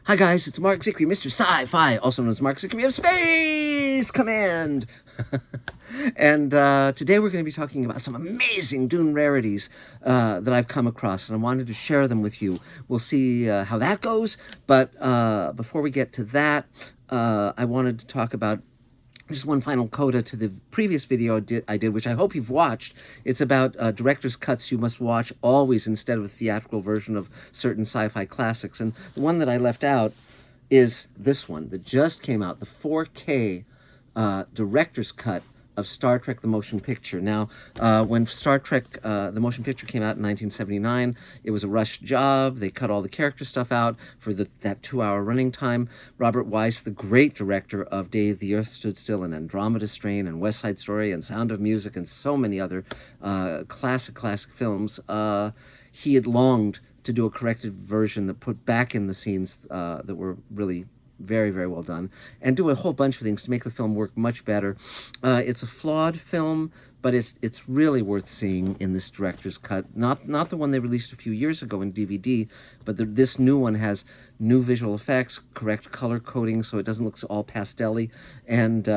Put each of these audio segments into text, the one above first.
Hi guys, it's Mark Zicree, Mr. Sci-Fi, also known as Mark Zicree of Space Command. And today we're going to be talking about some amazing Dune rarities that I've come across, and I wanted to share them with you. We'll see how that goes, but before we get to that, I wanted to talk about just one final coda to the previous video I did, which I hope you've watched. It's about director's cuts you must watch always instead of a theatrical version of certain sci-fi classics. And the one that I left out is this one that just came out, the 4K director's cut of Star Trek: The Motion Picture. Now, when Star Trek: The Motion Picture came out in 1979, it was a rushed job. They cut all the character stuff out for that 2-hour running time. Robert Weiss, the great director of Day the Earth Stood Still and Andromeda Strain and West Side Story and Sound of Music and so many other classic films, he had longed to do a corrected version that put back in the scenes that were really very well done, and do a whole bunch of things to make the film work much better. It's a flawed film, but it's really worth seeing in this director's cut. Not the one they released a few years ago in DVD, but this new one has new visual effects, correct color coding, so it doesn't look all pastel-y, and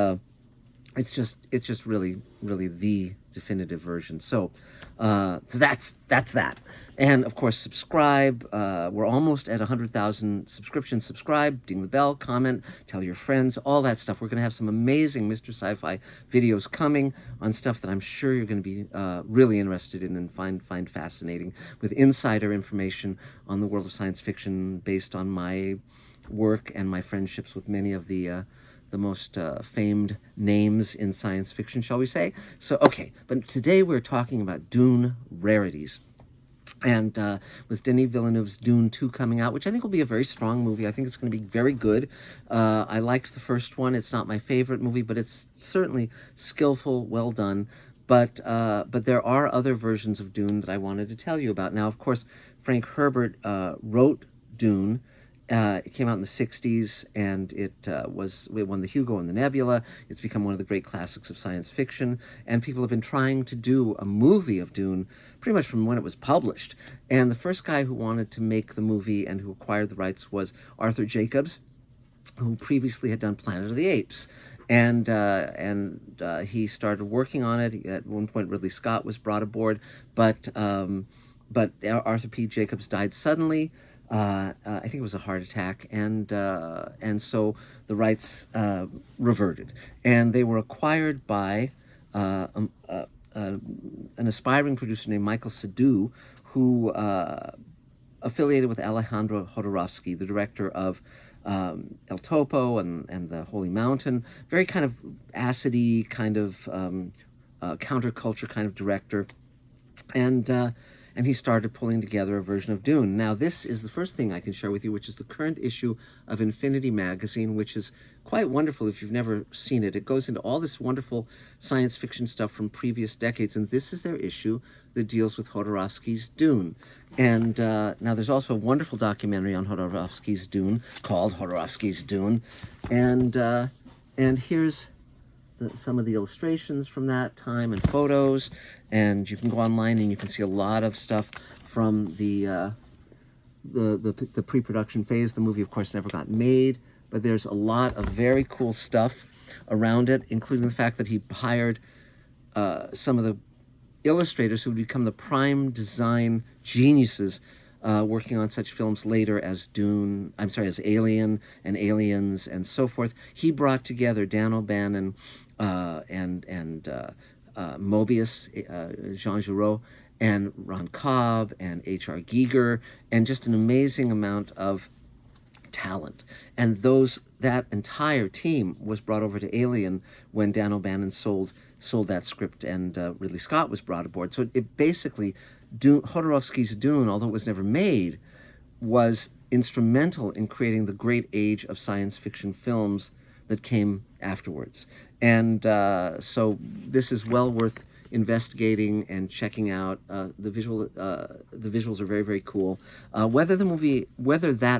it's just really the definitive version. So that's that. And of course, subscribe. We're almost at 100,000 subscriptions. Subscribe, ding the bell, comment, tell your friends, all that stuff. We're going to have some amazing Mr. Sci-Fi videos coming on stuff that I'm sure you're going to be really interested in and find fascinating, with insider information on the world of science fiction based on my work and my friendships with many of the most famed names in science fiction, shall we say. So, okay, but today we're talking about Dune Rarities. And with Denis Villeneuve's Dune 2 coming out, which I think will be a very strong movie. I think it's going to be very good. I liked the first one. It's not my favorite movie, but it's certainly skillful, well done. But there are other versions of Dune that I wanted to tell you about. Now, of course, Frank Herbert wrote Dune. It came out in the 60s, and it won the Hugo and the Nebula. It's become one of the great classics of science fiction, and people have been trying to do a movie of Dune pretty much from when it was published. And the first guy who wanted to make the movie and who acquired the rights was Arthur Jacobs, who previously had done Planet of the Apes. And he started working on it. At one point, Ridley Scott was brought aboard, but Arthur P. Jacobs died suddenly. I think it was a heart attack, and so the rights reverted, and they were acquired by an aspiring producer named Michael Sadu, who affiliated with Alejandro Jodorowsky, the director of El Topo and The Holy Mountain. Very kind of acidy, kind of counterculture kind of director, and he started pulling together a version of Dune. Now, this is the first thing I can share with you, which is the current issue of Infinity Magazine, which is quite wonderful if you've never seen it. It goes into all this wonderful science fiction stuff from previous decades, and this is their issue that deals with Jodorowsky's Dune. And now there's also a wonderful documentary on Jodorowsky's Dune called Jodorowsky's Dune, and here's some of the illustrations from that time and photos, and you can go online and you can see a lot of stuff from the pre-production phase. The movie, of course, never got made, but there's a lot of very cool stuff around it, including the fact that he hired some of the illustrators who would become the prime design geniuses working on such films later as as Alien and Aliens and so forth. He brought together Dan O'Bannon and Mobius, Jean Giraud, and Ron Cobb and H.R. Giger, and just an amazing amount of talent. And that entire team was brought over to Alien when Dan O'Bannon sold that script, and Ridley Scott was brought aboard. So it basically, Jodorowsky's Dune, although it was never made, was instrumental in creating the great age of science fiction films that came afterwards. And so this is well worth investigating and checking out. The visuals are very cool. Whether that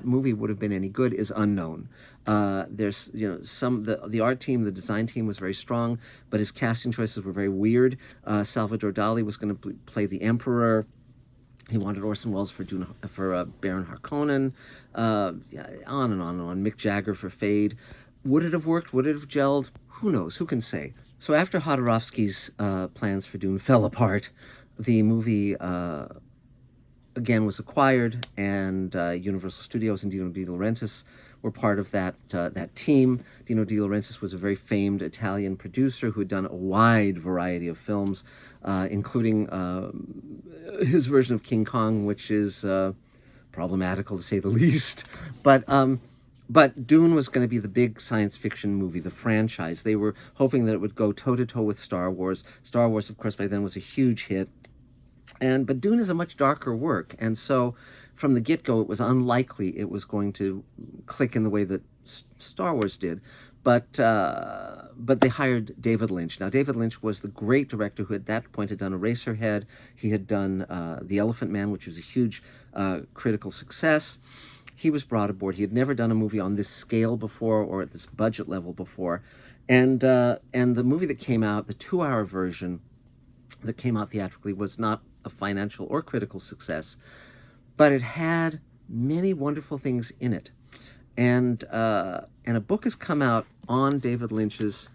movie would have been any good is unknown. There's the art team, the design team was very strong, but his casting choices were very weird. Salvador Dali was going to play the Emperor. He wanted Orson Welles for Baron Harkonnen, yeah, on and on and on. Mick Jagger for Fade. Would it have worked? Would it have gelled? Who knows? Who can say? So after Jodorowsky's plans for Dune fell apart, the movie again was acquired, and Universal Studios and Dino De Laurentiis were part of that team. Dino De Laurentiis was a very famed Italian producer who had done a wide variety of films, including his version of King Kong, which is problematical to say the least. But Dune was going to be the big science fiction movie, the franchise. They were hoping that it would go toe-to-toe with Star Wars. Star Wars, of course, by then was a huge hit. But Dune is a much darker work, and so from the get-go, it was unlikely it was going to click in the way that Star Wars did. But they hired David Lynch. Now, David Lynch was the great director who at that point had done Eraserhead. He had done The Elephant Man, which was a huge critical success. He was brought aboard. He had never done a movie on this scale before or at this budget level before. And the movie that came out, the 2-hour version that came out theatrically, was not a financial or critical success, but it had many wonderful things in it. And a book has come out on David Lynch's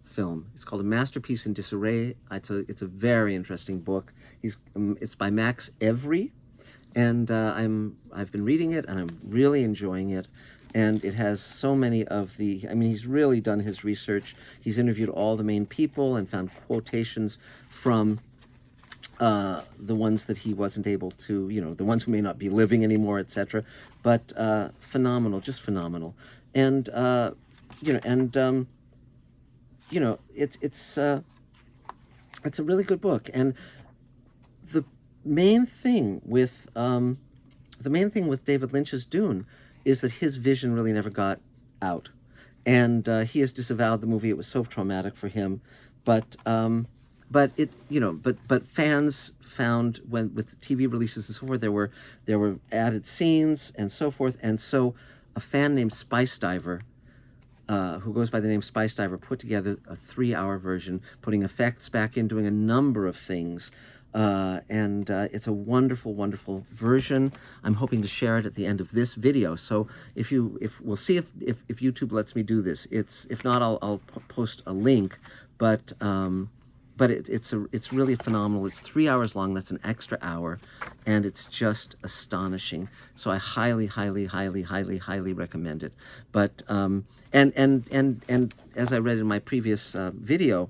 film. It's called A Masterpiece in Disarray. It's a very interesting book. It's by Max Every, and I've been reading it, and I'm really enjoying it. And it has so many of he's really done his research. He's interviewed all the main people and found quotations from the ones that he wasn't able to, the ones who may not be living anymore, etc. But phenomenal, just phenomenal. And it's a really good book. And the main thing with David Lynch's Dune is that his vision really never got out, and he has disavowed the movie. It was so traumatic for him, but fans found, when with TV releases and so forth, there were added scenes and so forth, and so a fan named Spice Diver, who goes by the name Spice Diver, put together a 3-hour version, putting effects back in, doing a number of things. And it's a wonderful, wonderful version. I'm hoping to share it at the end of this video. So we'll see if YouTube lets me do this. If not, I'll post a link. But it's really phenomenal. It's 3 hours long. That's an extra hour, and it's just astonishing. So I highly, highly, highly, highly, highly recommend it. But and as I read in my previous video,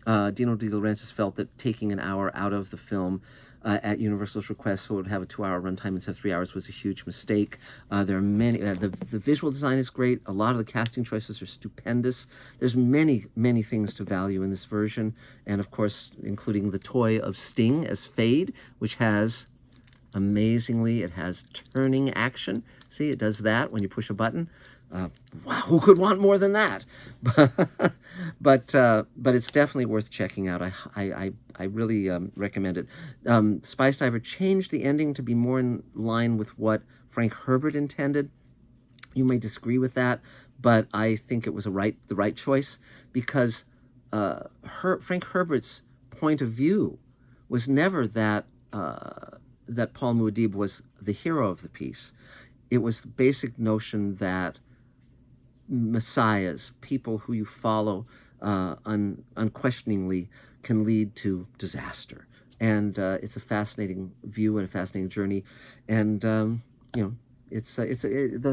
Dino De Laurentiis felt that taking an hour out of the film at Universal's request, so it would have a 2-hour runtime instead of 3 hours, was a huge mistake. There are many. The visual design is great. A lot of the casting choices are stupendous. There's many, many things to value in this version, and of course, including the toy of Sting as Fade, which has, amazingly, it has turning action. See, it does that when you push a button. Wow, who could want more than that? But it's definitely worth checking out. I really recommend it. Spice Diver changed the ending to be more in line with what Frank Herbert intended. You may disagree with that, but I think it was the right choice, because Frank Herbert's point of view was never that Paul Muad'Dib was the hero of the piece. It was the basic notion that messiahs, people who you follow unquestioningly, can lead to disaster. And it's a fascinating view and a fascinating journey. And, the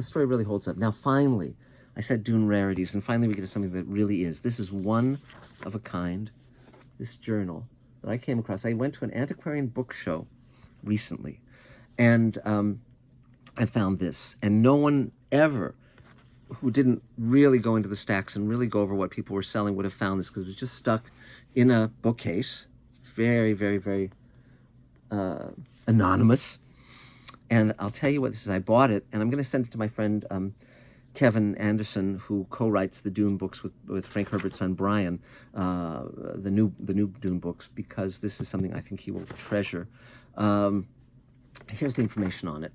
story really holds up. Now, finally, I said Dune Rarities, and finally we get to something that really is. This is one of a kind, this journal that I came across. I went to an antiquarian book show recently, and I found this. And no one ever who didn't really go into the stacks and really go over what people were selling would have found this, because it was just stuck in a bookcase. Very, very, very anonymous. And I'll tell you what this is. I bought it, and I'm going to send it to my friend Kevin Anderson, who co-writes the Dune books with Frank Herbert's son Brian, the new Dune books, because this is something I think he will treasure. Here's the information on it.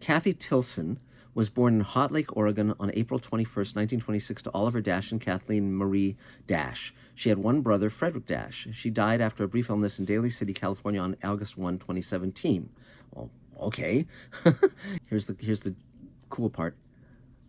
Kathy Tilson was born in Hot Lake, Oregon on April 21st, 1926 to Oliver Dash and Kathleen Marie Dash. She had one brother, Frederick Dash. She died after a brief illness in Daly City, California on August 1, 2017. Well, okay. Here's the cool part.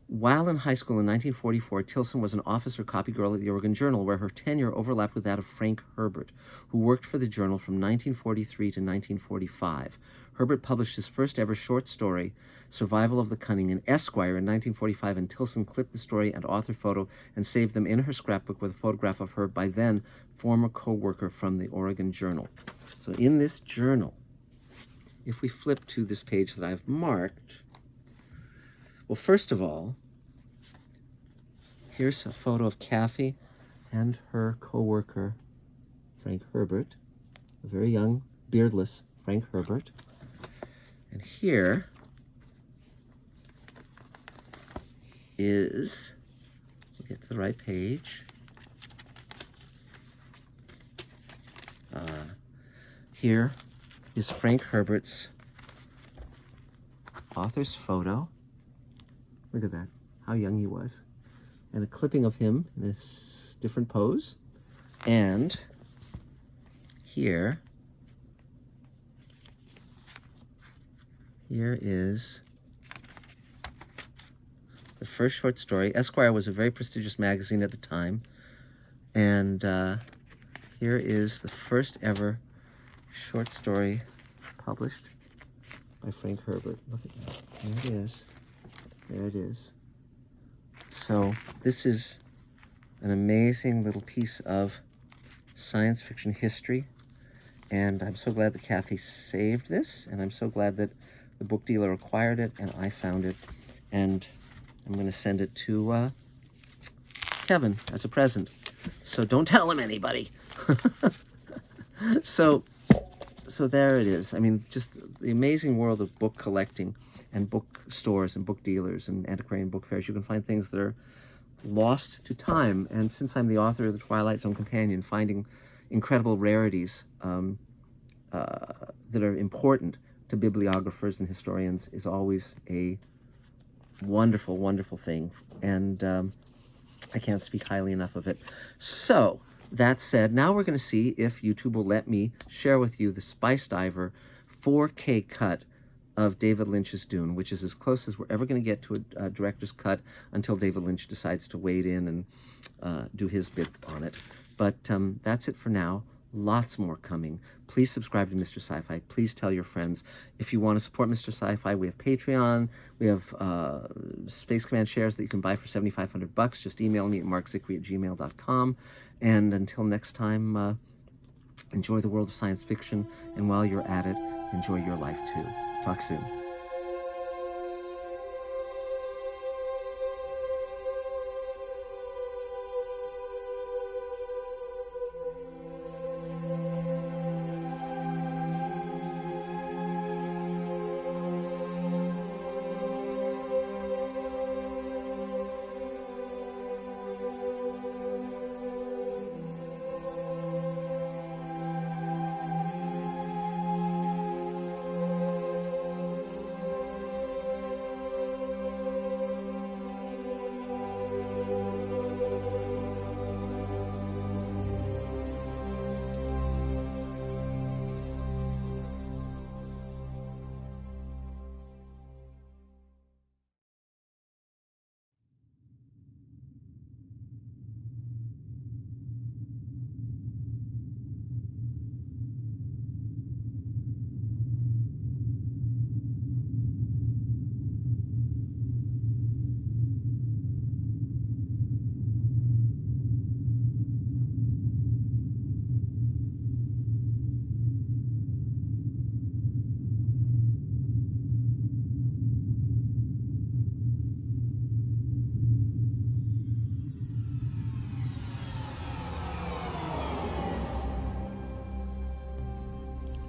While in high school in 1944, Tilson was an officer copy girl at the Oregon Journal, where her tenure overlapped with that of Frank Herbert, who worked for the journal from 1943 to 1945. Herbert published his first ever short story, Survival of the Cunning, in Esquire in 1945, and Tilson clipped the story and author photo and saved them in her scrapbook with a photograph of her by then former co-worker from the Oregon Journal. So in this journal, if we flip to this page that I've marked, well, first of all, here's a photo of Kathy and her co-worker, Frank Herbert, a very young, beardless Frank Herbert. And here is, we'll get to the right page, here is Frank Herbert's author's photo. Look at that, how young he was. And a clipping of him in a different pose. And here is the first short story. Esquire was a very prestigious magazine at the time. And here is the first ever short story published by Frank Herbert. Look at that. There it is. There it is. So this is an amazing little piece of science fiction history. And I'm so glad that Kathy saved this. And I'm so glad that the book dealer acquired it and I found it. And I'm going to send it to Kevin as a present. So don't tell him anybody. So there it is. I mean, just the amazing world of book collecting and book stores and book dealers and antiquarian book fairs. You can find things that are lost to time. And since I'm the author of The Twilight Zone Companion, finding incredible rarities that are important to bibliographers and historians is always a wonderful, wonderful thing. And I can't speak highly enough of it. So that said, now we're going to see if YouTube will let me share with you the Spice Diver 4K cut of David Lynch's Dune, which is as close as we're ever going to get to a director's cut until David Lynch decides to wade in and do his bit on it. But that's it for now. Lots more coming. Please subscribe to Mr. Sci-Fi. Please tell your friends. If you want to support Mr. Sci-Fi, we have Patreon. We have Space Command shares that you can buy for $7,500. Just email me at markzickery@gmail.com. And until next time, enjoy the world of science fiction. And while you're at it, enjoy your life too. Talk soon.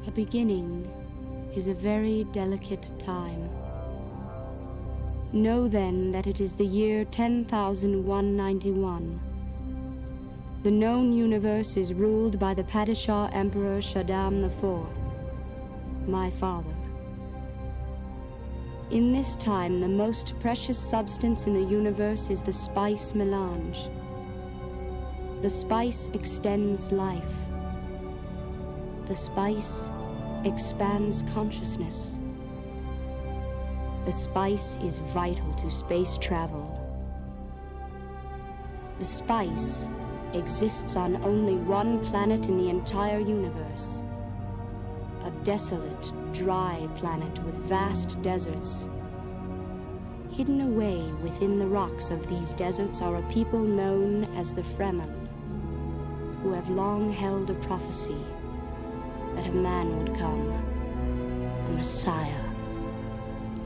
A beginning is a very delicate time. Know then that it is the year 10,191. The known universe is ruled by the Padishah Emperor Shaddam IV, my father. In this time, the most precious substance in the universe is the spice melange. The spice extends life. The spice expands consciousness. The spice is vital to space travel. The spice exists on only one planet in the entire universe. A desolate, dry planet with vast deserts. Hidden away within the rocks of these deserts are a people known as the Fremen, who have long held a prophecy that a man would come, a Messiah,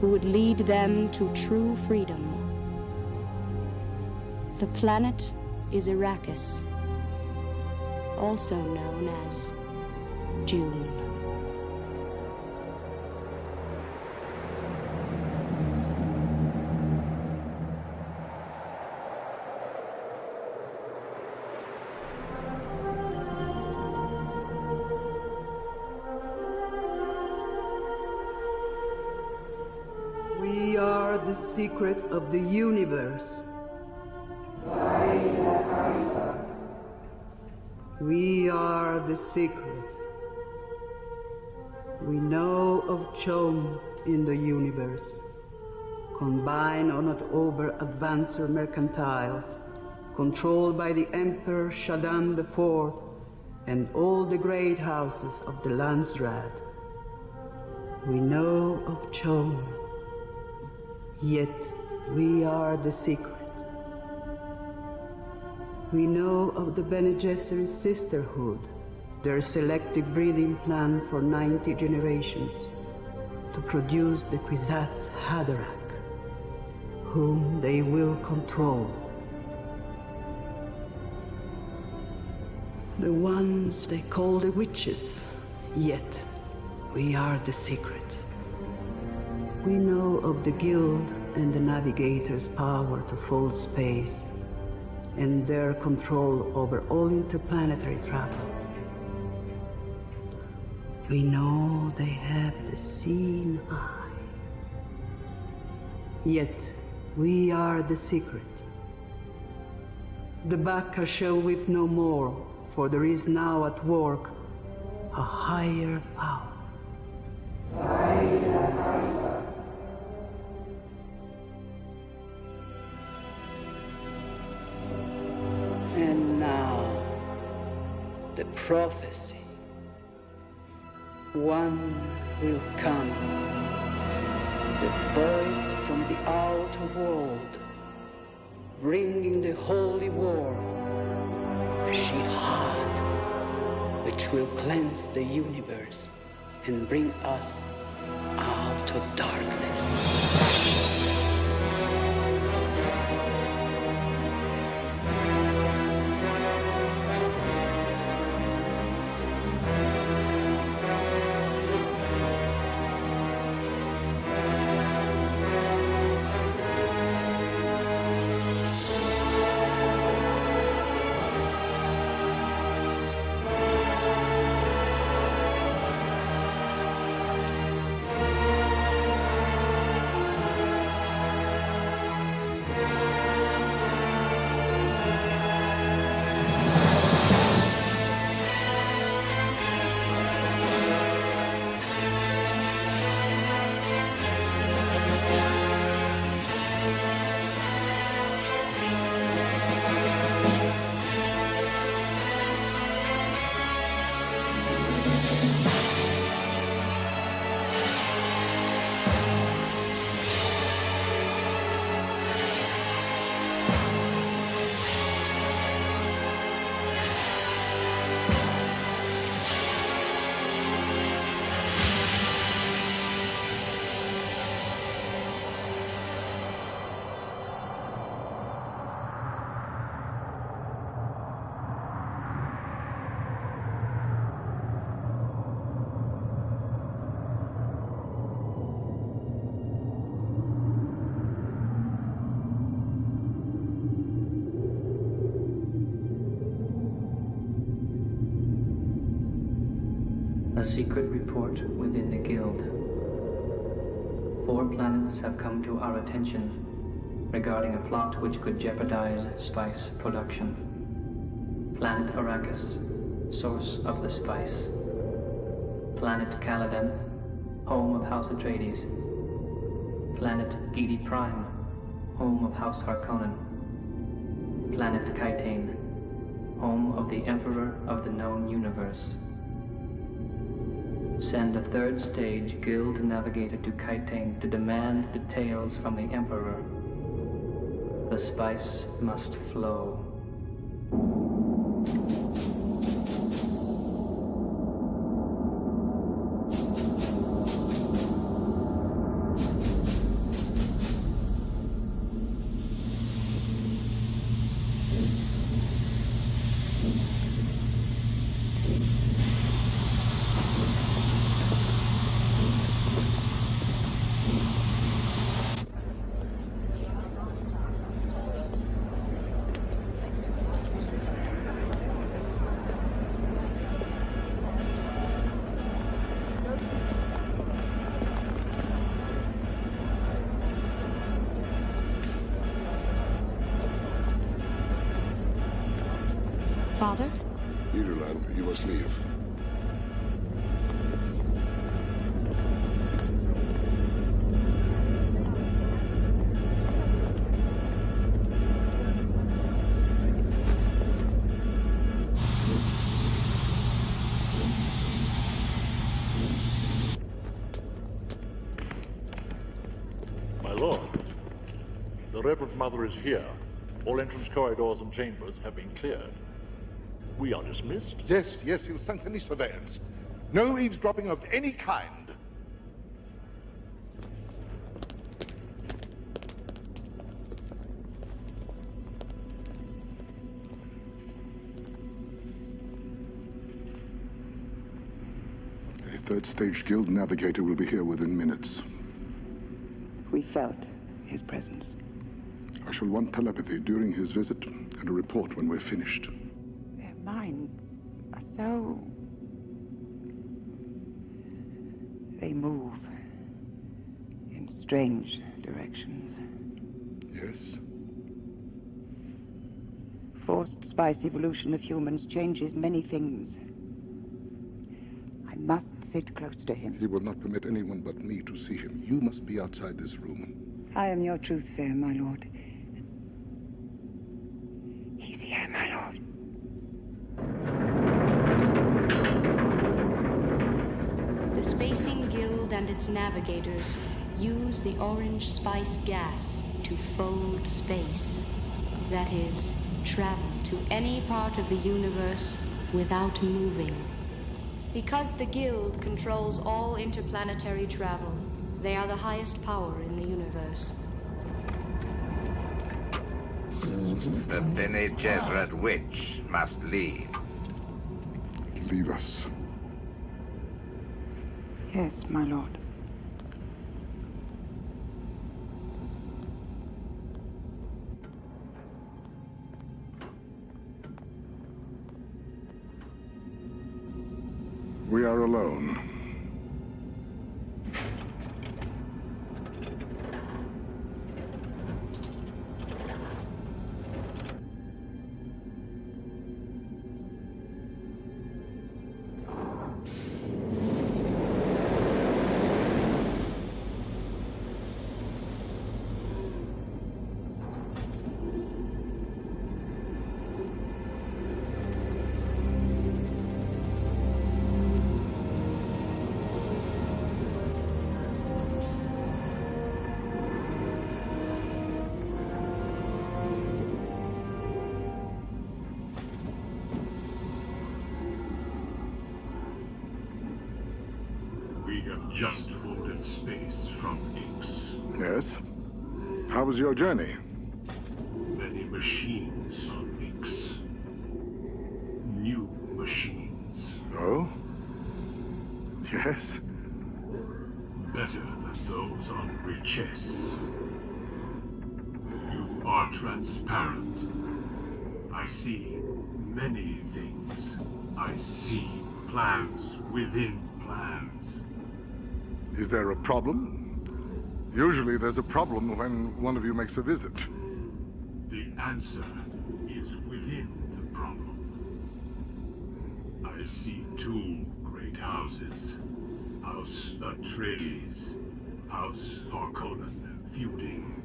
who would lead them to true freedom. The planet is Arrakis, also known as Dune. We are the secret of the universe. We are the secret. We know of Chom in the universe. Combine or not over advancer mercantiles, controlled by the Emperor Shaddam IV and all the great houses of the Landsraad. We know of Chom, yet we are the secret. We know of the Bene Gesserit sisterhood, their selective breeding plan for 90 generations to produce the Kwisatz Haderach, whom they will control. The ones they call the witches, yet we are the secret. We know of the Guild and the Navigator's power to fold space and their control over all interplanetary travel. We know they have the seeing eye. Yet we are the secret. The Baka shall weep no more, for there is now at work a higher power. And now, the prophecy. One will come, the voice from the outer world, bringing the holy war, the Shihad, which will cleanse the universe and bring us out of darkness. A secret report within the Guild. 4 planets have come to our attention regarding a plot which could jeopardize spice production. Planet Arrakis, source of the spice. Planet Caladan, home of House Atreides. Planet Edie Prime, home of House Harkonnen. Planet Kaitane, home of the Emperor of the known universe. Send a 3rd stage guild navigator to Kaitane to demand details from the Emperor. The spice must flow. Father? Irulan, you must leave. My lord, the Reverend Mother is here. All entrance corridors and chambers have been cleared. We are dismissed. Yes, you sense any surveillance. No eavesdropping of any kind. A 3rd stage guild navigator will be here within minutes. We felt his presence. I shall want telepathy during his visit and a report when we're finished. Their minds are so... They move in strange directions. Yes? Forced spice evolution of humans changes many things. I must sit close to him. He will not permit anyone but me to see him. You must be outside this room. I am your truthsayer, my lord. He's here, my lord. The Spacing Guild and its navigators use the orange spice gas to fold space. That is, travel to any part of the universe without moving. Because the Guild controls all interplanetary travel, they are the highest power in the universe. The Bene Gesserit witch must leave. Leave us. Yes, my lord. We are alone. We have just folded space from Ix. Yes? How was your journey? Many machines on Ix. New machines. Oh? Yes? Better than those on Riches. You are transparent. I see many things. I see plans within plans. Is there a problem? Usually there's a problem when one of you makes a visit. The answer is within the problem. I see two great houses. House Atreides, House Harkonnen feuding.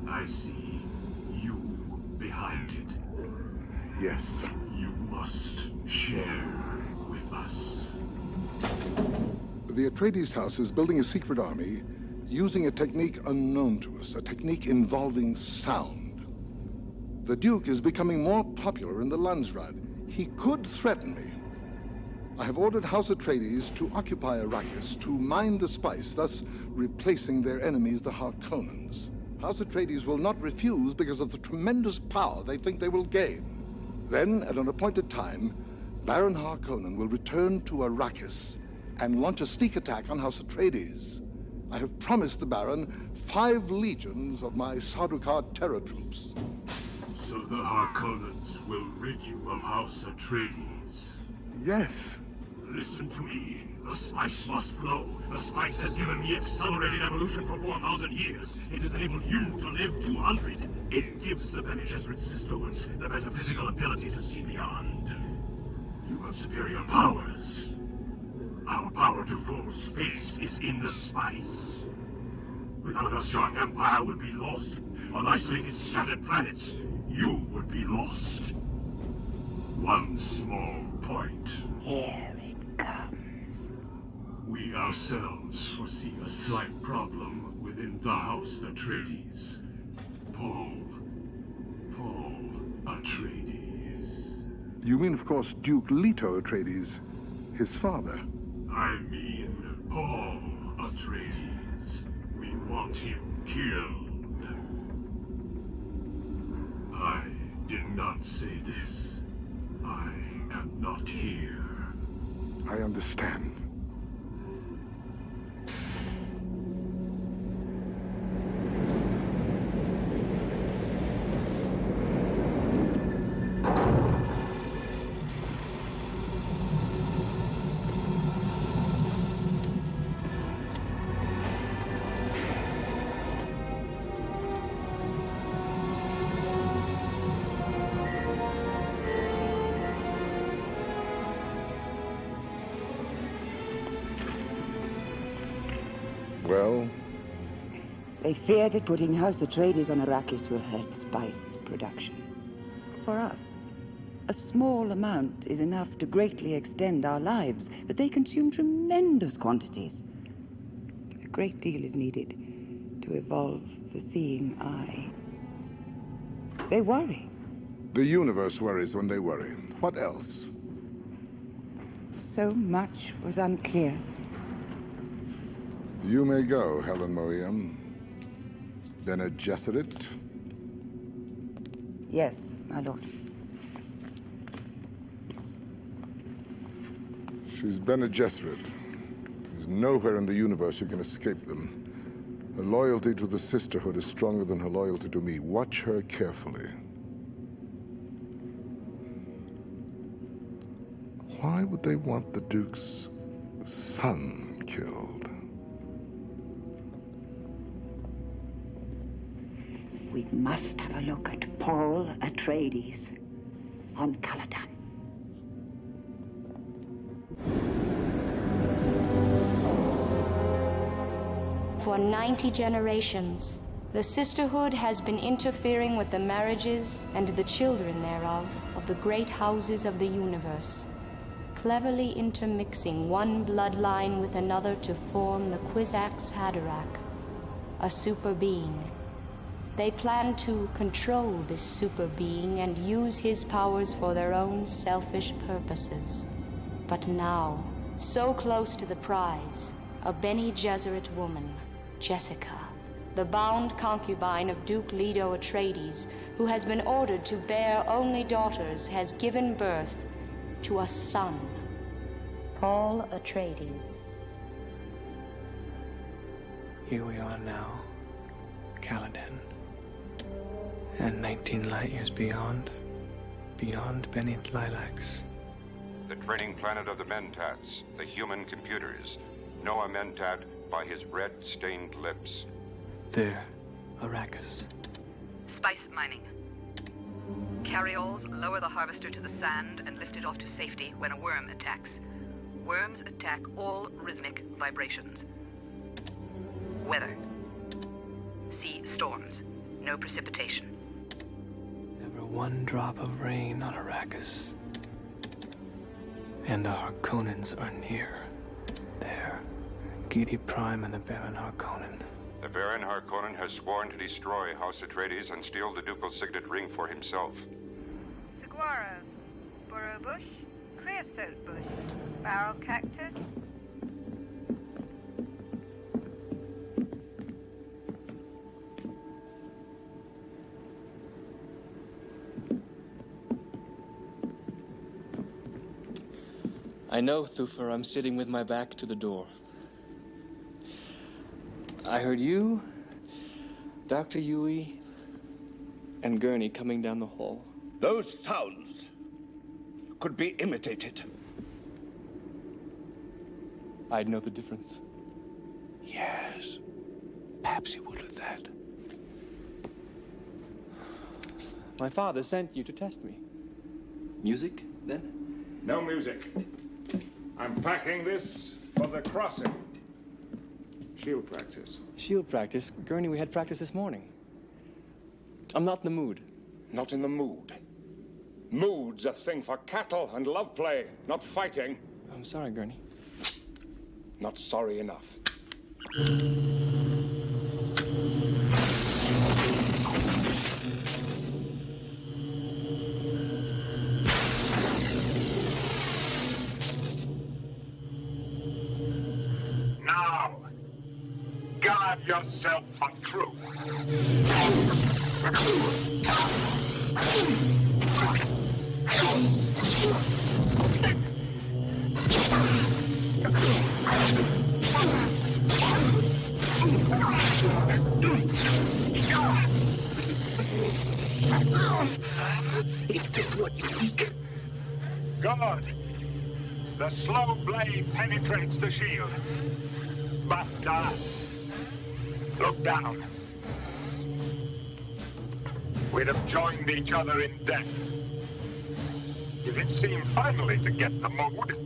I see you behind it. Yes. You must share with us. The Atreides house is building a secret army using a technique unknown to us, a technique involving sound. The Duke is becoming more popular in the Landsraad. He could threaten me. I have ordered House Atreides to occupy Arrakis, to mine the spice, thus replacing their enemies, the Harkonnens. House Atreides will not refuse because of the tremendous power they think they will gain. Then, at an appointed time, Baron Harkonnen will return to Arrakis and launch a sneak attack on House Atreides. I have promised the Baron 5 legions of my Sardaukar terror troops. So the Harkonnens will rid you of House Atreides. Yes. Listen to me. The spice must flow. The spice has given me accelerated evolution for 4,000 years. It has enabled you to live 200. It gives the Bene Gesserit sisterhoods the metaphysical ability to see beyond. You have superior powers. Our power to full space is in the spice. Without us, your empire would be lost. On isolated, scattered planets, you would be lost. One small point. Here it comes. We ourselves foresee a slight problem within the House Atreides. Paul Atreides. You mean, of course, Duke Leto Atreides, his father. I mean Paul Atreides. We want him killed. I did not say this. I am not here. I understand. Well? They fear that putting House Atreides on Arrakis will hurt spice production. For us, a small amount is enough to greatly extend our lives, but they consume tremendous quantities. A great deal is needed to evolve the seeing eye. They worry. The universe worries when they worry. What else? So much was unclear. You may go, Helen Maria. Bene Gesserit. Yes, my lord. She's Bene Gesserit. There's nowhere in the universe you can escape them. Her loyalty to the Sisterhood is stronger than her loyalty to me. Watch her carefully. Why would they want the Duke's son killed? We must have a look at Paul Atreides on Caladan. For 90 generations, the Sisterhood has been interfering with the marriages and the children thereof of the great houses of the universe, cleverly intermixing one bloodline with another to form the Kwisatz Haderach, a super being. They plan to control this super being and use his powers for their own selfish purposes. But now, so close to the prize, a Bene Gesserit woman, Jessica, the bound concubine of Duke Leto Atreides, who has been ordered to bear only daughters, has given birth to a son, Paul Atreides. Here we are now, Caladan. And 19 light years beyond beneath lilacs. The training planet of the Mentats, the human computers. Know a Mentat by his red-stained lips. there, Arrakis. Spice mining. Carryalls lower the harvester to the sand and lift it off to safety when a worm attacks. Worms attack all rhythmic vibrations. Weather. See storms. No precipitation. Never one drop of rain on Arrakis. And the Harkonnens are near. There. Giedi Prime and the Baron Harkonnen. The Baron Harkonnen has sworn to destroy House Atreides and steal the ducal signet ring for himself. Saguaro, burrow bush, creosote bush, barrel cactus. I know, Thufir, I'm sitting with my back to the door. I heard you, Dr. Yui, and Gurney coming down the hall. Those sounds could be imitated. I'd know the difference. Yes. Perhaps he would with that. My father sent you to test me. Music, then? No music. I'm packing this for the crossing. Shield practice. Shield practice? Gurney, we had practice this morning. I'm not in the mood. Not in the mood. Mood's a thing for cattle and love play, not fighting. I'm sorry, Gurney. Not sorry enough. Now, guard yourself for truth. Is this what you seek? Good. The slow blade penetrates the shield. But, look down. We'd have joined each other in death. If it seemed finally to get the mood.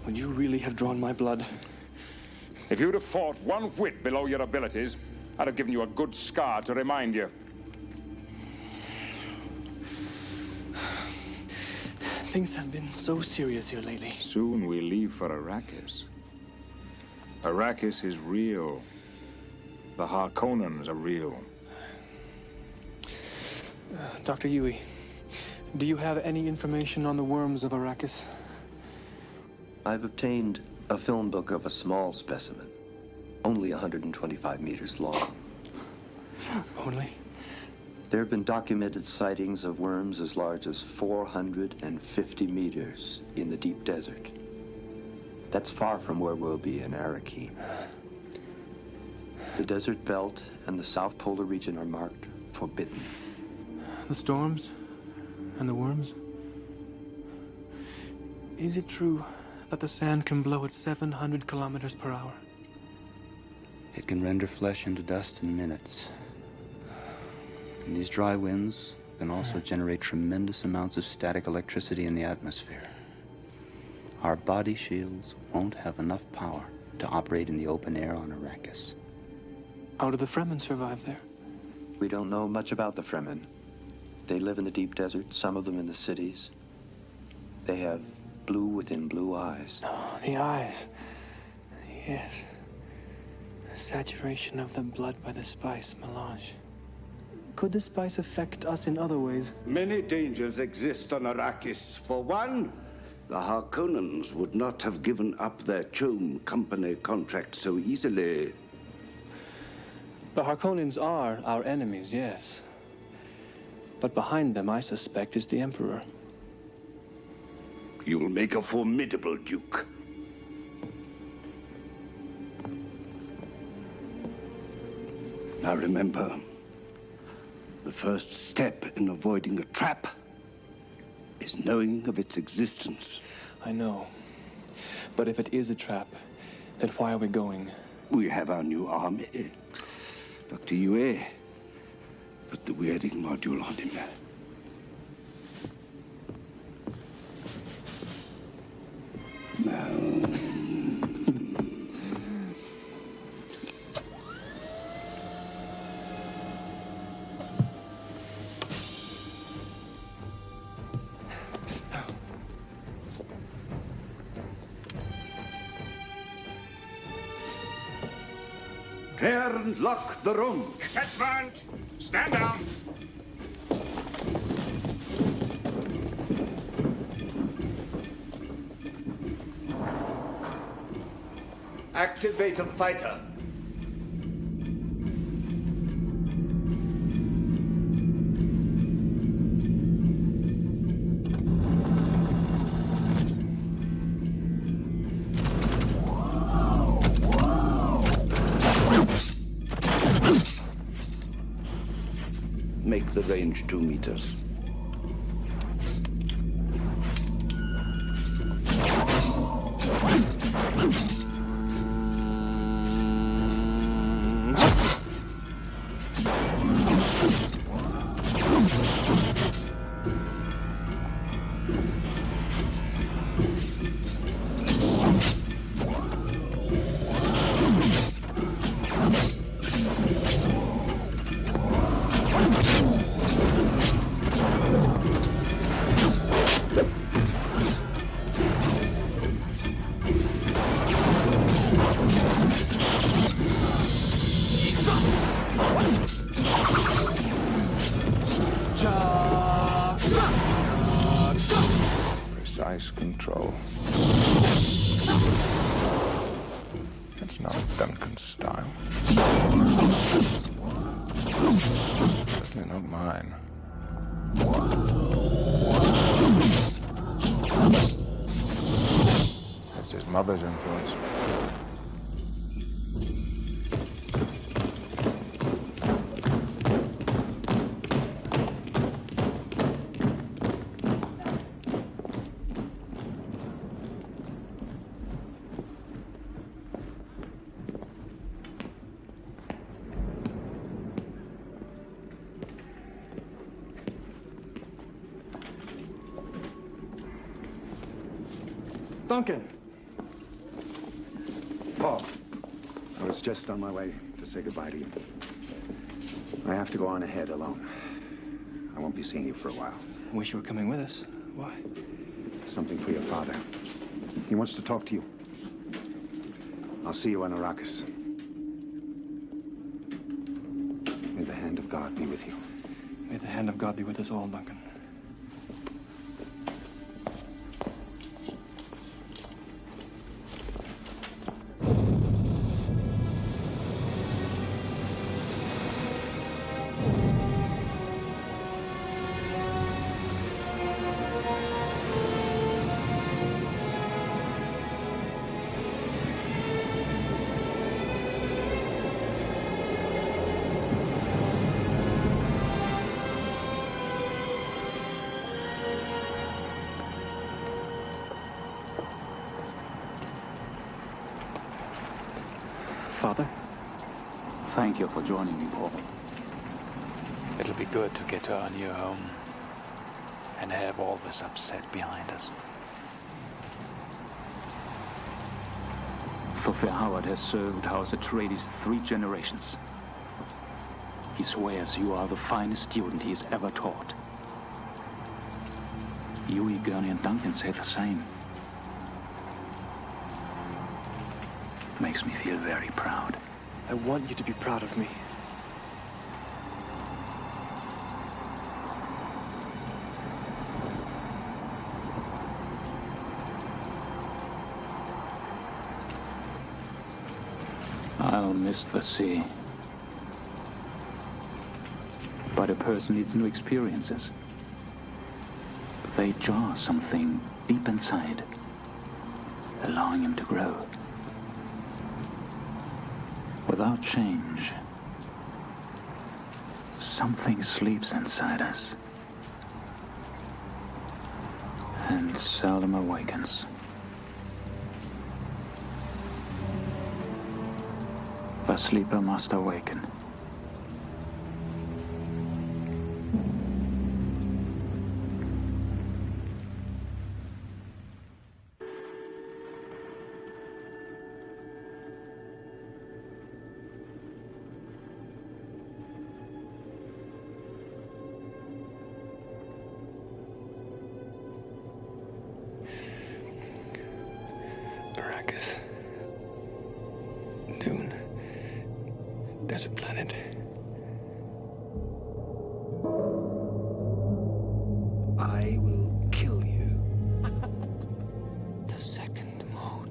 Would you really have drawn my blood? If you'd have fought one whit below your abilities, I'd have given you a good scar to remind you. Things have been so serious here lately. Soon we leave for Arrakis. Arrakis is real. The Harkonnens are real. Dr. Yui, do you have any information on the worms of Arrakis? I've obtained a film book of a small specimen, only 125 meters long. Only? There have been documented sightings of worms as large as 450 meters in the deep desert. That's far from where we'll be in Arrakeen. The desert belt and the South Polar region are marked forbidden. The storms and the worms? Is it true that the sand can blow at 700 kilometers per hour? It can render flesh into dust in minutes. And these dry winds can also generate tremendous amounts of static electricity in the atmosphere. Our body shields won't have enough power to operate in the open air on Arrakis. How do the Fremen survive there? We don't know much about the Fremen. They live in the deep desert, some of them in the cities. They have blue within blue eyes. Oh, the eyes. Yes. Saturation of the blood by the spice melange. Could the spice affect us in other ways? Many dangers exist on Arrakis. For one, the Harkonnens would not have given up their Chom Company contract so easily. The Harkonnens are our enemies, yes. But behind them, I suspect, is the Emperor. You'll make a formidable Duke. Now remember, the first step in avoiding a trap is is knowing of its existence. I know. But if it is a trap, then why are we going? We have our new army. Dr. Yue put the weirding module on him. Tear and lock the room. Detachment! Stand down! Activate a fighter. Make the range 2 meters. Precise control. That's not Duncan style. Certainly not mine. That's his mother's influence. Duncan! Paul, I was just on my way to say goodbye to you. I have to go on ahead alone. I won't be seeing you for a while. Wish you were coming with us. Why? Something for your father. He wants to talk to you. I'll see you on Arrakis. May the hand of God be with you. May the hand of God be with us all, Duncan. Father? Thank you for joining me, Paul. It'll be good to get to our new home and have all this upset behind us. Thufir Howard has served House Atreides 3 generations. He swears you are the finest student he has ever taught. Yui, Gurney, and Duncan say the same. Makes me feel very proud. I want you to be proud of me. I'll miss the sea. But a person needs new experiences. They jar something deep inside, allowing him to grow. Without change, something sleeps inside us. and seldom awakens. The sleeper must awaken. Arrakis. Dune. Desert planet. I will kill you. The second moon.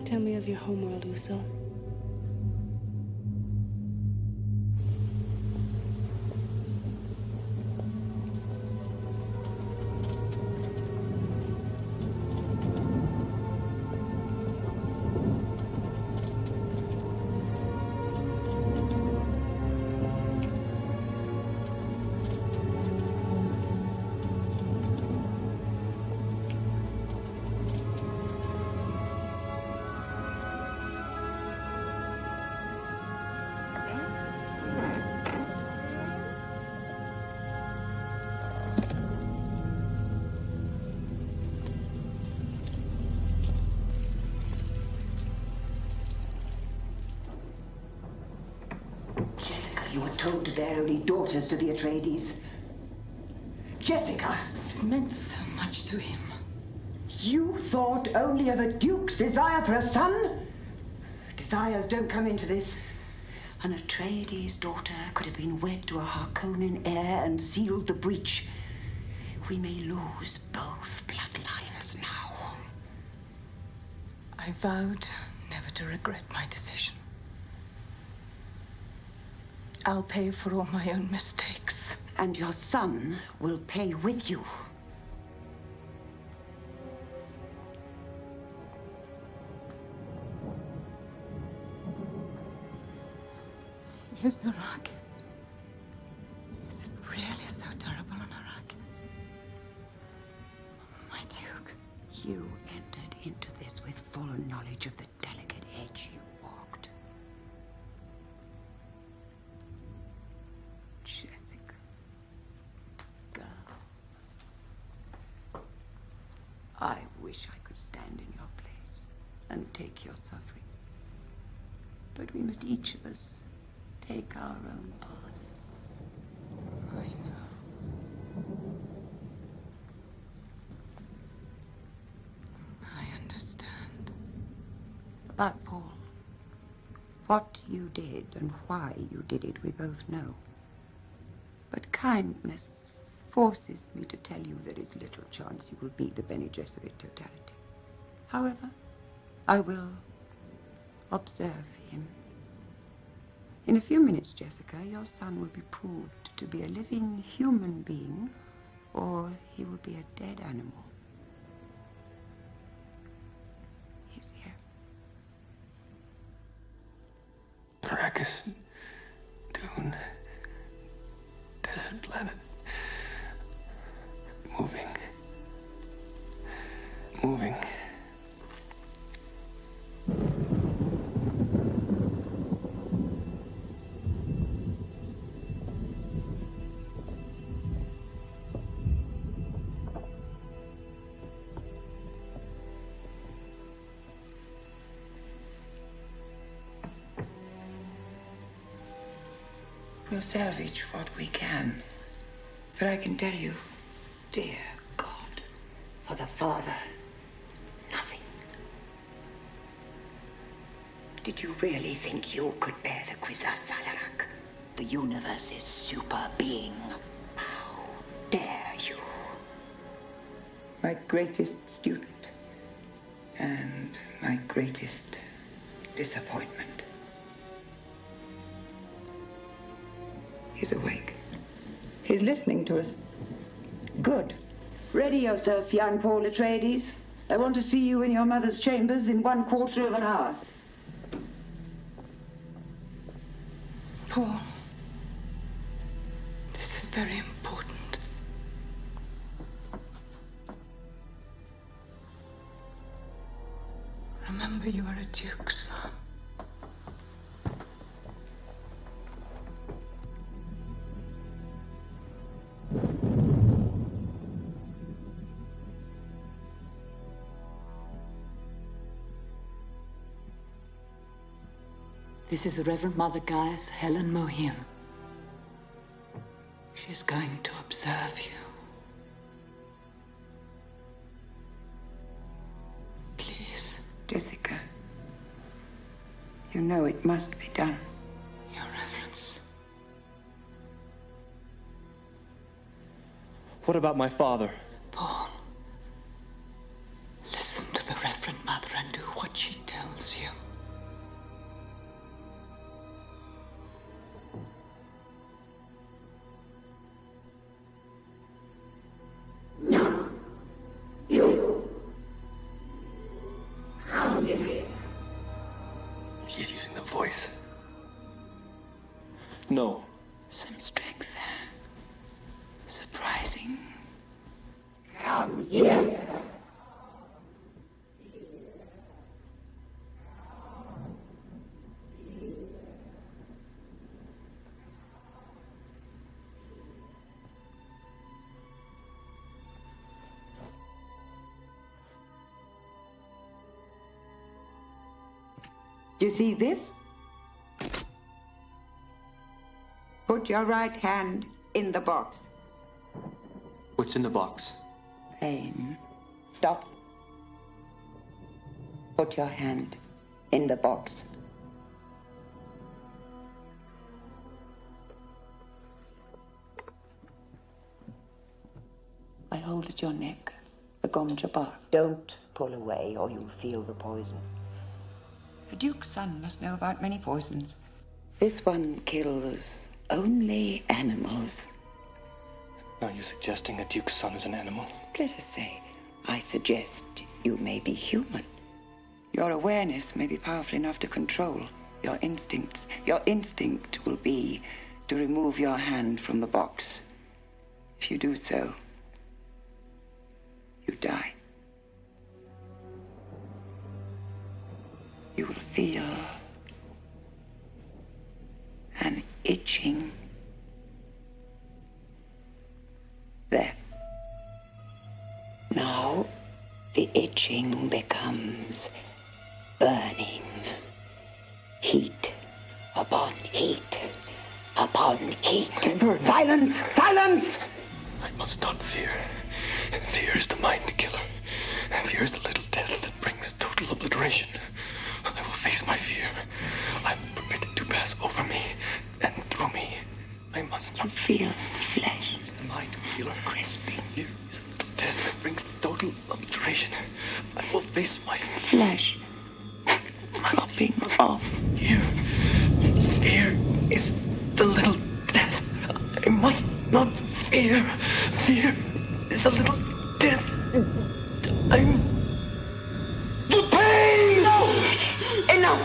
Tell me of your homeworld, Usul. You were told they're only daughters to the Atreides. Jessica! It meant so much to him. You thought only of a duke's desire for a son? Desires don't come into this. An Atreides daughter could have been wed to a Harkonnen heir and sealed the breach. We may lose both bloodlines now. I vowed never to regret my decision. I'll pay for all my own mistakes. And your son will pay with you. Is Arrakis? Is it really so terrible on Arrakis? My Duke. You entered into this with full knowledge of the delicate edge you walked. Jessica. Girl. I wish I could stand in your place and take your sufferings. But we must each of us take our own path. I know. I understand. About Paul. What you did and why you did it, we both know. But kindness forces me to tell you there is little chance he will be the Bene Gesserit totality. However, I will observe him. In a few minutes, Jessica, your son will be proved to be a living human being, or he will be a dead animal. He's here. Arrakis. Dune. Desert planet. Moving. Moving. We'll salvage what we can. But I can tell you, dear God, for the Father, nothing. Did you really think you could bear the Kwisatz Haderach? The universe's super being. How dare you? My greatest student. And my greatest disappointment. He's awake. He's listening to us. Good. Ready yourself, young Paul Atreides. I want to see you in your mother's chambers in 1/4 of an hour. Paul, this is very important. Remember, you are a duke's son. This is the Reverend Mother Gaius Helen Mohim. She is going to observe you. Please. Jessica, you know it must be done. Your Reverence. What about my father? Paul, listen to the Reverend Mother and do what she tells you. She's using the voice. No. Some strength there. Surprising. Come here. You see this? Put your right hand in the box. What's in the box? Pain. Stop. Put your hand in the box. I hold at your neck, the gomja bark. Don't pull away or you'll feel the poison. The Duke's son must know about many poisons. This one kills only animals. Are you suggesting a duke's son is an animal? Let us say, I suggest you may be human. Your awareness may be powerful enough to control your instincts. Your instinct will be to remove your hand from the box. If you do so, you die. You will feel an itching there. Now the itching becomes burning. Heat upon heat upon heat. Herbert. Silence! Silence! I must not fear. Fear is the mind killer. Fear is the little death that brings total obliteration. I will face my fear. I will permit it to pass over me and through me. I must not feel flesh. It's the mind killer. Crisping. Fear is the little death that brings total obliteration. I will face my flesh. Dropping off. Fear is the little death. I must not fear. Fear is the little death. I'm the pain! No! Enough!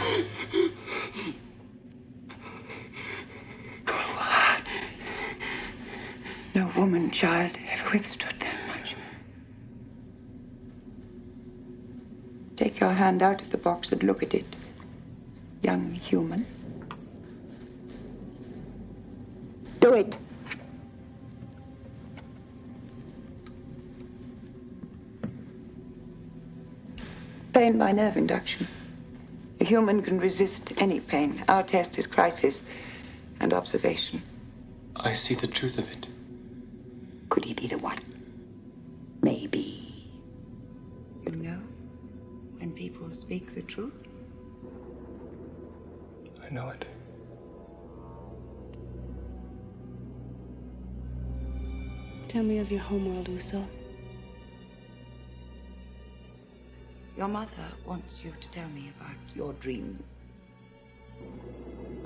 No woman, child, ever withstood that much. Take your hand out of the box and look at it. Young human. Do it! Pain by nerve induction. A human can resist any pain. Our test is crisis and observation. I see the truth of it. Could he be the one? Maybe. You know when people speak the truth? I know it. Tell me of your homeworld, Usul. Your mother wants you to tell me about your dreams.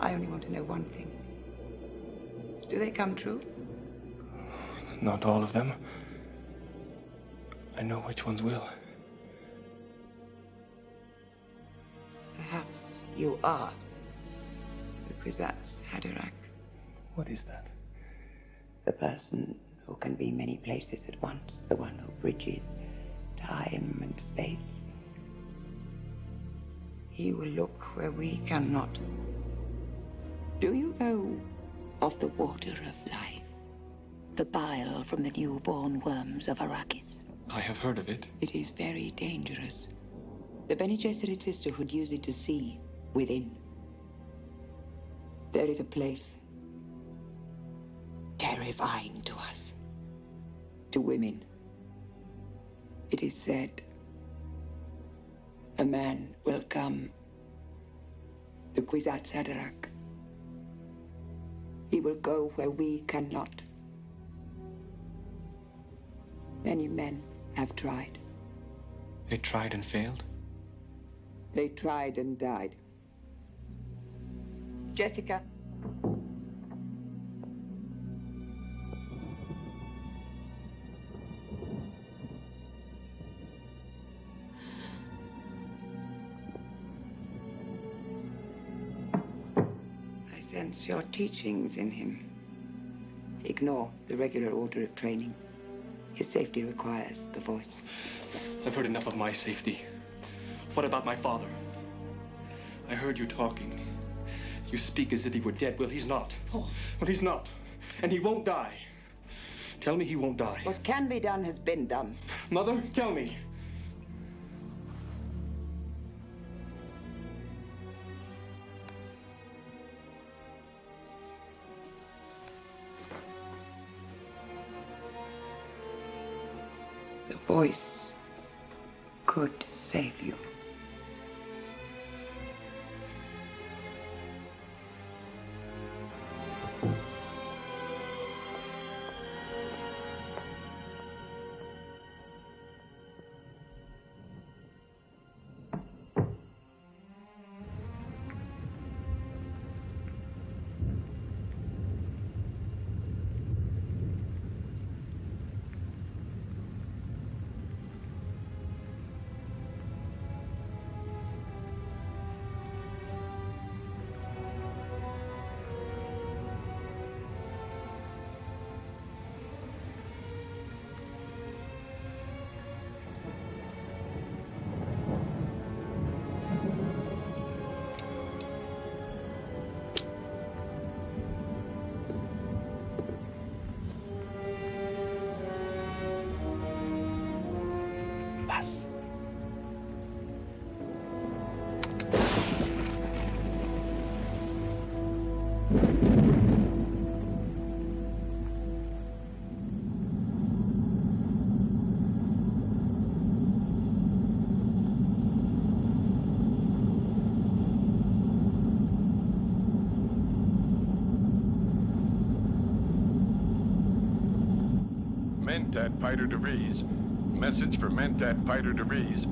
I only want to know one thing. Do they come true? Not all of them. I know which ones will. Perhaps you are the Kwisatz Haderach. What is that? The person who can be many places at once, the one who bridges time and space. He will look where we cannot. Do you know of the water of life? The bile from the newborn worms of Arrakis? I have heard of it. It is very dangerous. The Bene Gesserit sisterhood use it to see within. There is a place terrifying to us, to women. It is said a man will come, the Kwisatz Haderach. He will go where we cannot. Many men have tried. They tried and failed? They tried and died. Jessica. I sense your teachings in him. Ignore the regular order of training. His safety requires the voice. I've heard enough of my safety. What about my father? I heard you talking. You speak as if he were dead. Well, he's not. Oh. Well, he's not. And he won't die. Tell me he won't die. What can be done has been done. Mother, tell me. The voice could save you. Mentat Piter de Vries. Message for Mentat Piter de Vries.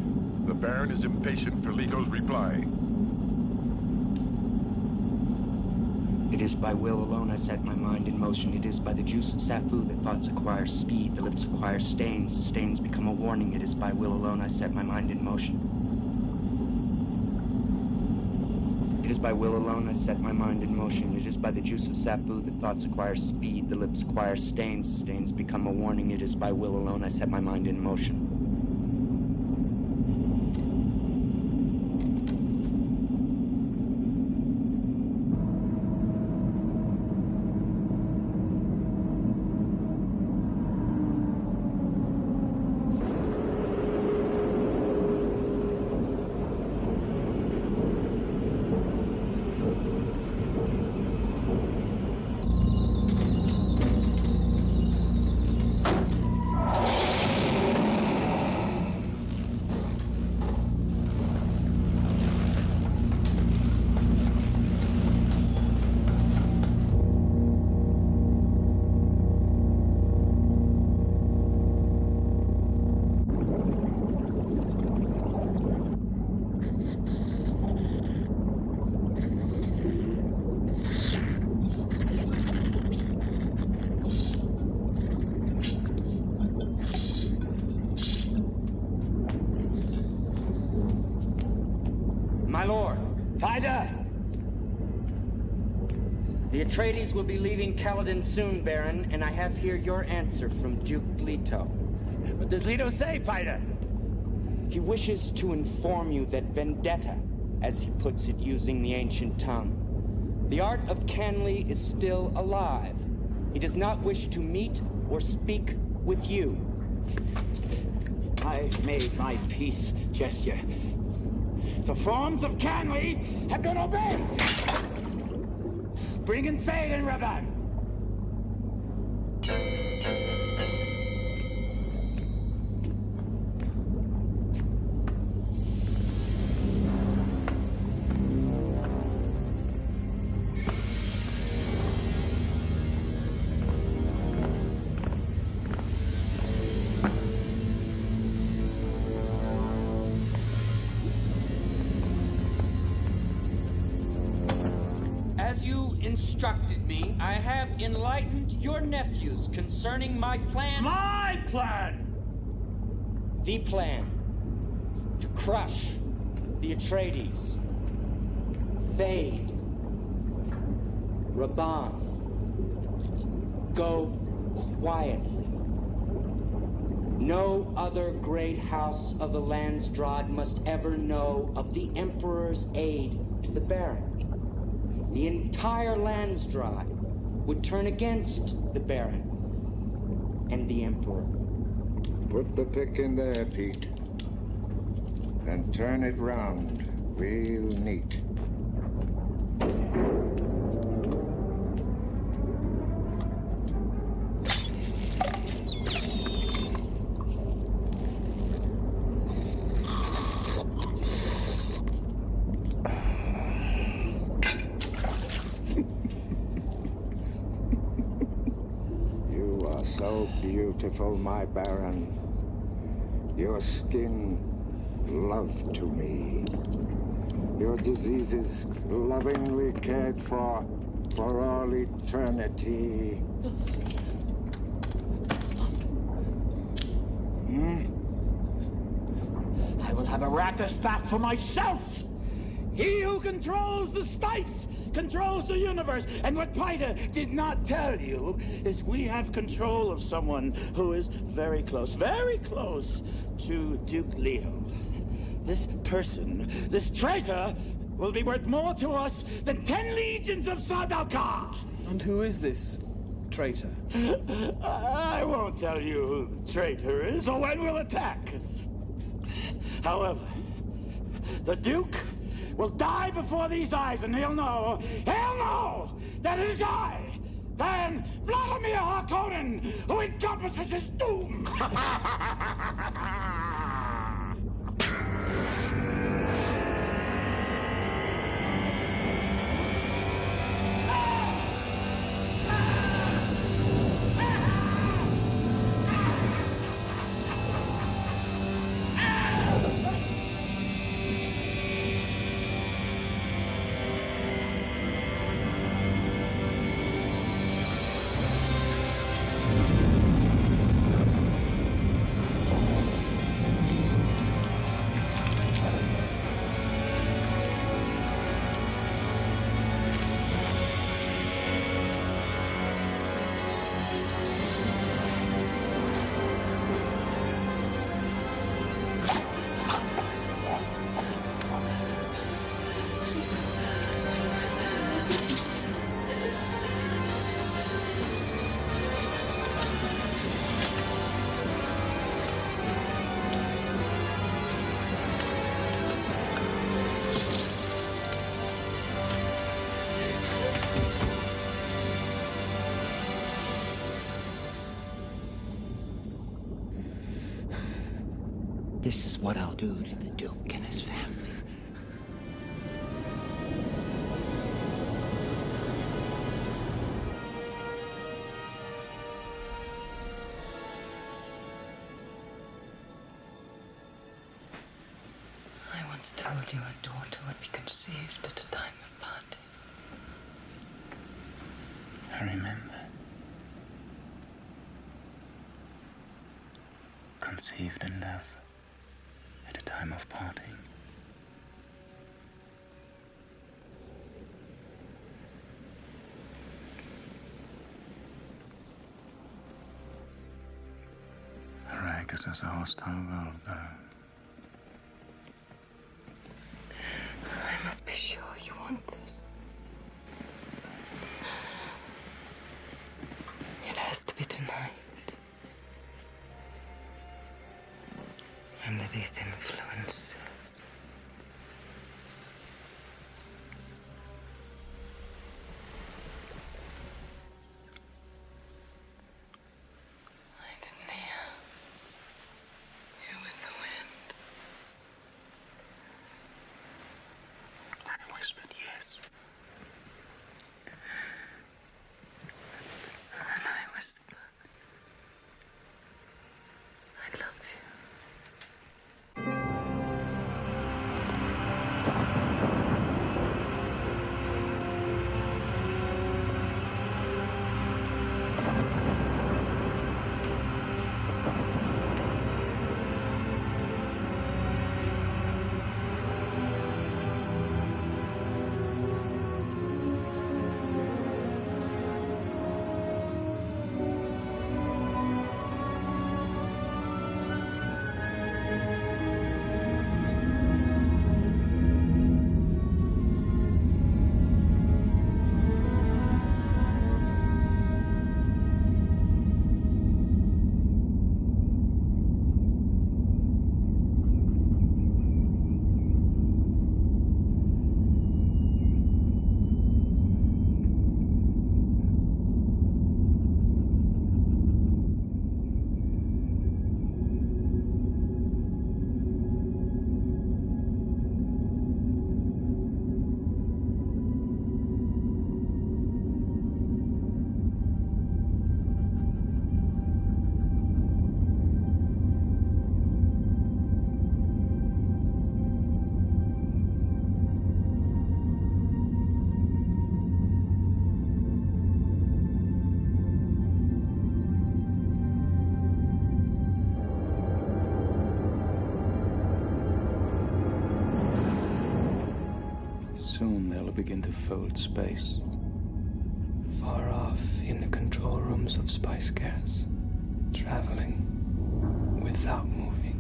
The Baron is impatient for Leto's reply. It is by will alone I set my mind in motion. It is by the juice of Safu that thoughts acquire speed, the lips acquire stains, the stains become a warning. It is by will alone I set my mind in motion. It is by will alone I set my mind in motion. It is by the juice of Safu that thoughts acquire speed, the lips acquire stains, the stains become a warning. It is by will alone I set my mind in motion. My lord, Vida! The Atreides will be leaving Caladan soon, Baron, and I have here your answer from Duke Leto. What does Leto say, Piter? He wishes to inform you that vendetta, as he puts it using the ancient tongue, the art of Canley is still alive. He does not wish to meet or speak with you. I made my peace gesture. The forms of Canley have been obeyed. Bring in Fade and Raban. Instructed me, I have enlightened your nephews concerning my plan. My plan! The plan to crush the Atreides, Fade, Raban. Go quietly. No other great house of the Landsdraad must ever know of the Emperor's aid to the Baron. The entire Landsdraad would turn against the Baron and the Emperor. Put the pick in there, Pete. And turn it round real neat. Beautiful, my Baron. Your skin, love to me. Your diseases, lovingly cared for all eternity. I will have Arrakis back for myself! He who controls the spice controls the universe, and what Piter did not tell you is we have control of someone who is very close to Duke Leto. This person, this traitor, will be worth more to us than 10 legions of Sardaukar! And who is this traitor? I won't tell you who the traitor is or when we'll attack. However, the Duke will die before these eyes, and he'll know that it is I, Baron Vladimir Harkonnen, who encompasses his doom! This is what I'll do to the Duke and his family. I once told you a daughter would be conceived at a time of parting. I remember. Conceived in love at a time of parting. Arrakis as a hostile world, though. I must be sure you want this. It has to be tonight. Under these influences. Soon they'll begin to fold space. Far off in the control rooms of Spice Gas, traveling without moving.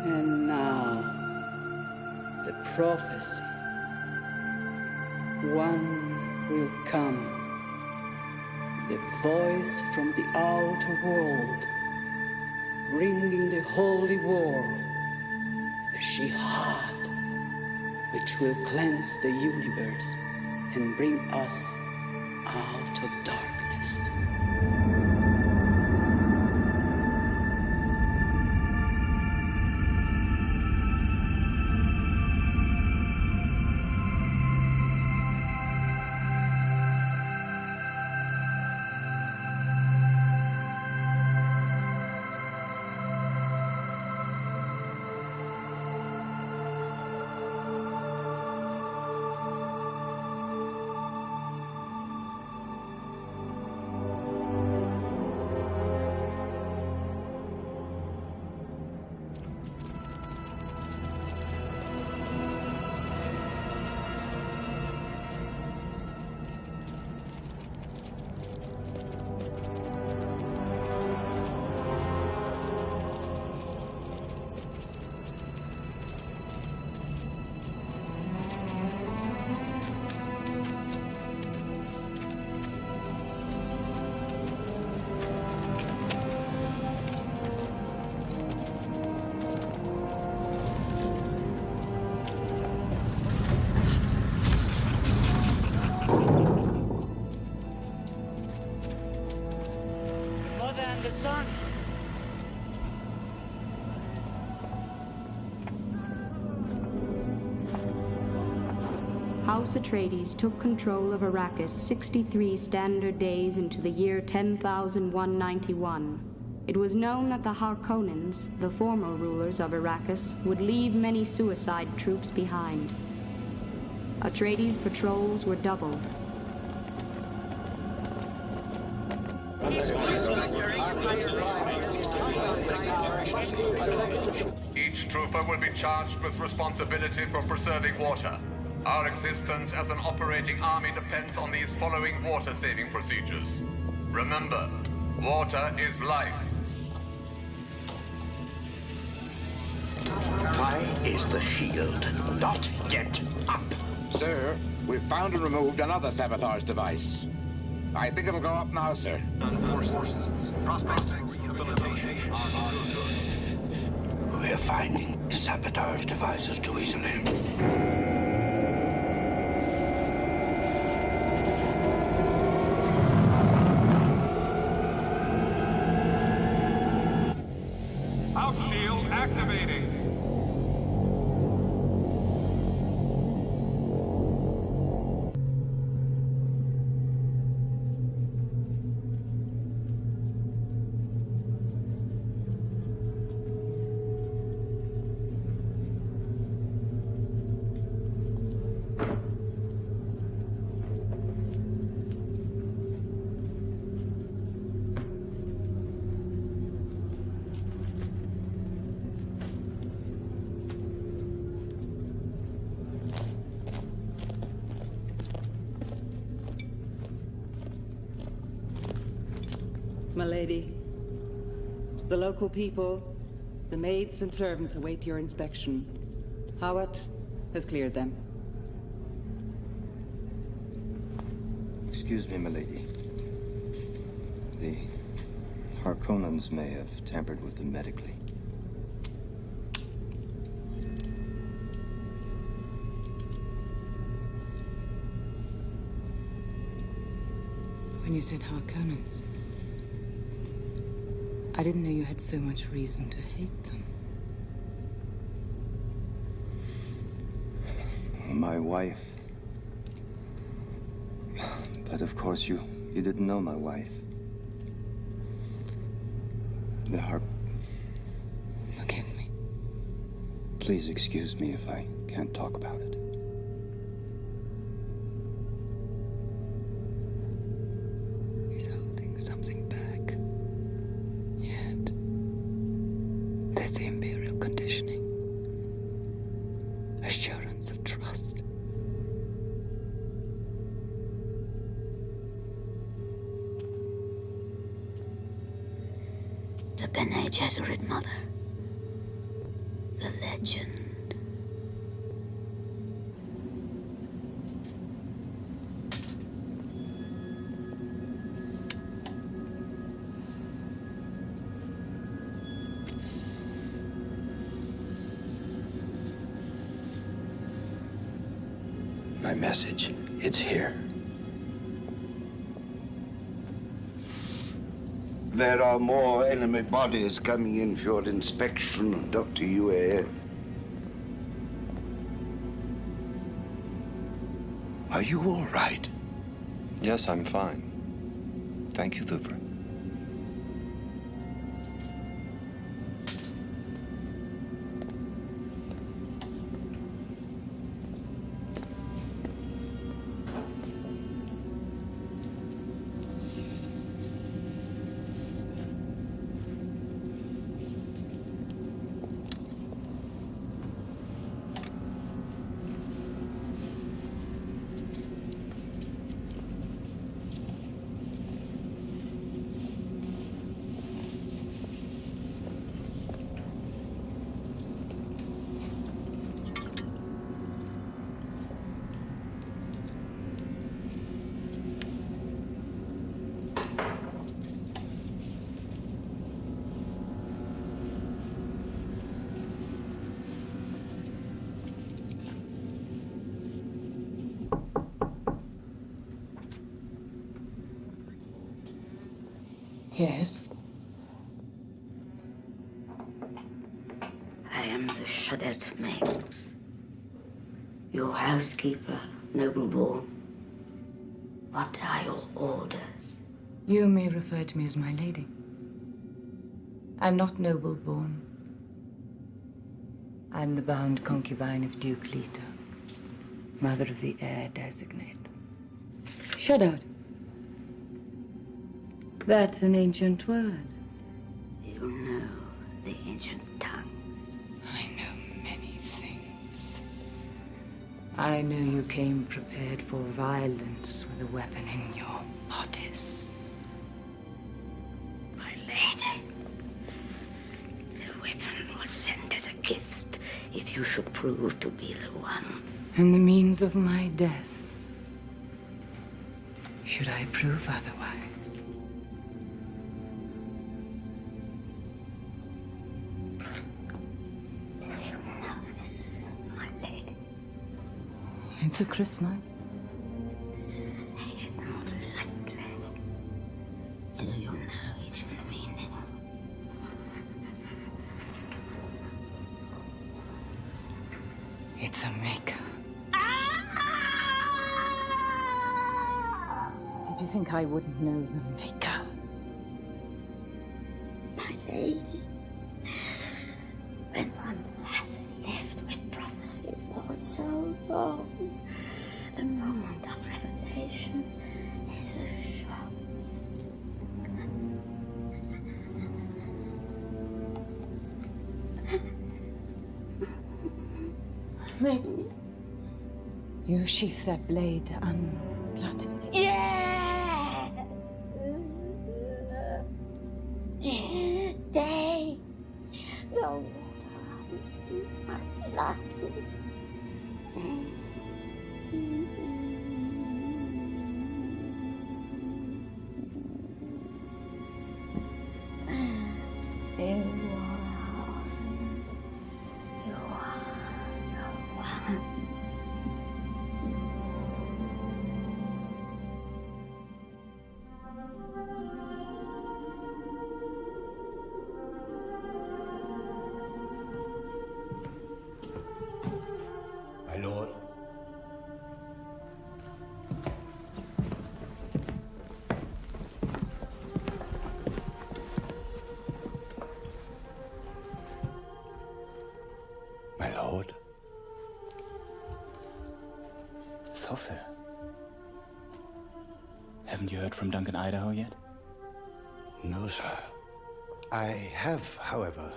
And now, the prophecy. One will come, the voice from the outer world, bringing the holy war, the Shihad, which will cleanse the universe and bring us out of darkness. the sun. House Atreides took control of Arrakis 63 standard days into the year 10,191. It was known that the Harkonnens, the former rulers of Arrakis, would leave many suicide troops behind. Atreides' patrols were doubled. Each trooper will be charged with responsibility for preserving water. Our existence as an operating army depends on these following water-saving procedures. Remember, water is life. Why is the shield not yet up? Sir, we've found and removed another sabotage device. I think it'll go up now, sir. Prospecting rehabilitation. We're finding sabotage devices too easily. House shield activating. My lady, the local people, the maids and servants await your inspection. Hawat has cleared them. Excuse me, my lady. The Harkonnens may have tampered with them medically. When you said Harkonnens, I didn't know you had so much reason to hate them. My wife. But of course you didn't know my wife. The Forgive me. Please excuse me if I can't talk about it. He's holding something back. Yet, there's the Imperial conditioning. Assurance of trust. The Bene Gesserit mother. The legend. My message, it's here. There are more enemy bodies coming in for your inspection, Dr. Yue. Are you all right? Yes, I'm fine. Thank you, Thufir. Yes? for their names. Your housekeeper, noble-born. What are your orders? You may refer to me as my lady. I'm not noble-born. I'm the bound concubine of Duke Leto, mother of the heir designate. Shut out. That's an ancient word. You know the ancient tongue. I know many things. I knew you came prepared for violence with a weapon in your bodice. My lady, the weapon was sent as a gift if you should prove to be the one. And the means of my death, should I prove otherwise. It's a chrysanthemum. Say it more lightly. Do you know its meaning? It's a maker. Did you think I wouldn't know the maker? My lady, when one has lived with prophecy for so long, the moment of revelation is a shock. Makes you sheath that blade unblunted. Yeah! Day, no water, my blood. My lord. My lord. Thofir. Haven't you heard from Duncan, Idaho yet? No, sir. I have, however,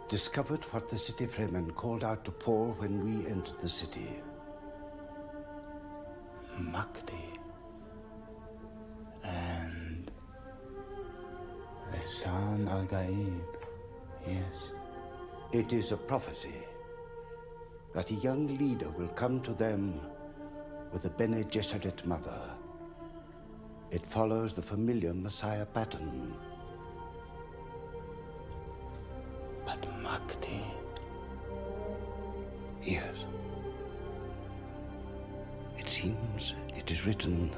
discovered what the city fremen called out to Paul when we entered the city. Makti. And Lisan al-Gaib. Yes. It is a prophecy that a young leader will come to them with a Bene Gesserit mother. It follows the familiar Messiah pattern. But Makti... Yes. It seems it is written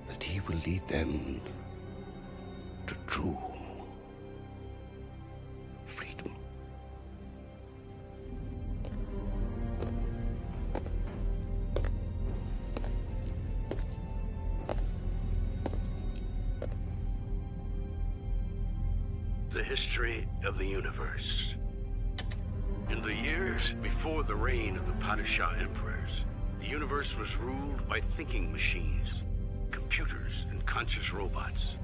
that he will lead them to true freedom. The history of the universe. In the years before the reign of the Padishah emperors, the universe was ruled by thinking machines, computers, and conscious robots.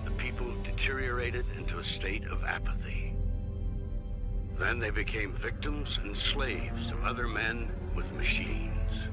The people deteriorated into a state of apathy. Then they became victims and slaves of other men with machines.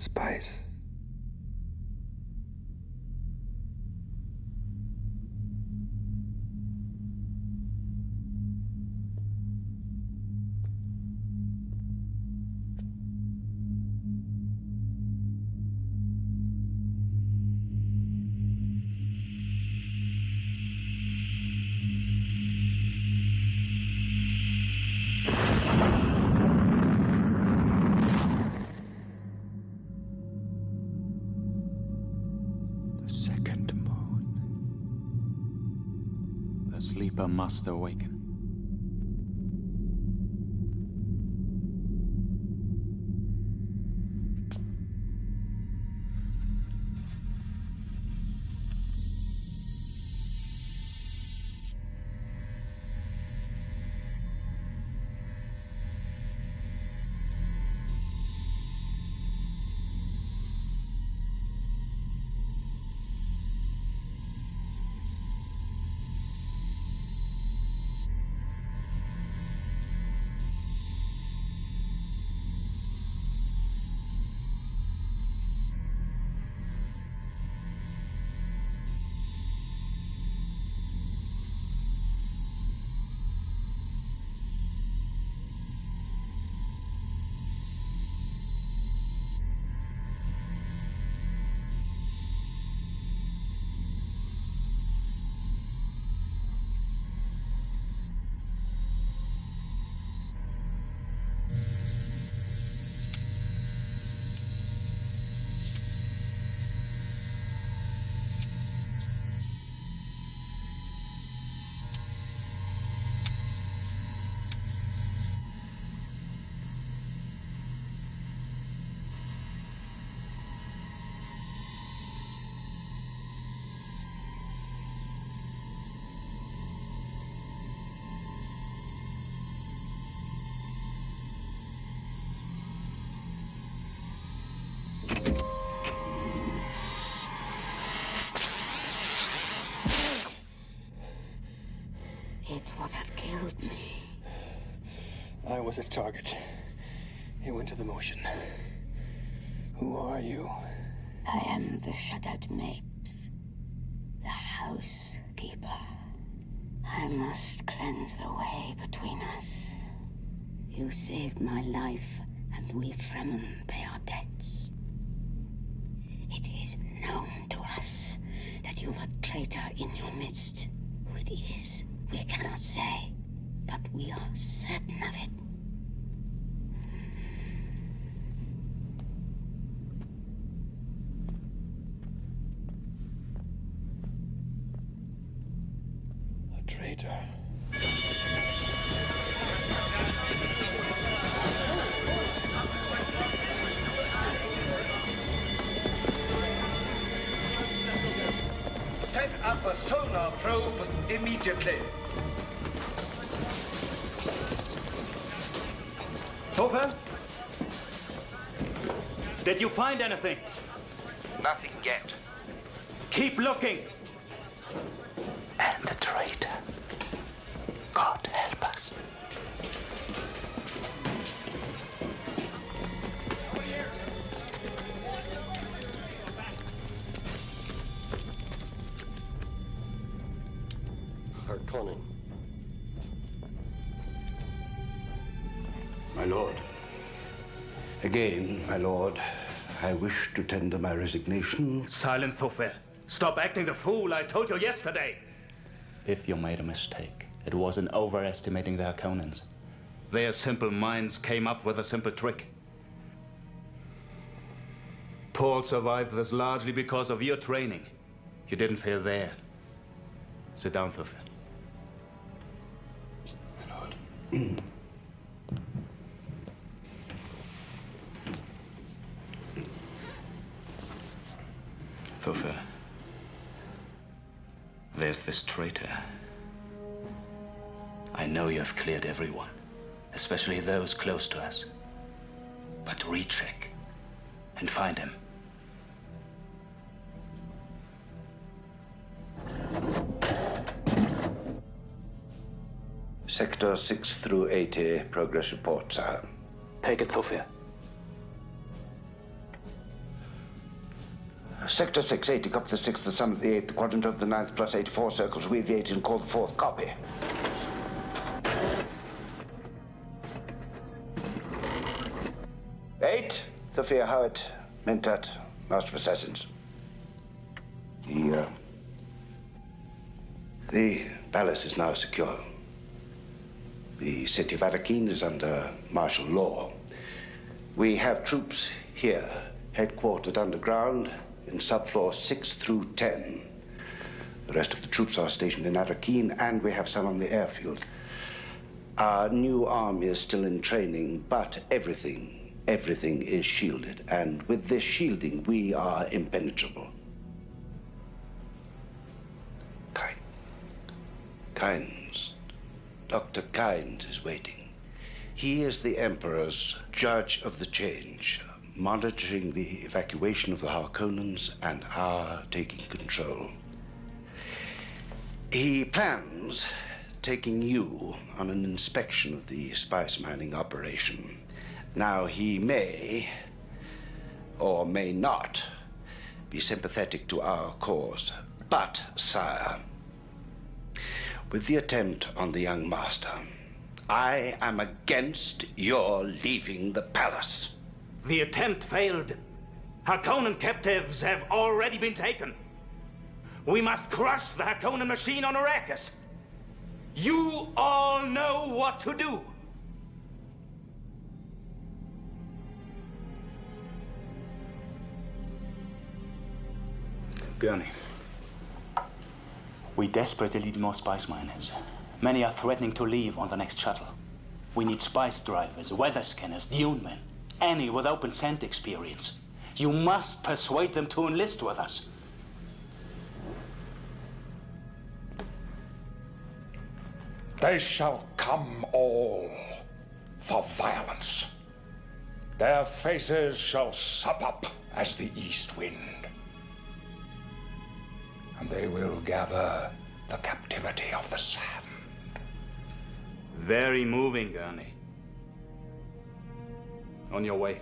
Spice. Sleeper must awaken. It's what have killed me. I was his target. He went to the motion. Who are you? I am the Shadad Mapes, the housekeeper. I must cleanse the way between us. You saved my life, and we Fremen pay our debts. It is known to us that you've a traitor in your midst. Who it is, we cannot say, but we are certain of it. A traitor. Set up a sonar probe immediately. Topher? Did you find anything? Nothing yet. Keep looking. And the traitor. God help us. Harkonnen. My lord. Again, my lord, I wish to tender my resignation. Silent, Topher. Stop acting the fool. I told you yesterday. If you made a mistake, it wasn't overestimating the Harkonnens. Their simple minds came up with a simple trick. Paul survived this largely because of your training. You didn't fail there. Sit down, Topher. My lord. Topher, there's this traitor. I know you have cleared everyone, especially those close to us. But recheck and find him. Sector 6 through 80, progress report, sir. Take it, Topher. Sector 680, copy the 6th, the sum of the 8th, the quadrant of the 9th, plus 84 circles. Read the 8 and call the 4th. Copy. Eight, Sophia Howard, Mentat, Master of Assassins. The palace is now secure. The city of Arakeen is under martial law. We have troops here, headquartered underground in subfloor 6 through 10. The rest of the troops are stationed in Arakeen, and we have some on the airfield. Our new army is still in training, but everything is shielded. And with this shielding, we are impenetrable. Kynes. Dr. Kynes is waiting. He is the Emperor's judge of the change, monitoring the evacuation of the Harkonnens and our taking control. He plans taking you on an inspection of the spice mining operation. Now, he may, or may not, be sympathetic to our cause. But, sire, with the attempt on the young master, I am against your leaving the palace. The attempt failed. Harkonnen captives have already been taken. We must crush the Harkonnen machine on Arrakis. You all know what to do. Gurney. We desperately need more spice miners. Many are threatening to leave on the next shuttle. We need spice drivers, weather scanners, Dune men, any with open scent experience. You must persuade them to enlist with us. They shall come all for violence. Their faces shall sup up as the east wind. And they will gather the captivity of the sand. Very moving, Gurney. On your way.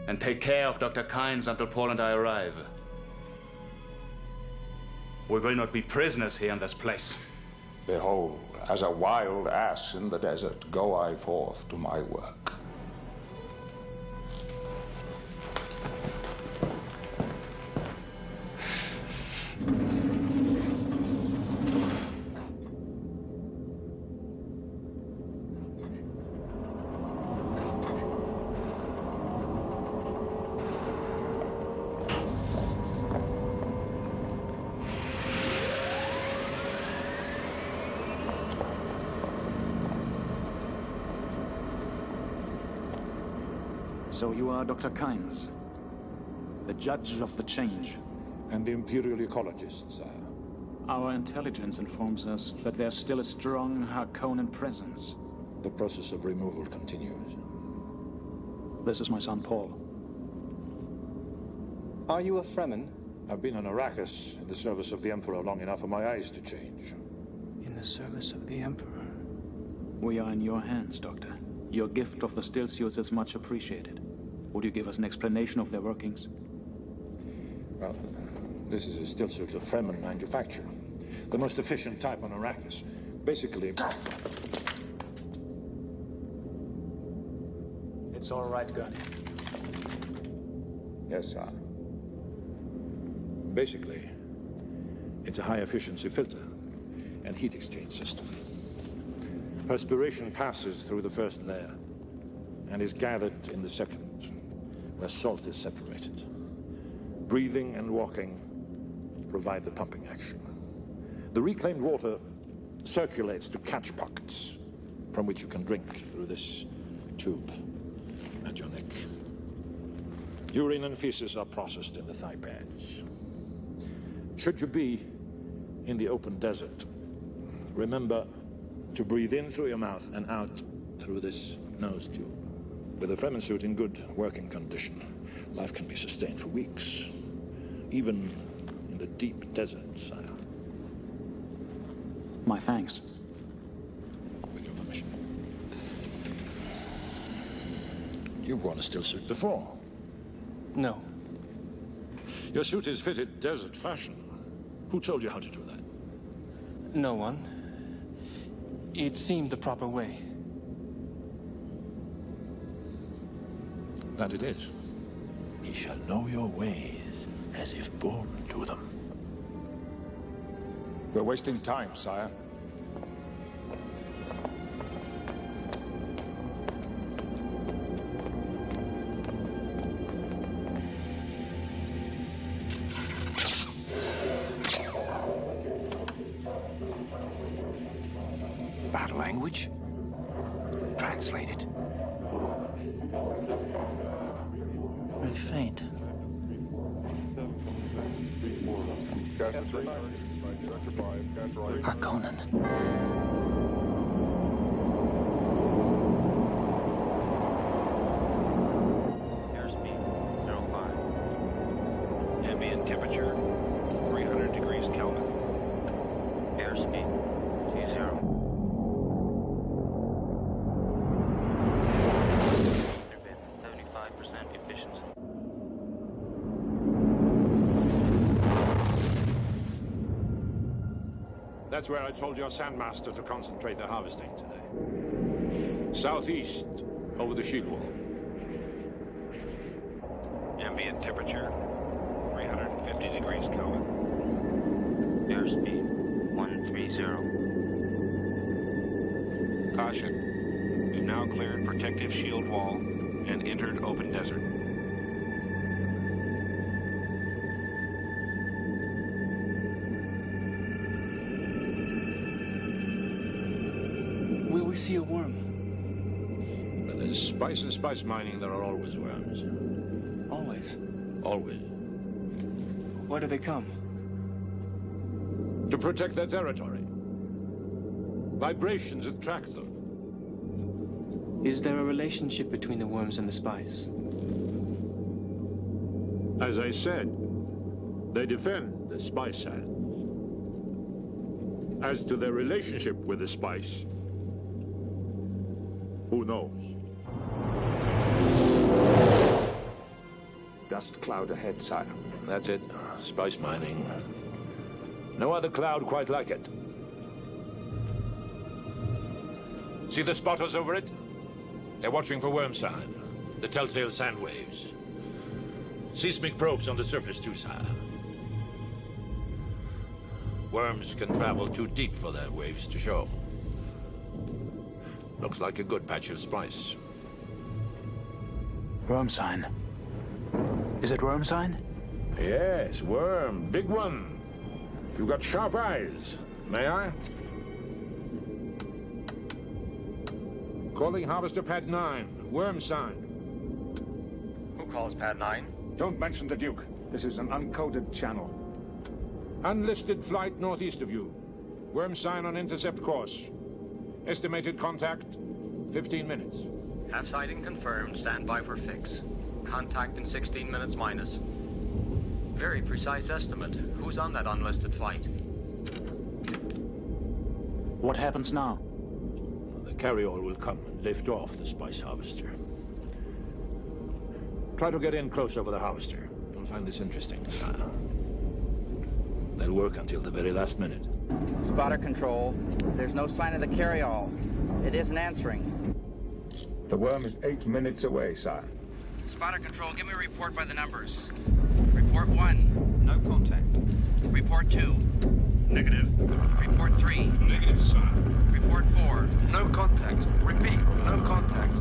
And take care of Dr. Kynes until Paul and I arrive. We will not be prisoners here in this place. Behold, as a wild ass in the desert, go I forth to my work. So you are Dr. Kynes, the judge of the change. And the Imperial Ecologist, sir. Our intelligence informs us that there's still a strong Harkonnen presence. The process of removal continues. This is my son, Paul. Are you a Fremen? I've been on Arrakis in the service of the Emperor long enough for my eyes to change. In the service of the Emperor? We are in your hands, Doctor. Your gift of the still suits is much appreciated. Would you give us an explanation of their workings? Well, this is a still suit of Fremen manufacture. The most efficient type on Arrakis. Basically... It's all right, Gurney. Yes, sir. Basically, it's a high-efficiency filter and heat exchange system. Perspiration passes through the first layer and is gathered in the second, where salt is separated. Breathing and walking provide the pumping action. The reclaimed water circulates to catch pockets from which you can drink through this tube at your neck. Urine and feces are processed in the thigh pads. Should you be in the open desert, remember to breathe in through your mouth and out through this nose tube. With a Fremen suit in good working condition, life can be sustained for weeks, even in the deep desert, sire. My thanks. With your permission. You've worn a still suit before. No. Your suit is fitted desert fashion. Who told you how to do that? No one. It seemed the proper way. That it is. He shall know your ways, as if born to them. We're wasting time, sire. Bad language? Translate it. Very faint. Harkonnen. Airspeed 05. Ambient temperature 300 degrees Kelvin. Airspeed T0. Turbine 75% efficiency. That's where I told your Sandmaster to concentrate the harvesting today. Southeast, over the shield wall. Ambient temperature 350 degrees Kelvin. Airspeed 130. Caution. You've now cleared protective shield wall and entered open desert. Will we see a worm? Where there's spice and spice mining, there are always worms. Always? Always. Where do they come? To protect their territory. Vibrations attract them. Is there a relationship between the worms and the spice? As I said, they defend the spice sands. As to their relationship with the spice, who knows? Dust cloud ahead, sire. That's it. Spice mining. No other cloud quite like it. See the spotters over it? They're watching for worm sign. The telltale sand waves. Seismic probes on the surface too, sire. Worms can travel too deep for their waves to show. Looks like a good patch of spice. Worm sign. Is it worm sign? Yes, worm. Big one. You've got sharp eyes. May I? Calling Harvester Pad 9. Worm sign. Who calls Pad 9? Don't mention the Duke. This is an uncoded channel. Unlisted flight northeast of you. Worm sign on intercept course. Estimated contact, 15 minutes. Have sighting confirmed. Stand by for fix. Contact in 16 minutes minus. Very precise estimate. Who's on that unlisted flight? What happens now? The carryall will come and lift off the spice harvester. Try to get in close over the harvester. You'll find this interesting, sire. They'll work until the very last minute. Spotter control. There's no sign of the carryall. It isn't answering. The worm is 8 minutes away, sire. Spotter control, give me a report by the numbers. Report 1. No contact. Report 2. Negative. Report 3. Negative, sir. Report 4. No contact. Repeat, no contact.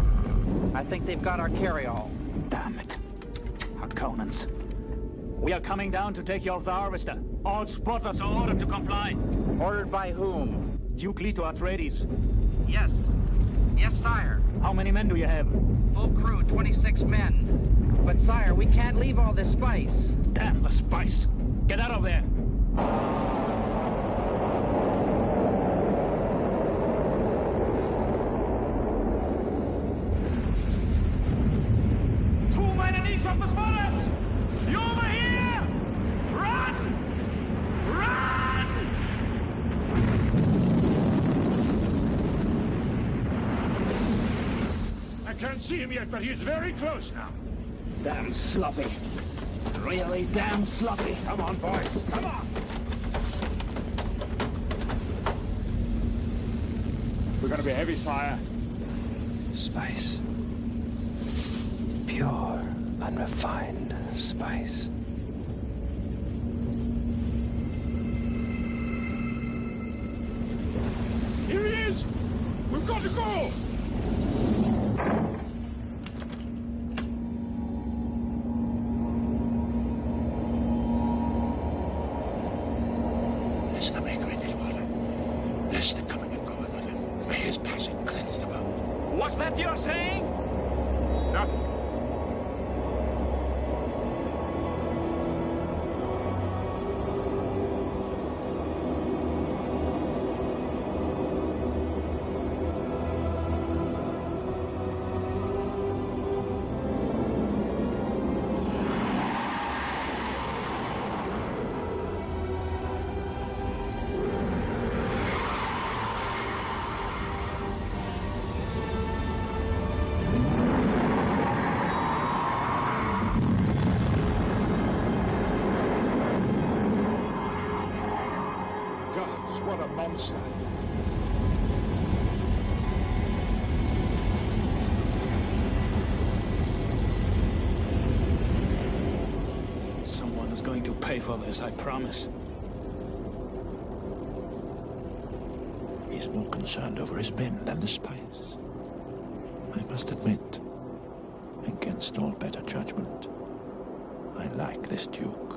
I think they've got our carryall. Damn it. Harkonnens. We are coming down to take you off the harvester. All spotters are ordered to comply. Ordered by whom? Duke Leto Rarities. Yes. Yes, sire. How many men do you have? Full crew, 26 men. But, sire, we can't leave all this spice. Damn the spice. Get out of there. Too many knees of the spotters! You over here! Run! Run! I can't see him yet, but he's very close now. Damn sloppy. Really damn sloppy. Come on, boys. Come on. We're gonna be heavy, sire. Spice. Pure, unrefined spice. Here he is! We've got to go! Lest the maker in his water. Lest the coming and going with him. May his passing cleanse the world. What's that you're saying? Nothing. What a monster. Someone is going to pay for this, I promise. He's more concerned over his men than the spice. I must admit, against all better judgment, I like this Duke.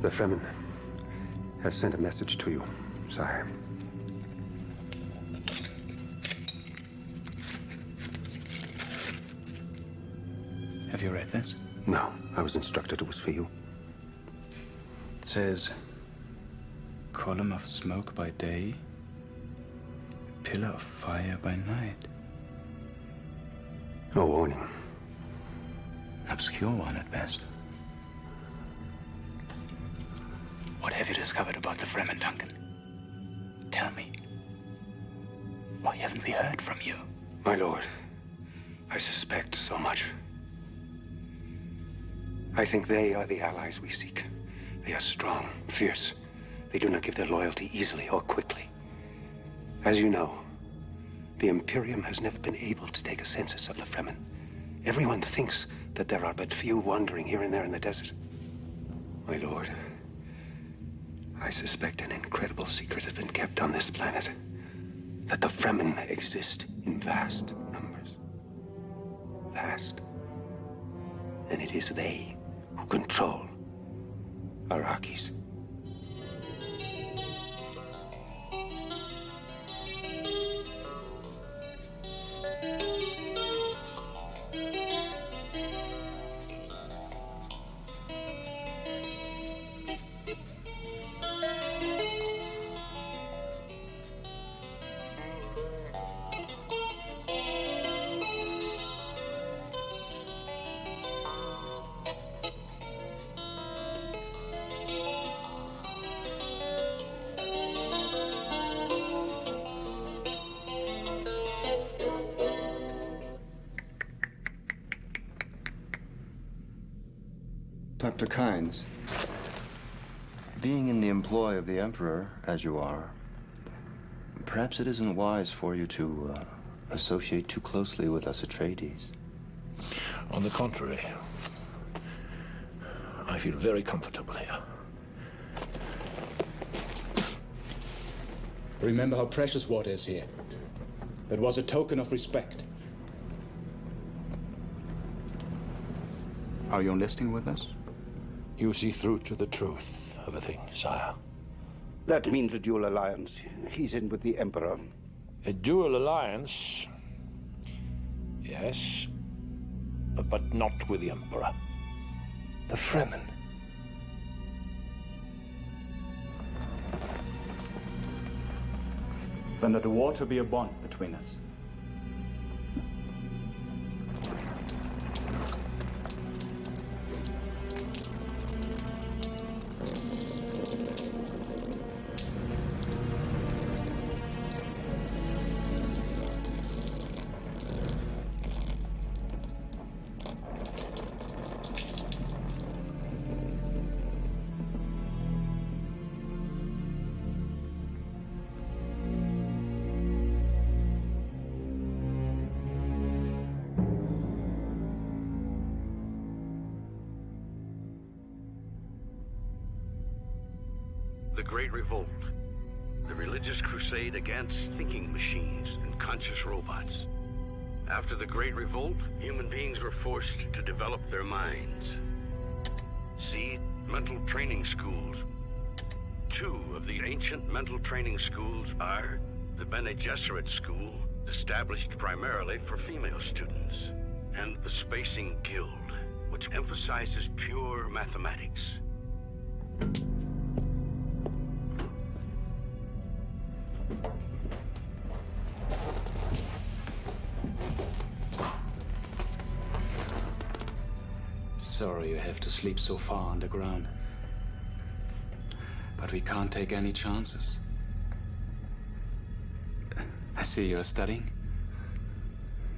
The Fremen have sent a message to you, sire. Have you read this? No, I was instructed it was for you. It says, column of smoke by day, pillar of fire by night. A warning. An obscure one at best. What have you discovered about the Fremen, Duncan? Tell me. Why haven't we heard from you? My lord, I suspect so much. I think they are the allies we seek. They are strong, fierce. They do not give their loyalty easily or quickly. As you know, the Imperium has never been able to take a census of the Fremen. Everyone thinks that there are but few wandering here and there in the desert. My lord, I suspect an incredible secret has been kept on this planet. That the Fremen exist in vast numbers. Vast. And it is they who control Arrakis. Dr. Kynes, being in the employ of the Emperor, as you are, perhaps it isn't wise for you to associate too closely with us Atreides. On the contrary, I feel very comfortable here. Remember how precious water is here. That was a token of respect. Are you enlisting with us? You see through to the truth of a thing, sire. That means a dual alliance. He's in with the Emperor. A dual alliance? Yes, but not with the Emperor. The Fremen. Then let the water be a bond between us. The Great Revolt. The religious crusade against thinking machines and conscious robots. After the Great Revolt, human beings were forced to develop their minds. See, mental training schools. 2 of the ancient mental training schools are the Bene Gesserit School, established primarily for female students, and the Spacing Guild, which emphasizes pure mathematics. Sorry you have to sleep so far underground. But we can't take any chances. I see you're studying.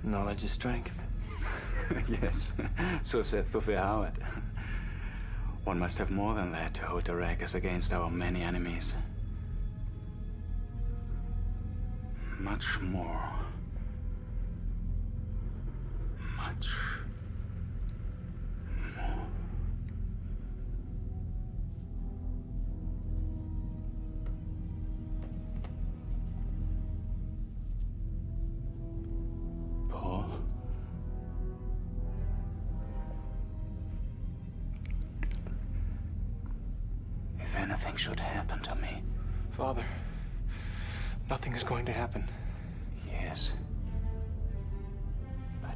Knowledge is strength. Yes, so said Professor Howard. One must have more than that to hold the Rackers against our many enemies. Much more. Much more. Paul? If anything should happen to me... Father, nothing is going to happen. Yes. But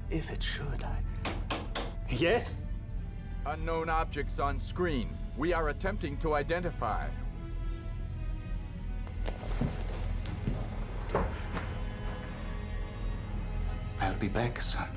if it should, Yes? Unknown objects on screen. We are attempting to identify. I'll be back, son.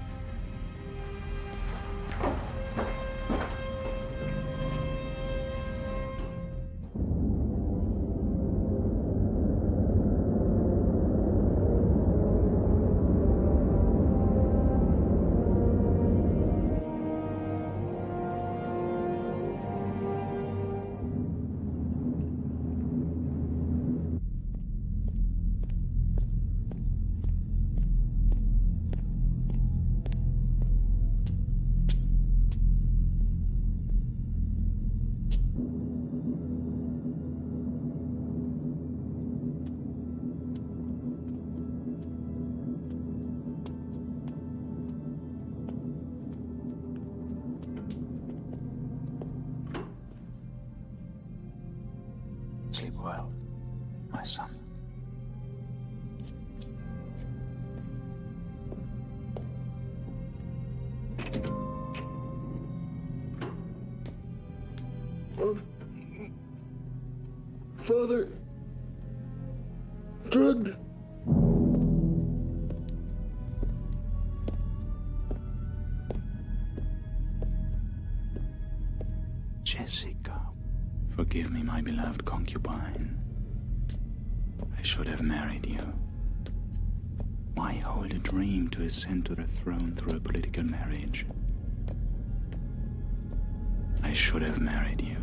Sleep well, my son. Father, drugged. Jessica, forgive me, my beloved concubine. I should have married you. Why hold a dream to ascend to the throne through a political marriage? I should have married you.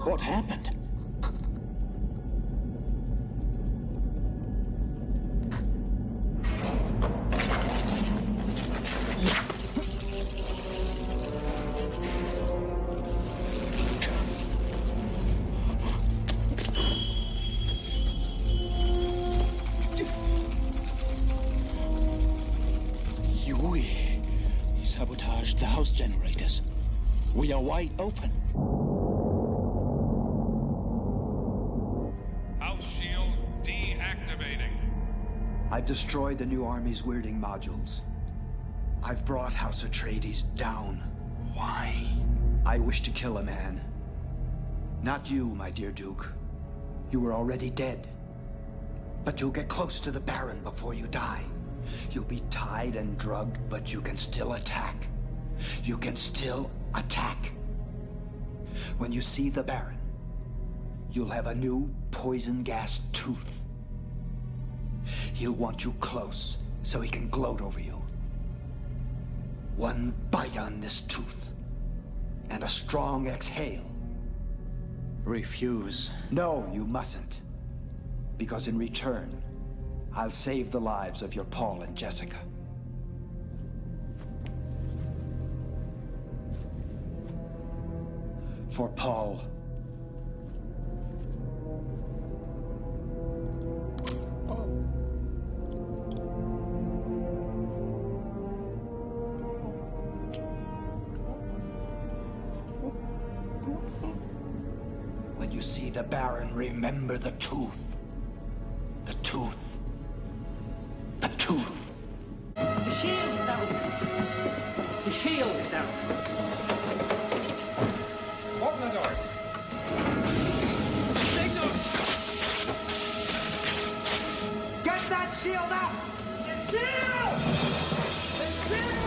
What happened? Yui, he sabotaged the house generators. We are wide open. House shield deactivating. I've destroyed the new army's weirding modules. I've brought House Atreides down. Why? I wish to kill a man. Not you, my dear Duke. You were already dead. But you'll get close to the Baron before you die. You'll be tied and drugged, but you can still attack. You can still attack. When you see the Baron, you'll have a new poison gas tooth. He'll want you close so he can gloat over you. One bite on this tooth, and a strong exhale. Refuse. No, you mustn't. Because in return, I'll save the lives of your Paul and Jessica. For Paul. When you see the Baron, remember the tooth. The tooth. The tooth. The shield is down. The shield is down. Open the door. Signals! Get that shield up! The shield! The shield!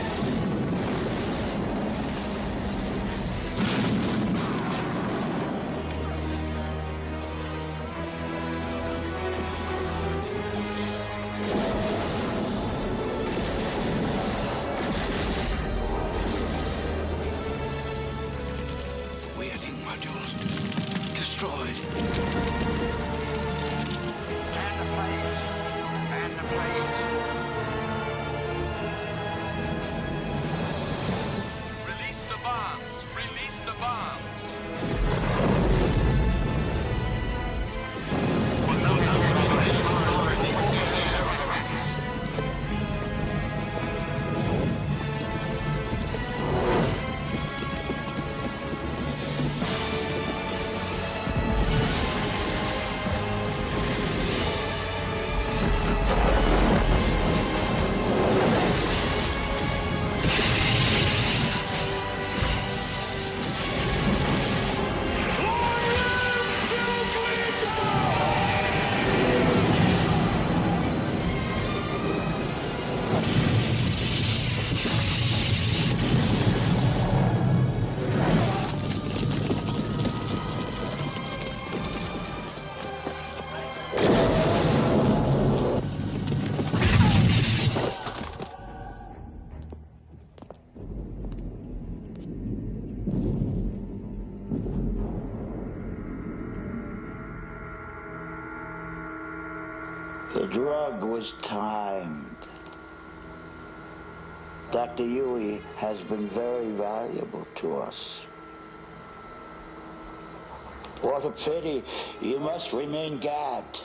The drug was timed. Dr. Yui has been very valuable to us. What a pity. You must remain gagged.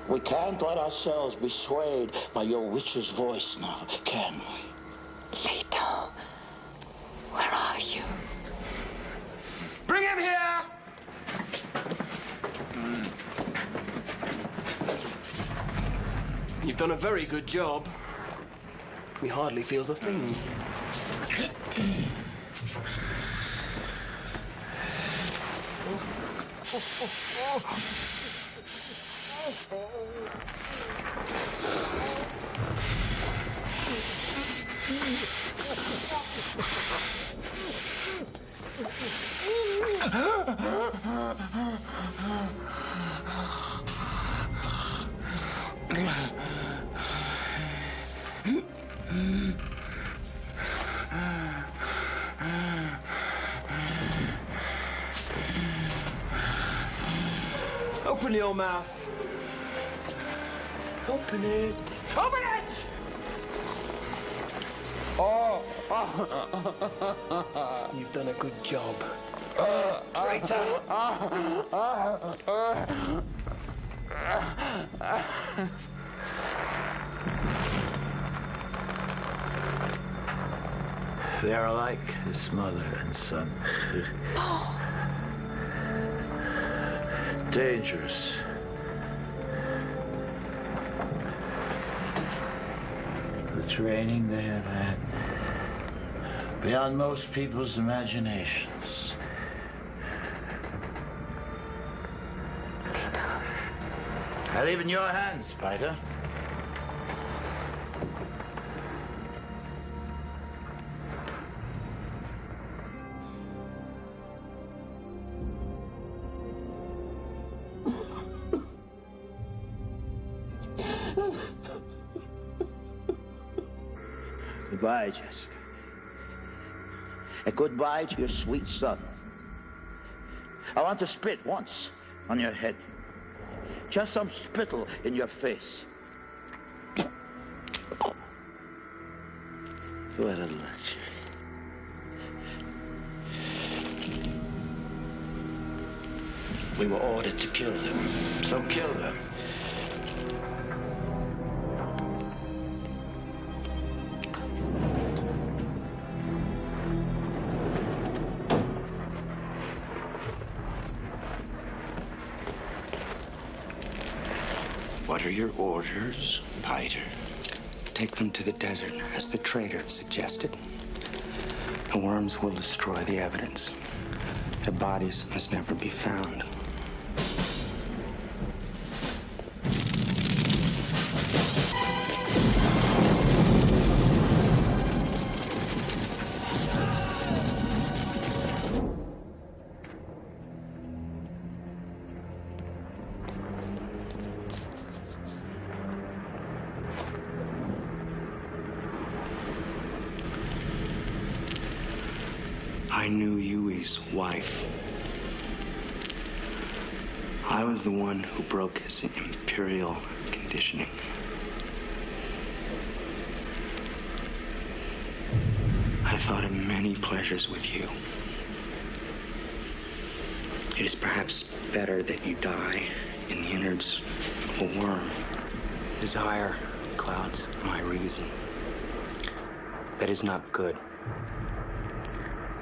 We can't let ourselves be swayed by your witch's voice now, can we? Leto, where are you? Bring him here! You've done a very good job. He hardly feels a thing. Open your mouth. Open it. Open it! You've done a good job. Traitor! They're like his mother and son. Dangerous. The training they have had, beyond most people's imaginations. I leave in your hands, Spider. Goodbye, Jessica. And goodbye to your sweet son. I want to spit once on your head. Just some spittle in your face. What a luxury. We were ordered to kill them, so kill them. What are your orders, Piter? Take them to the desert, as the traitor suggested. The worms will destroy the evidence. Their bodies must never be found. I knew Yui's wife. I was the one who broke his imperial conditioning. I thought of many pleasures with you. It is perhaps better that you die in the innards of a worm. Desire clouds my reason. That is not good.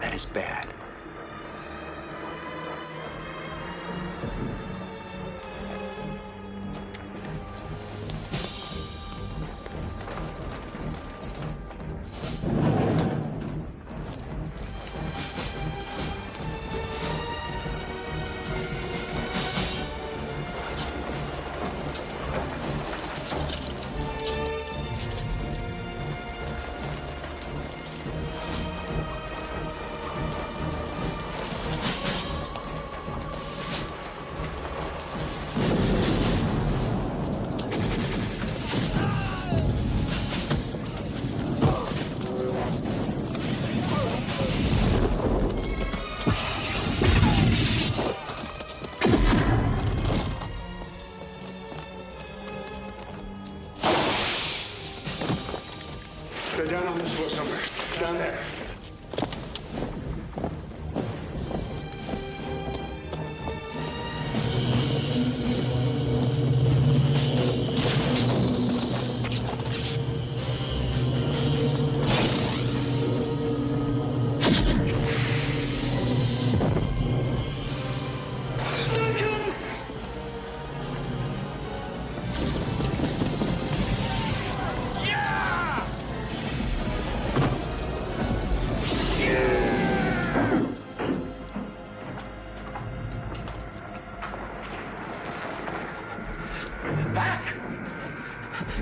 That is bad. They're down on this floor somewhere. Down there.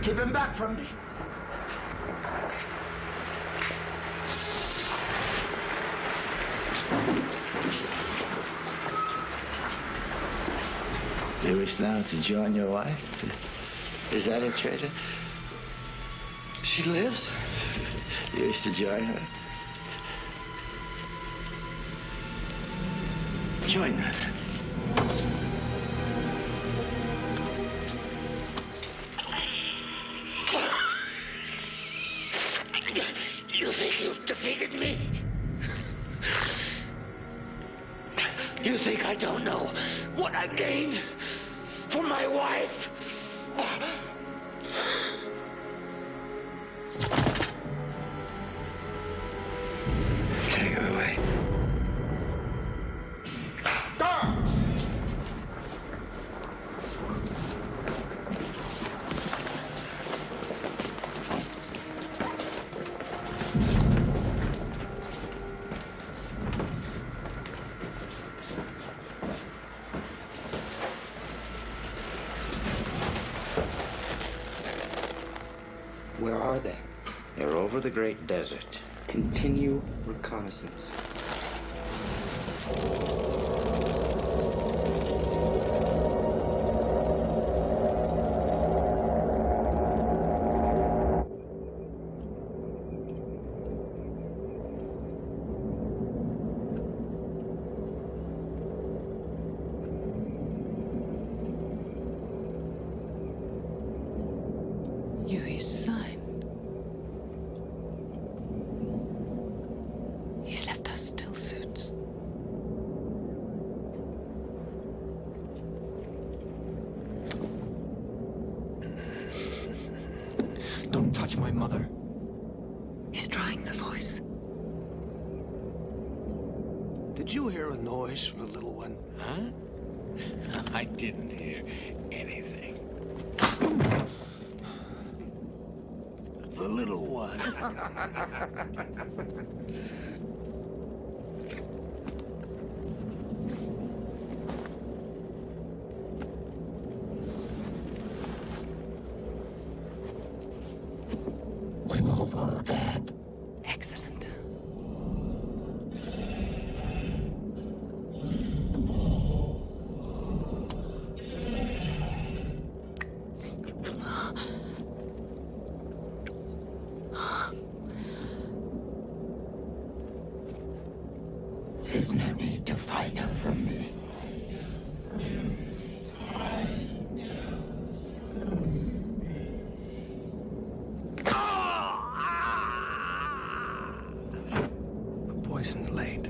Keep him back from me. You wish now to join your wife? Is that it, traitor? She lives? You wish to join her? Join her. You think you've defeated me? You think I don't know what I gained for my wife? Where are they? They're over the great desert. Continue reconnaissance. You're his son. He's left us still suits. Don't touch my mother. He's trying the voice. Did you hear a noise from the little one? Huh? I didn't hear anything. The little one. We're over, Dad. Excellent. There's no need to fight over me. A poisoned blade.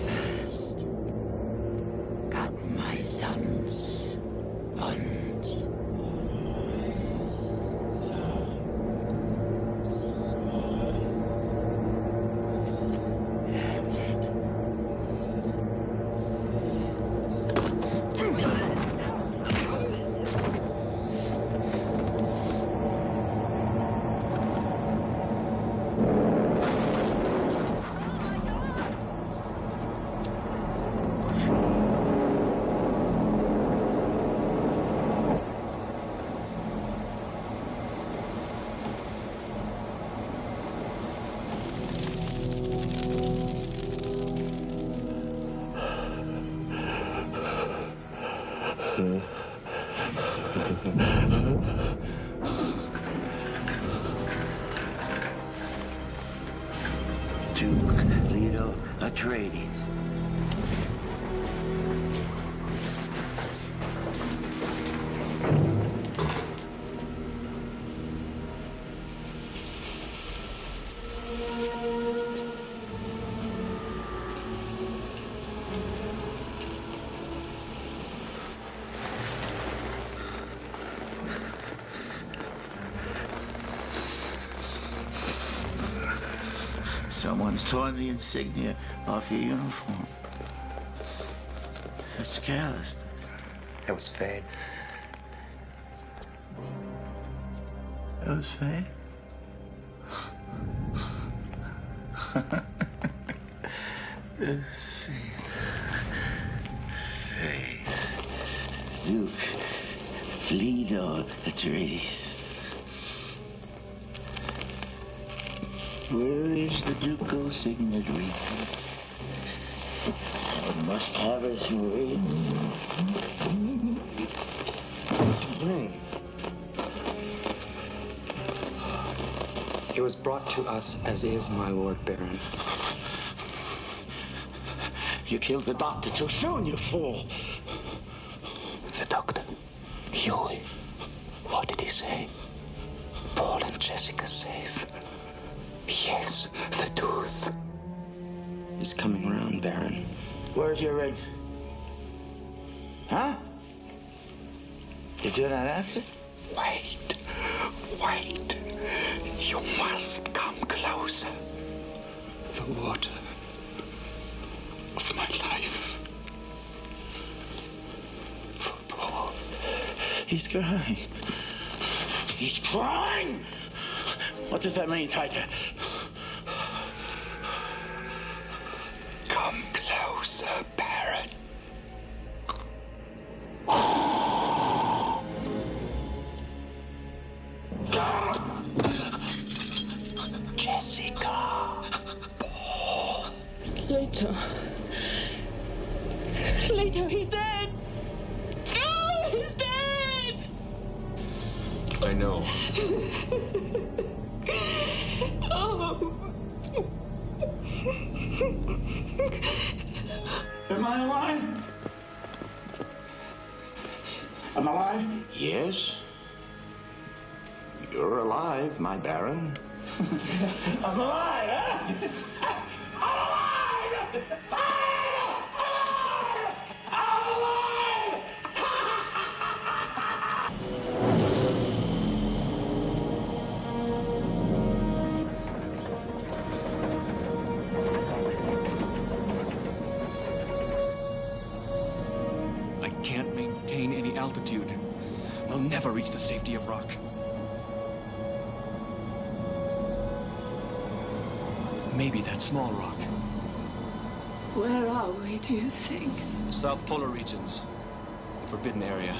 First, cut my son's bonds. That's it. Duke Leto Atreides. Someone's torn the insignia off your uniform. It's careless. That was Fade. That was Faye? Faye. Duke Leto Atreides. Where is the ducal signet ring? I must have his ring. Ring. It was brought to us as is, my Lord Baron. You killed the doctor too soon, you fool. The doctor. Huey. What did he say? Paul and Jessica safe. Yes, the tooth. He's coming around, Baron. Where's your ring? Huh? Did you not answer? Wait. Wait. You must come closer. The water of my life. For Paul. He's crying. He's crying! What does that mean, Tighter? Come closer, Jessica. Paul. Later, he's dead. Oh, he's dead. I know. Oh. Am I alive? Am I alive? Yes. You're alive, my Baron. I'm alive, huh? I'm alive! I'm alive! I can't maintain any altitude. We'll never reach the safety of rock. Maybe that small rock. Where are we, do you think? South Polar regions. Forbidden area.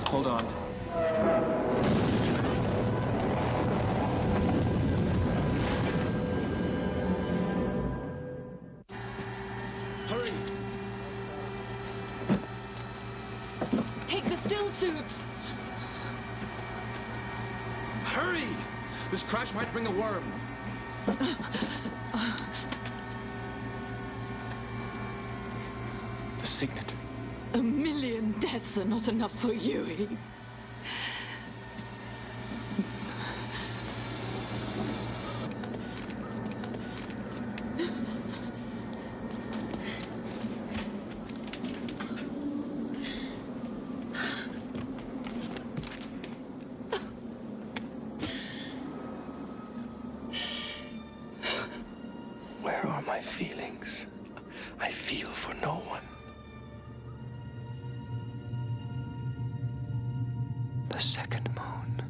Hold on. Hurry! Take the still suits! Hurry! This crash might bring a worm. The signet. 1,000,000 deaths are not enough for you. Where are my feelings? I feel for no one. The second moon.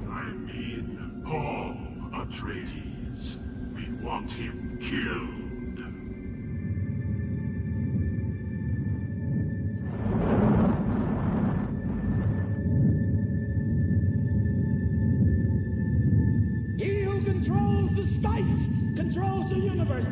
I mean, Paul Atreides. We want him killed. He who controls the spice controls the universe.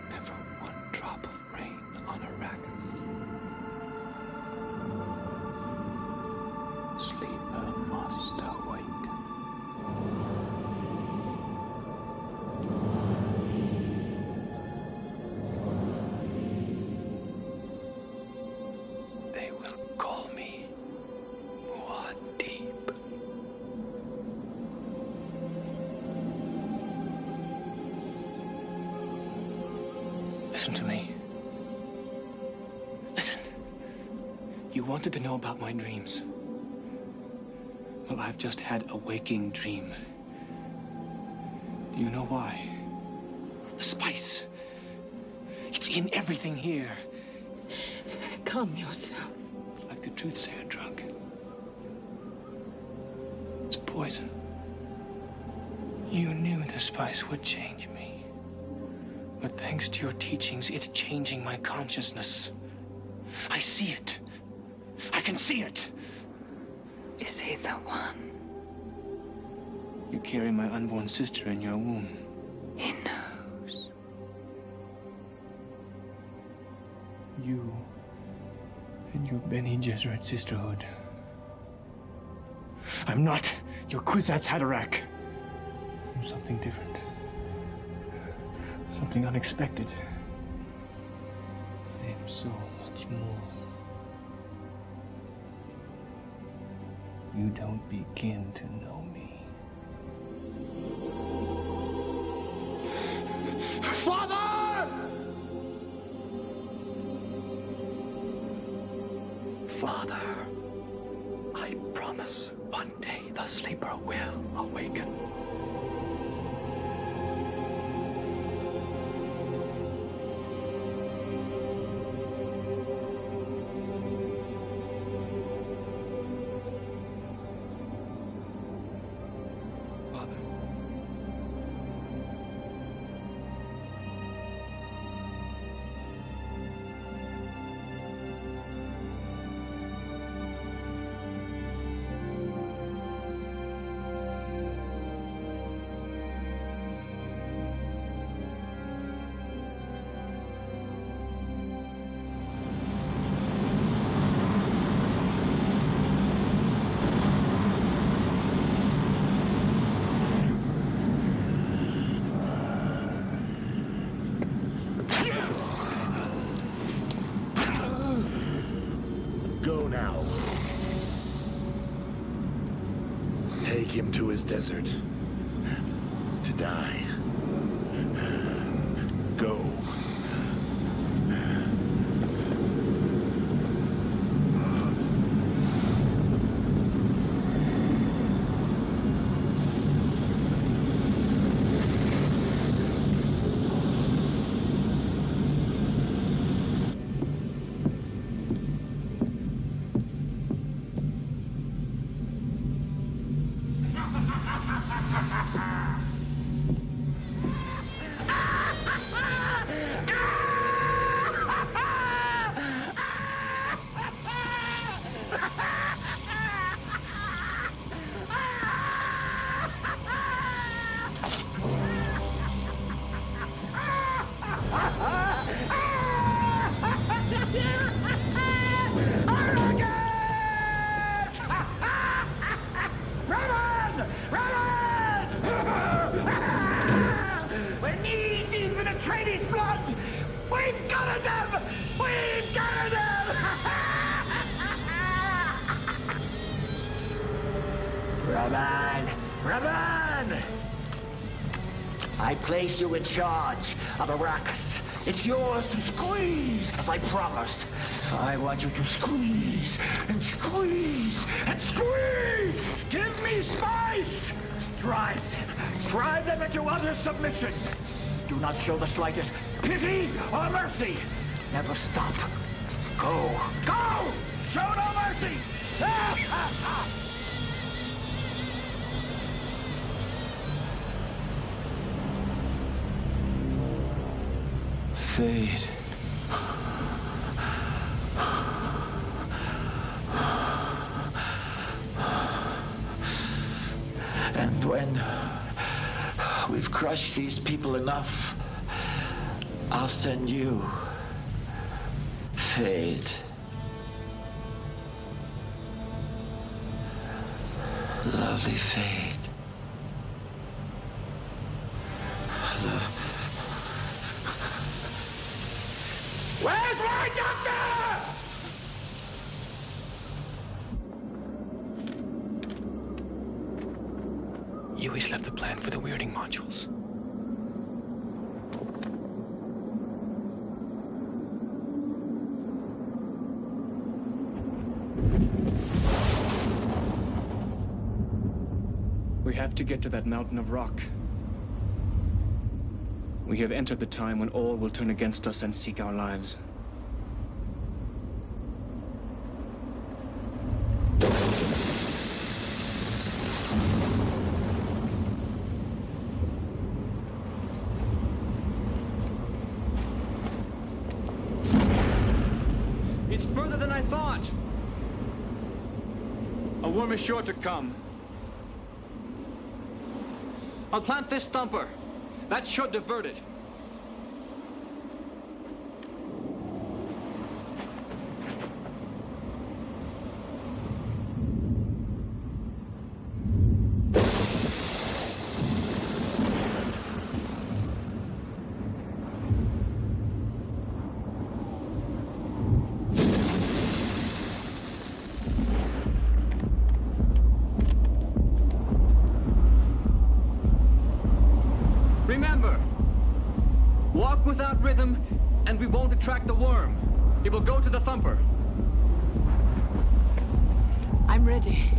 Never one drop of rain on Arrakis. Sleeper must awake. They will call me Muad'Dib. Listen to me. Listen. You wanted to know about my dreams. Well, I've just had a waking dream. Do you know why? The spice. It's in everything here. Calm yourself. Like the truth-sayer drunk. It's poison. You knew the spice would change me. But thanks to your teachings, it's changing my consciousness. I see it. I can see it. Is he the one? You carry my unborn sister in your womb. He knows. You and your Bene Gesserit sisterhood. I'm not your Kwisatz Haderach. I'm something different. Something unexpected. I am so much more. You don't begin to know me. Father! Father, I promise one day the sleeper will awaken. Go now. Take him to his desert. To die. Go. I place you in charge of Arrakis. It's yours to squeeze, as I promised. I want you to squeeze and squeeze and squeeze! Give me spice! Drive them. Drive them into utter submission. Do not show the slightest pity or mercy. Never stop. Go. Go! Show no mercy! Fade. And when we've crushed these people enough, I'll send you, Fade. Lovely Fade. Where's my doctor? Yui's left the plan for the weirding modules. We have to get to that mountain of rock. We have entered the time when all will turn against us and seek our lives. It's further than I thought. A worm is sure to come. I'll plant this thumper. That should divert it. Remember, walk without rhythm, and we won't attract the worm. It will go to the thumper. I'm ready.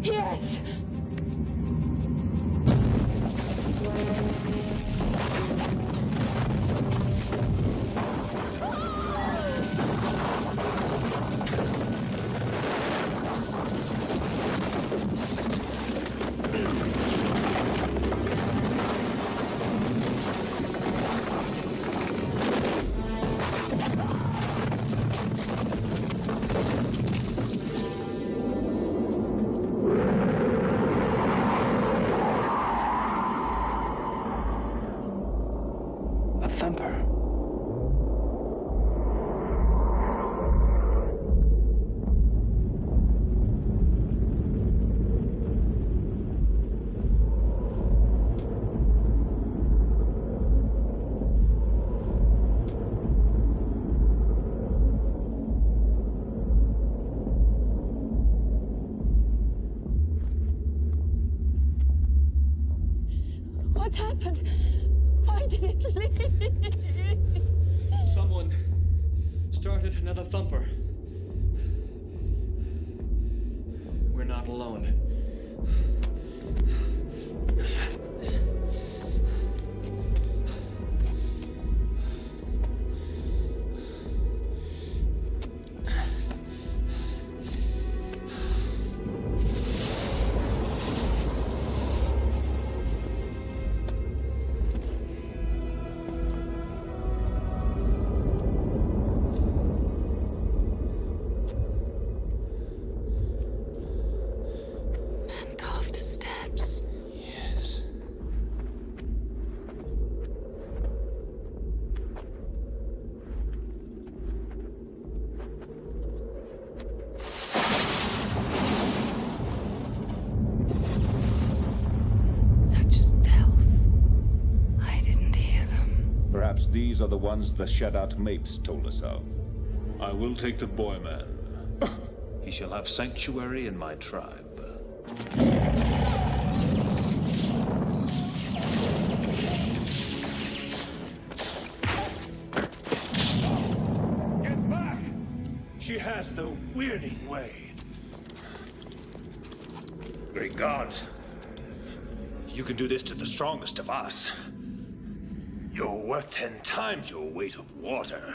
Yes! What happened? Why did it leave? Someone started another thumper. We're not alone. These are the ones the Shadat Mapes told us of. I will take the boy man. He shall have sanctuary in my tribe. Get back! She has the weirding way. Great gods. You can do this to the strongest of us. You're worth 10 times your weight of water.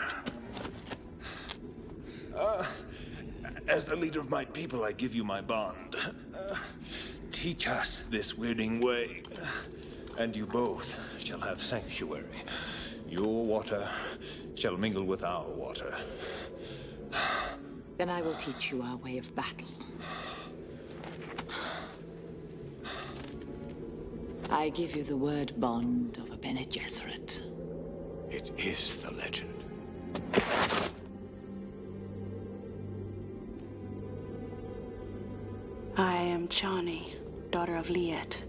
As the leader of my people, I give you my bond. Teach us this weirding way, and you both shall have sanctuary. Your water shall mingle with our water. Then I will teach you our way of battle. I give you the word bond of a Bene Gesserit. It is the legend. I am Chani, daughter of Liet.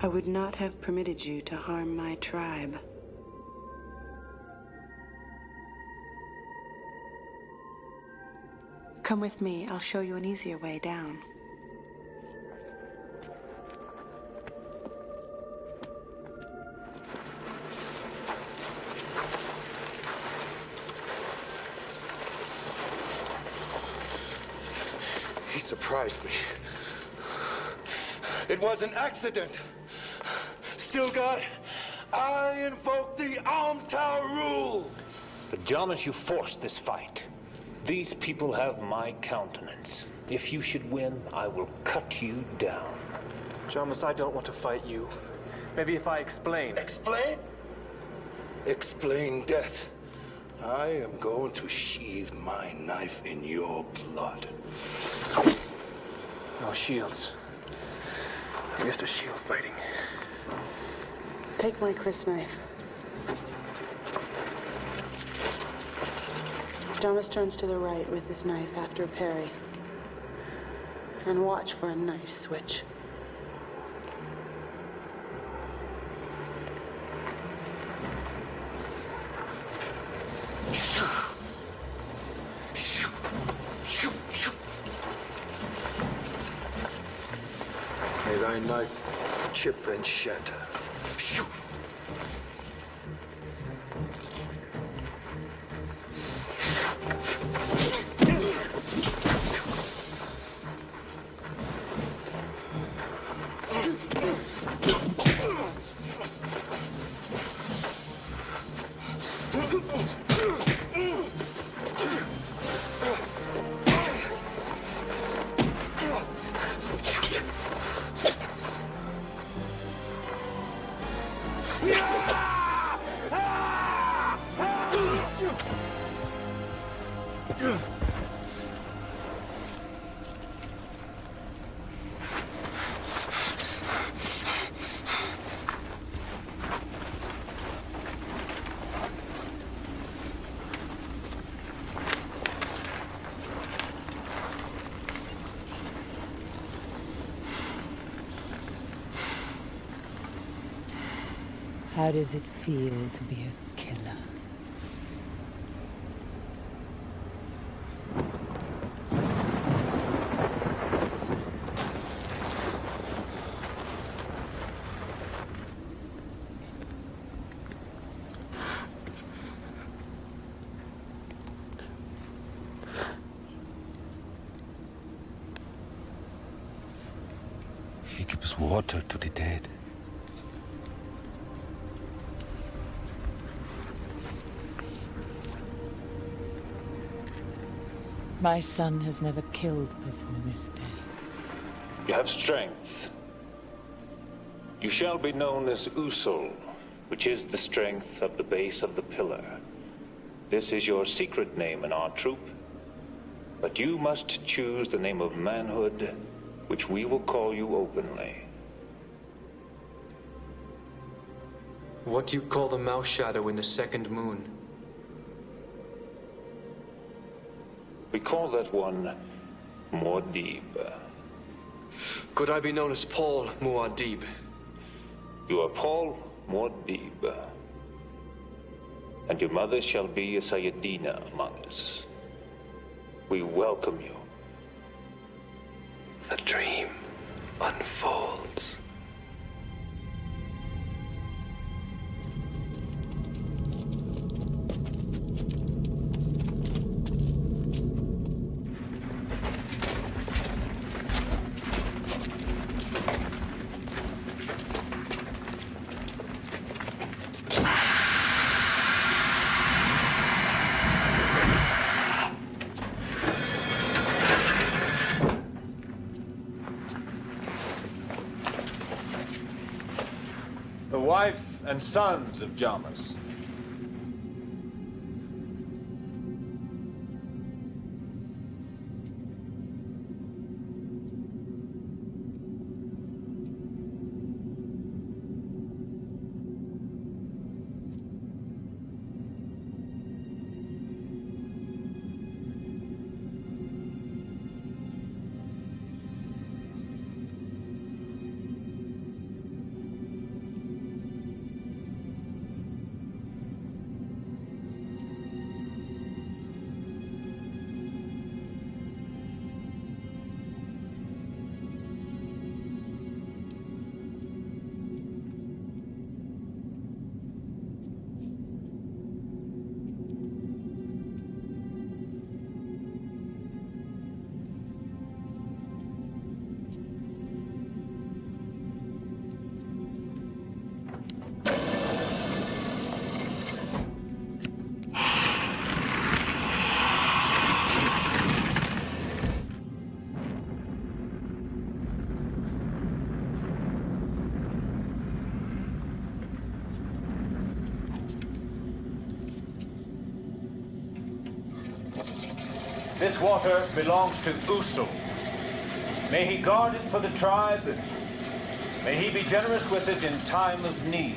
I would not have permitted you to harm my tribe. Come with me. I'll show you an easier way down. He surprised me. It was an accident. Still, God, I invoke the Alm Tower rule. But Jamas, you forced this fight. These people have my countenance. If you should win, I will cut you down. Jamas, I don't want to fight you. Maybe if I explain. Explain? Explain death. I am going to sheathe my knife in your blood. No shields. I'm used to shield fighting. Take my crysknife. Jamas turns to the right with his knife after a parry. And watch for a knife switch. May thy knife chip and shatter. How does it feel to be a killer? He gives water to the dead. My son has never killed before this day. You have strength. You shall be known as Usul, which is the strength of the base of the pillar. This is your secret name in our troop, but you must choose the name of manhood, which we will call you openly. What do you call the mouse shadow in the second moon? We call that one Muad'Dib. Could I be known as Paul Muad'Dib? You are Paul Muad'Dib. And your mother shall be a Sayyidina among us. We welcome you. The dream unfolds. The wife and sons of Jamas. This water belongs to Usul. May he guard it for the tribe. May he be generous with it in time of need.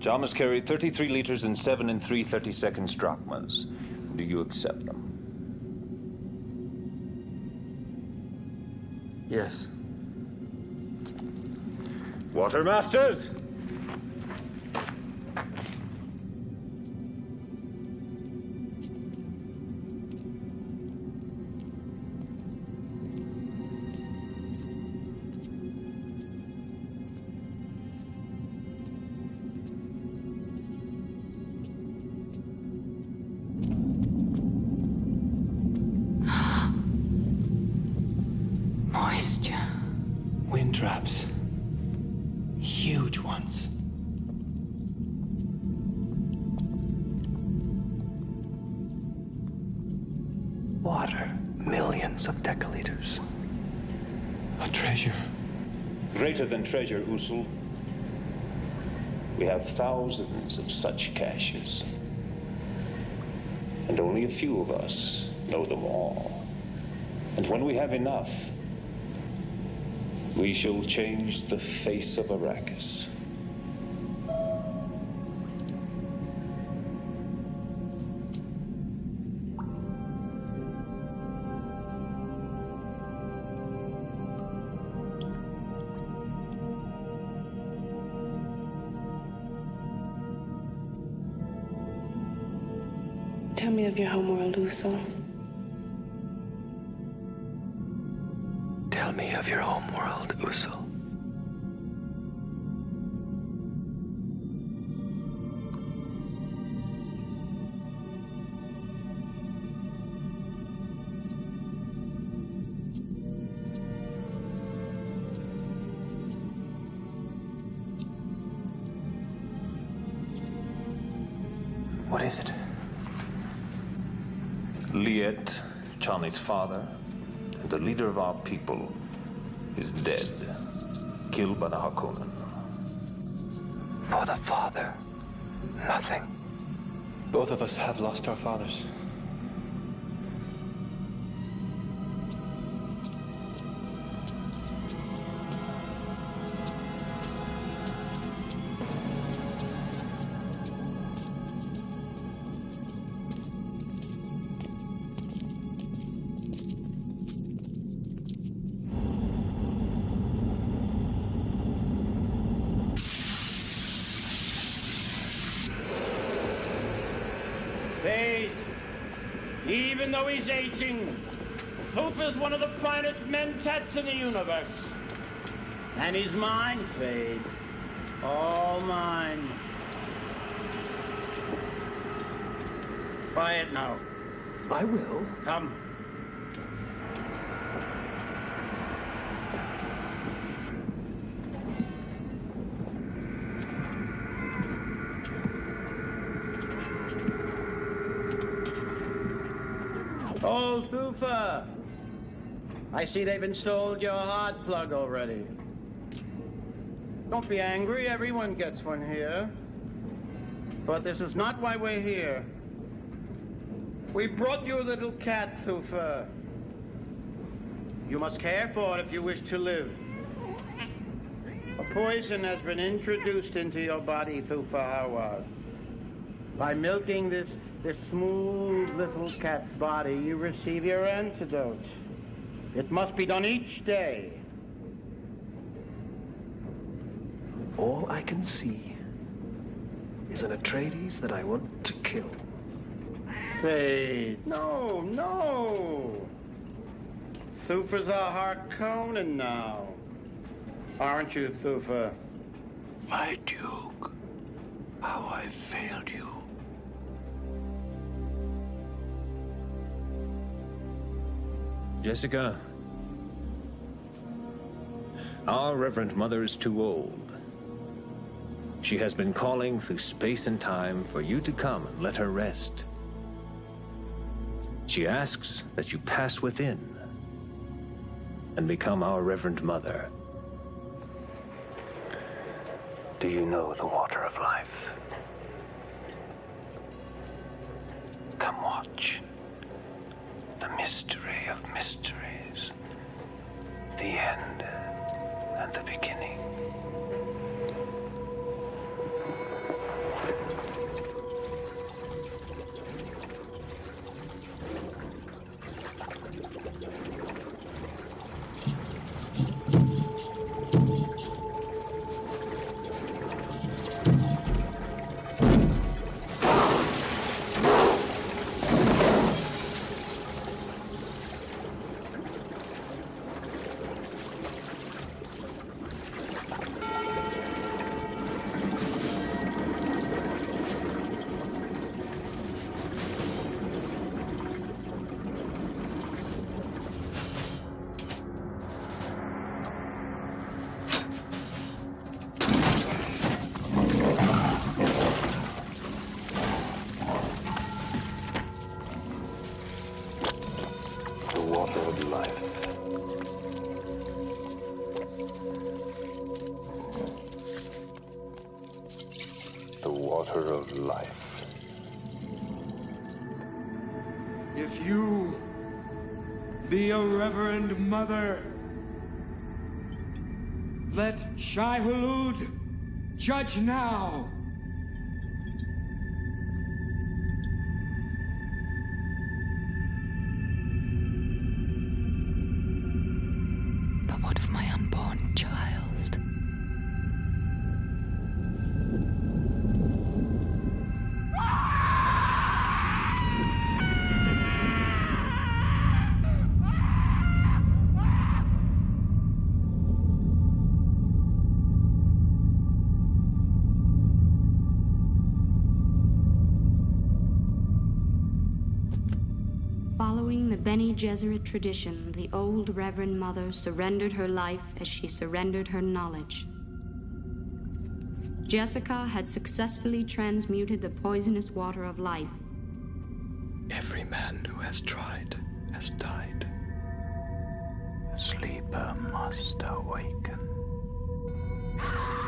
Chalmers carried 33 liters and 7 3/32 drachmas. Do you accept them? Yes. Watermasters! Moisture. Wind traps. Huge ones. Water. Millions of decaliters. A treasure. Greater than treasure, Usul. We have thousands of such caches. And only a few of us know them all. And when we have enough, we shall change the face of Arrakis. Tell me of your homeworld, Usul. Tell me of your homeworld, Usul. What is it? Liet, Chani's father, and the leader of our people, is dead, killed by the Harkonnen. For the father, nothing. Both of us have lost our fathers. Even though he's aging, Thufir's one of the finest mentats in the universe. And he's mine, Fade. All mine. Quiet now. I will. Come. Oh, Thufir. I see they've installed your hard plug already. Don't be angry, everyone gets one here. But this is not why we're here. We brought you a little cat, Thufir. You must care for it if you wish to live. A poison has been introduced into your body, Thufir Hawaz. By milking this smooth little cat's body, you receive your antidote. It must be done each day. All I can see is an Atreides that I want to kill. Fade. No, no. Thufir's a Harkonnen now. Aren't you, Thufir? My Duke, how I failed you. Jessica, our Reverend Mother is too old. She has been calling through space and time for you to come and let her rest. She asks that you pass within and become our Reverend Mother. Do you know the water of life? water of life. If you be a reverend mother, let Shai-Hulud judge now. But what of my unborn child? Following the Bene Gesserit tradition, the old Reverend Mother surrendered her life as she surrendered her knowledge. Jessica had successfully transmuted the poisonous water of life. Every man who has tried has died. The sleeper must awaken.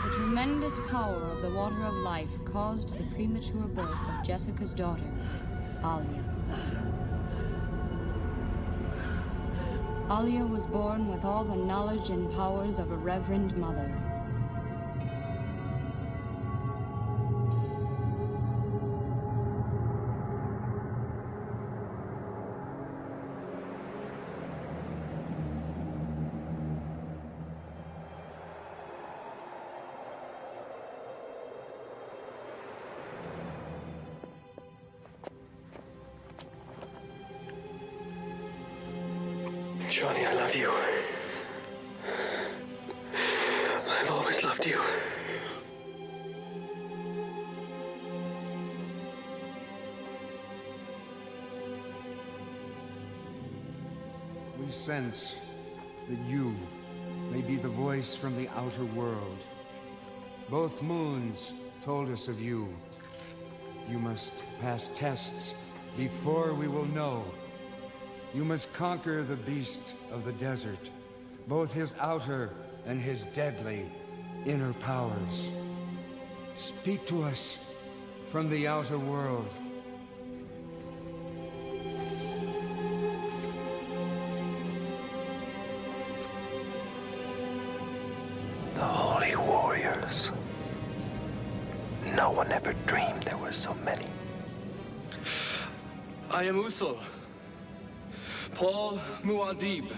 The tremendous power of the water of life caused the premature birth of Jessica's daughter, Alia. Alia was born with all the knowledge and powers of a reverend mother. Johnny, I love you. I've always loved you. We sense that you may be the voice from the outer world. Both moons told us of you. You must pass tests before we will know. You must conquer the beast of the desert, both his outer and his deadly inner powers. Speak to us from the outer world. The holy warriors. No one ever dreamed there were so many. I am Usul. Paul Muad'Dib.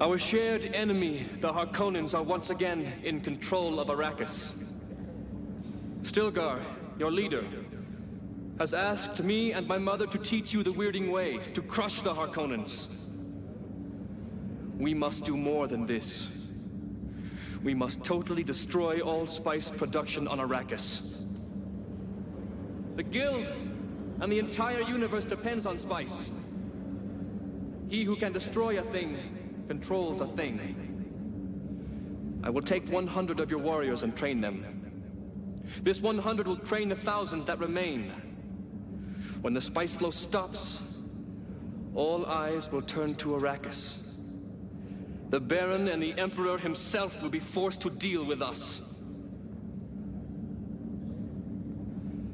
Our shared enemy, the Harkonnens, are once again in control of Arrakis. Stilgar, your leader, has asked me and my mother to teach you the Weirding Way, to crush the Harkonnens. We must do more than this. We must totally destroy all spice production on Arrakis. The Guild and the entire universe depends on spice. He who can destroy a thing controls a thing. I will take 100 of your warriors and train them. This 100 will train the thousands that remain. When the spice flow stops, all eyes will turn to Arrakis. The Baron and the Emperor himself will be forced to deal with us.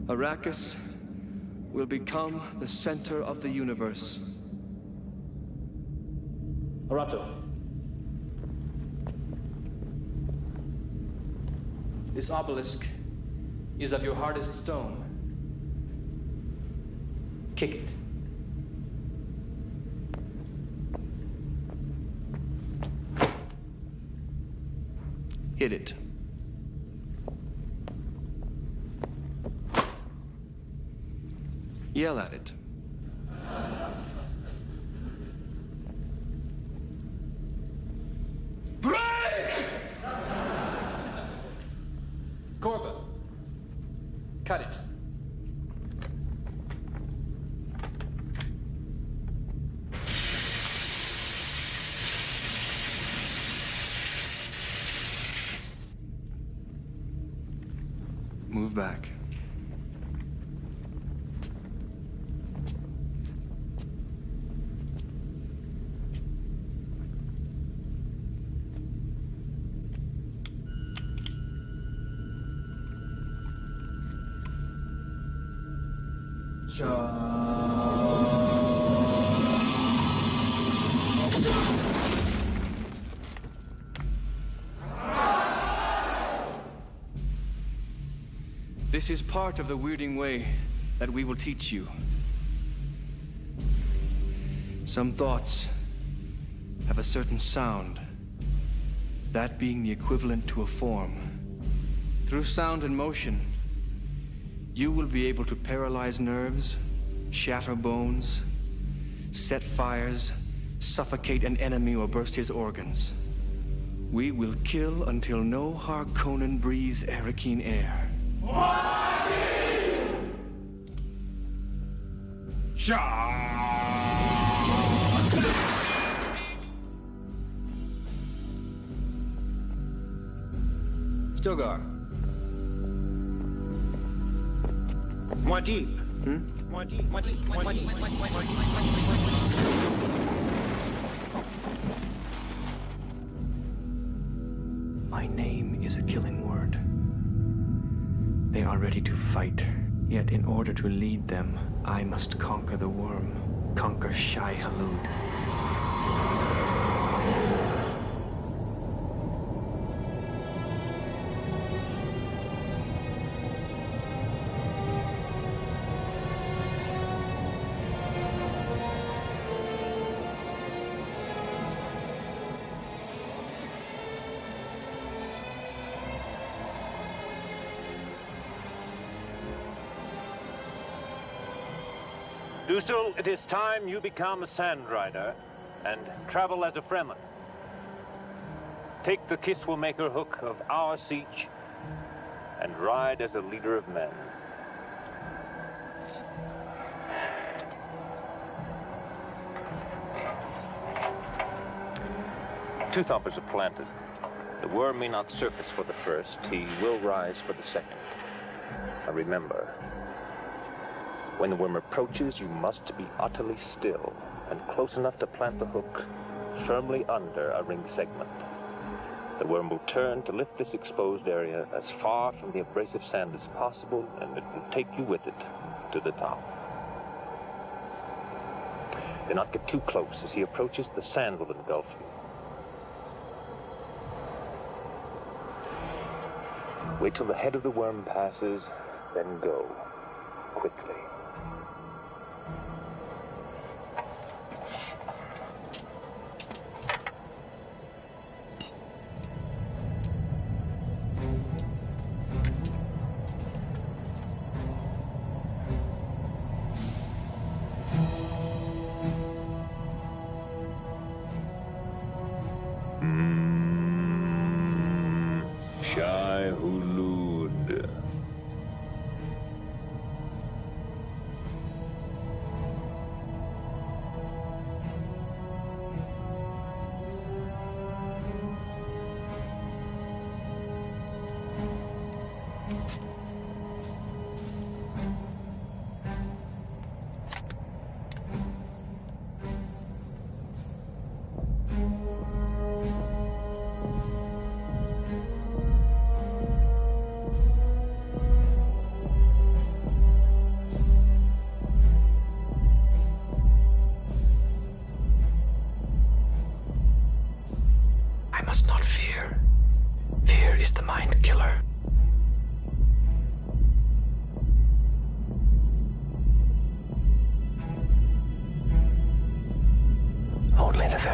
Arrakis will become the center of the universe. Arato. This obelisk is of your hardest stone. Kick it. Hit it. Yell at it. Break! Korba, cut it. Move back. This is part of the weirding way that we will teach you. Some thoughts have a certain sound, that being the equivalent to a form. Through sound and motion, you will be able to paralyze nerves, shatter bones, set fires, suffocate an enemy or burst his organs. We will kill until no Harkonnen breathes Arakeen air. Stilgar. More deep. More deep, more deep, more deep, more deep, more deep. My name is a killing word. They are ready to fight, yet in order to lead them, I must conquer the worm, conquer Shai-Hulud. Usul, it is time you become a Sand Rider and travel as a Fremen. Take the Kiswamaker hook of our siege and ride as a leader of men. Two thumpers are planted. The worm may not surface for the first, he will rise for the second. Now remember, when the worm approaches, you must be utterly still and close enough to plant the hook firmly under a ring segment. The worm will turn to lift this exposed area as far from the abrasive sand as possible, and it will take you with it to the top. Do not get too close. As he approaches, the sand will engulf you. Wait till the head of the worm passes, then go quickly. Shai-Hulud.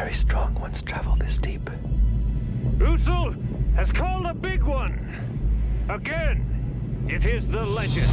very strong ones travel this deep. Usul has called a big one. Again, it is the legend.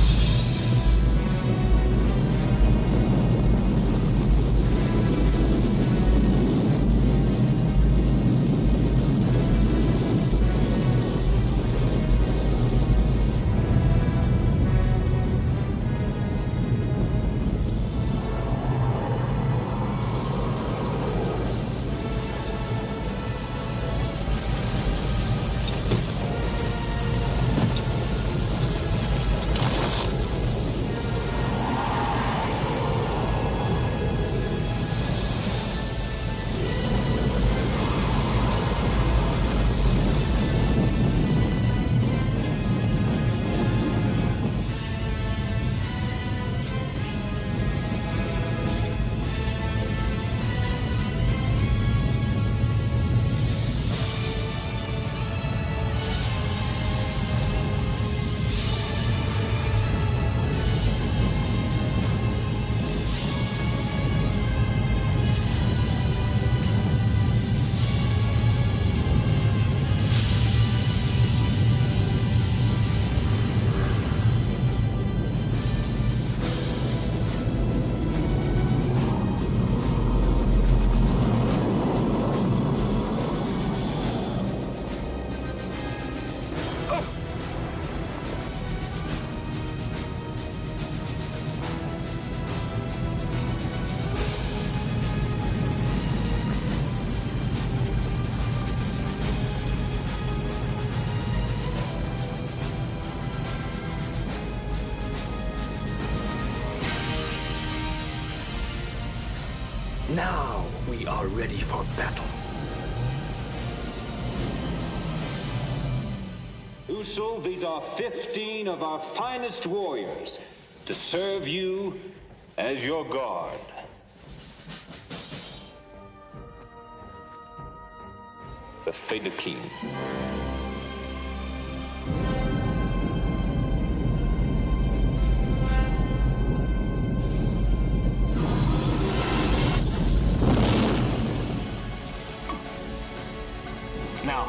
Now we are ready for battle. Usul, these are 15 of our finest warriors to serve you as your guard. The Fedakeen. Now.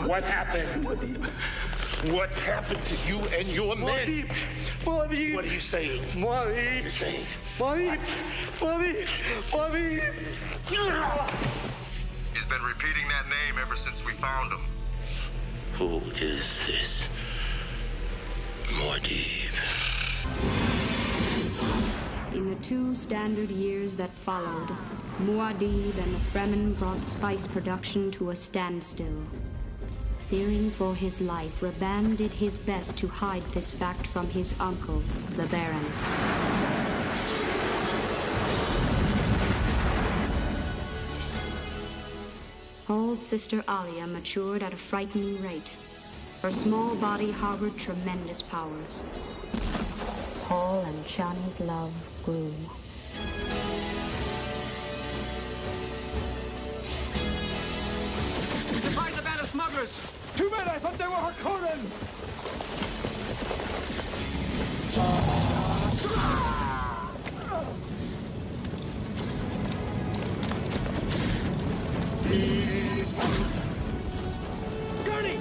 What happened? What happened to you and your men? What are you saying? He's been repeating that name ever since we found him. Who is this? Muad'Dib. In the 2 standard years that followed, Muad'Dib and the Fremen brought spice production to a standstill. Fearing for his life, Raban did his best to hide this fact from his uncle, the Baron. Paul's sister Alia matured at a frightening rate. Her small body harbored tremendous powers. Paul and Chani's love grew. Surprise a band of smugglers! Too bad, I thought they were Harkonnen! Gurney!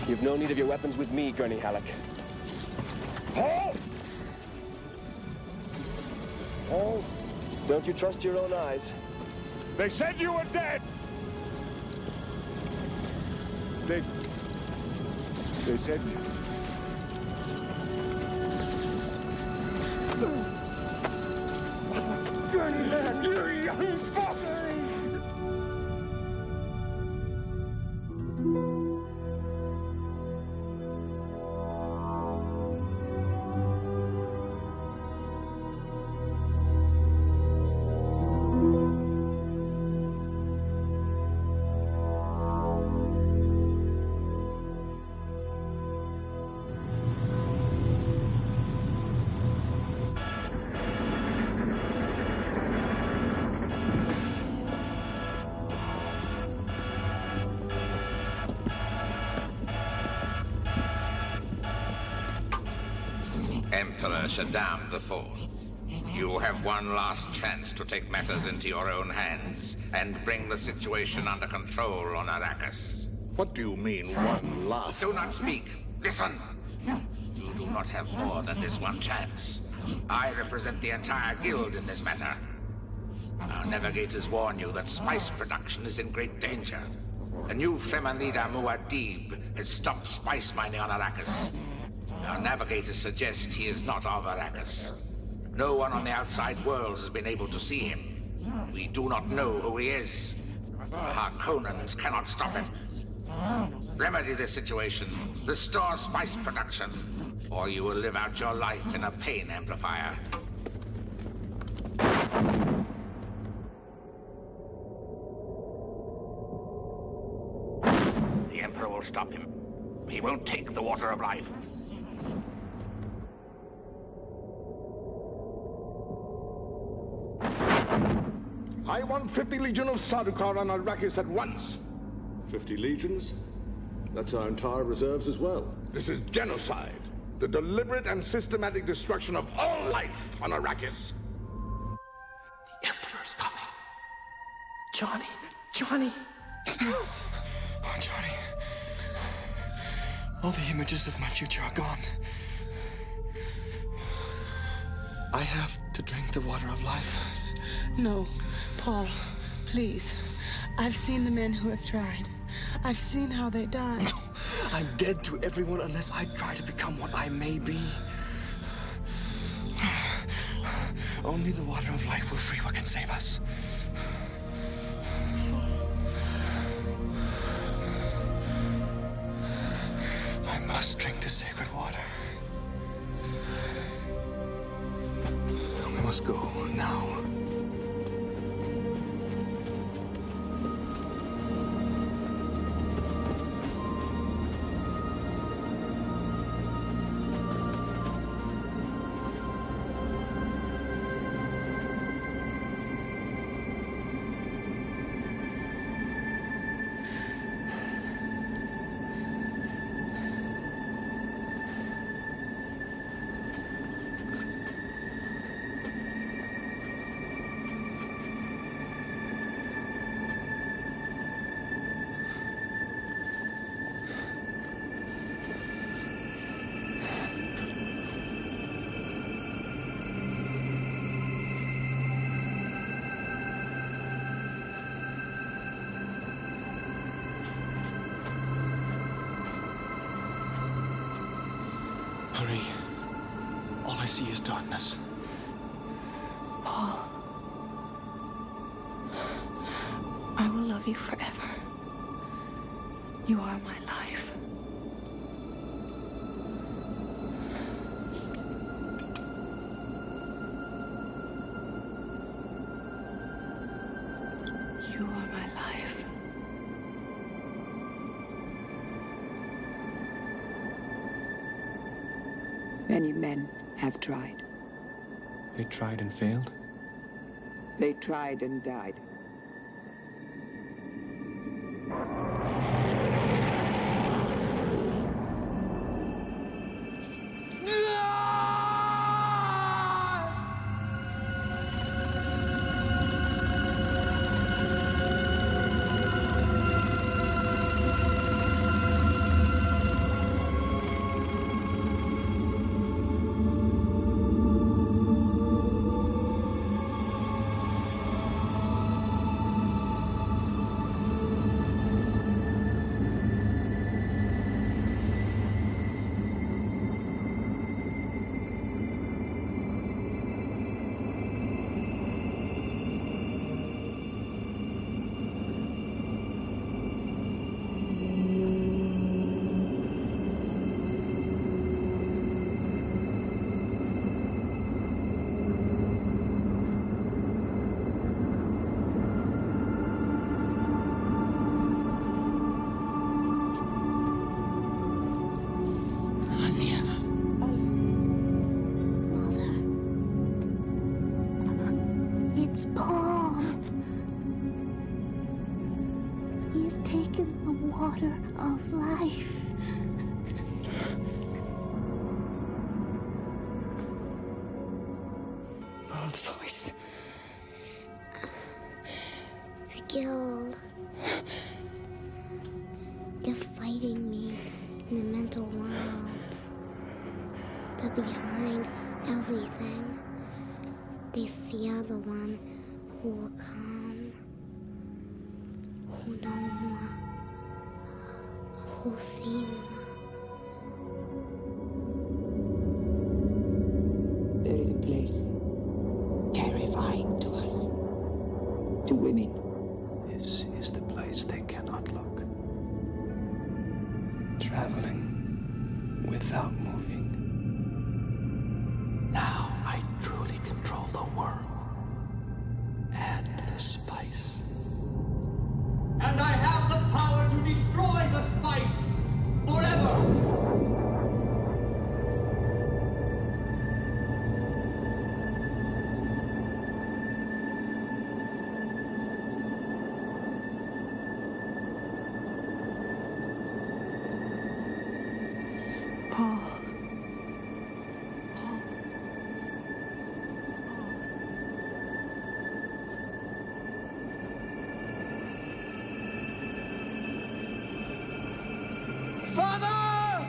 You've no need of your weapons with me, Gurney Halleck. Paul! Paul, don't you trust your own eyes? They said you were dead! They said... Gurney, you young fucker! Emperor Shaddam the Fourth, you have one last chance to take matters into your own hands and bring the situation under control on Arrakis. What do you mean, one last? Do not speak. Listen. You do not have more than this one chance. I represent the entire guild in this matter. Our navigators warn you that spice production is in great danger. The new Fremen leader, Muad'Dib, has stopped spice mining on Arrakis. Our navigators suggest he is not of Arrakis. No one on the outside world has been able to see him. We do not know who he is. The Harkonnens cannot stop him. Remedy this situation, restore spice production, or you will live out your life in a pain amplifier. The Emperor will stop him. He won't take the water of life. I want 50 Legion of Sardaukar on Arrakis at once. 50 legions? That's our entire reserves as well. This is genocide. The deliberate and systematic destruction of all life on Arrakis. The Emperor's coming. Johnny! Johnny! Oh, Johnny. All the images of my future are gone. I have to drink the water of life. No, Paul, please. I've seen the men who have tried. I've seen how they die. I'm dead to everyone unless I try to become what I may be. Only the water of life will free what can save us. I must drink the sacred water. We must go now. Hurry. All I see is darkness. Paul, I will love you forever. You are my life. You are my life. Many men have tried. They tried and failed? They tried and died. Of life. Old voice. The guild. They're fighting me in the mental worlds. They're behind everything. They fear the one who will come. Who know more We'll see more. There is a place terrifying to us, to women. This is the place they cannot look. Traveling without moving. Now I truly control the worm and the spice. And I have the power to destroy the spice forever! Paul. Father!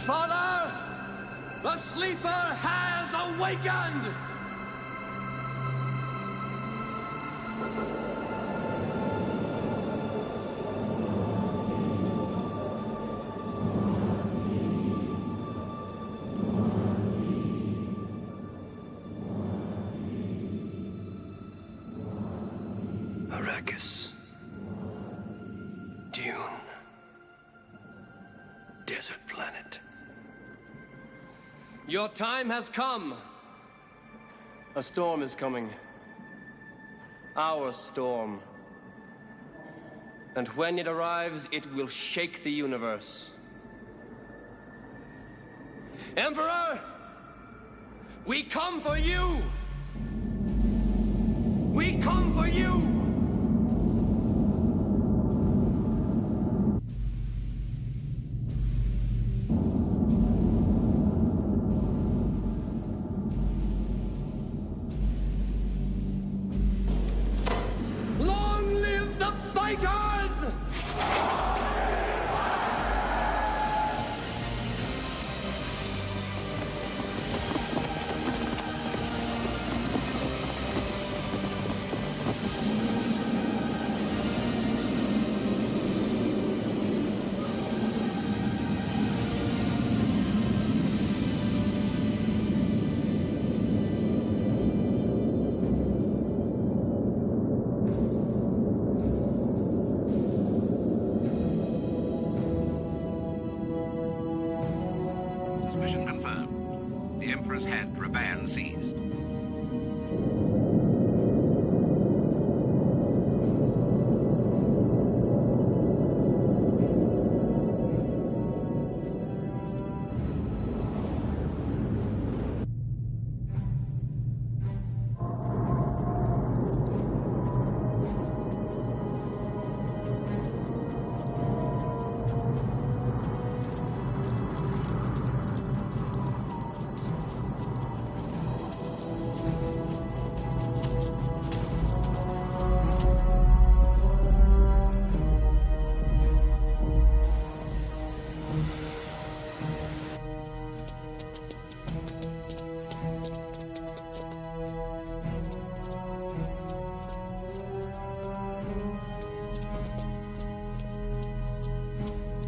Father! The sleeper has awakened! Arrakis. Dune. Desert planet. Your time has come. A storm is coming. Our storm. And when it arrives, it will shake the universe. Emperor! We come for you! We come for you! Long live the fighters! Mission confirmed. The Emperor's head, Raban, seized.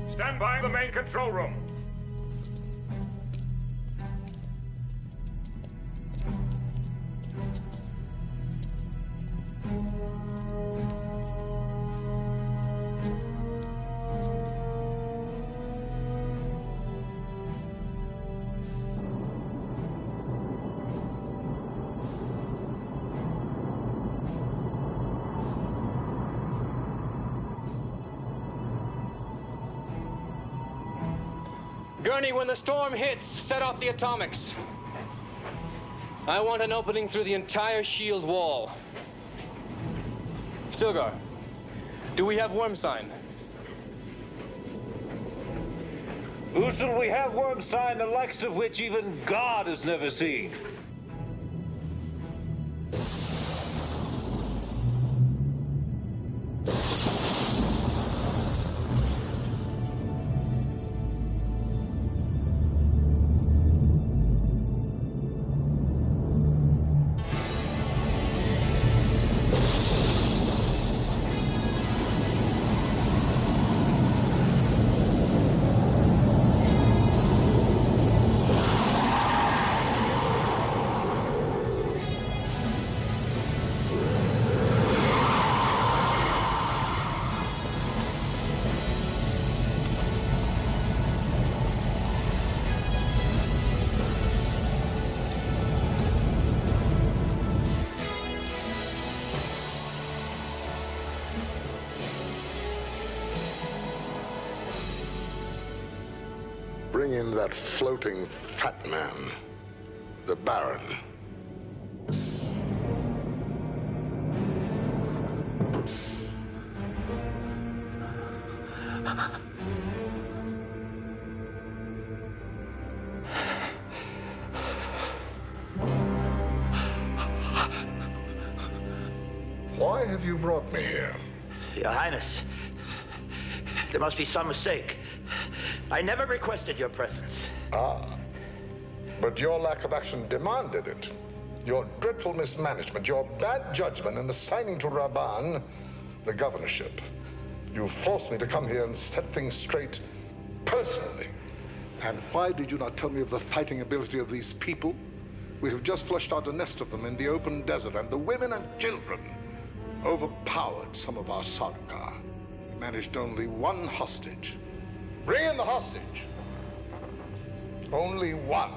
Stand by the main control room. Gurney, when the storm hits, set off the atomics. I want an opening through the entire shield wall. Stilgar, do we have worm sign? Usul, we have worm sign, the likes of which even God has never seen. bring in that floating fat man, the Baron. Why have you brought me here? Your Highness, there must be some mistake. I never requested your presence. Ah, but your lack of action demanded it. Your dreadful mismanagement, your bad judgment in assigning to Raban the governorship. You forced me to come here and set things straight personally. And why did you not tell me of the fighting ability of these people? We have just flushed out a nest of them in the open desert, and the women and children overpowered some of our Sardaukar. We managed only one hostage. Bring in the hostage. Only one.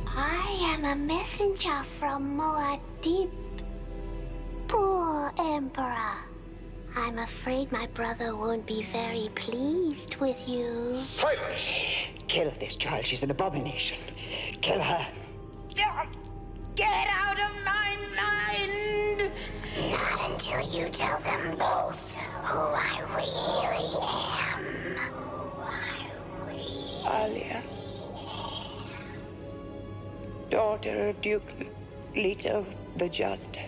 I am a messenger from Muad'Dib. Poor Emperor. I'm afraid my brother won't be very pleased with you. Silence! Kill this child. She's an abomination. Kill her. Get out of my mind! Not until you tell them both who I really am. Alia. Daughter of Duke Leto the Just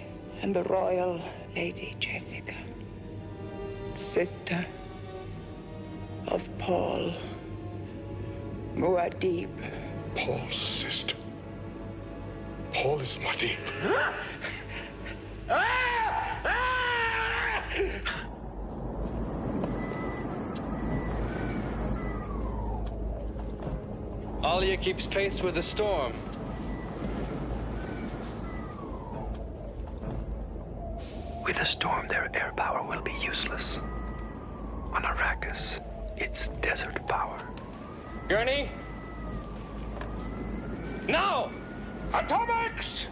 and the royal Lady Jessica. Sister of Paul Muad'Dib. Paul's sister. Paul is Muad'Dib. Alia keeps pace with the storm. With a storm, their air power will be useless. On Arrakis, it's desert power. Gurney? Now! Atomics!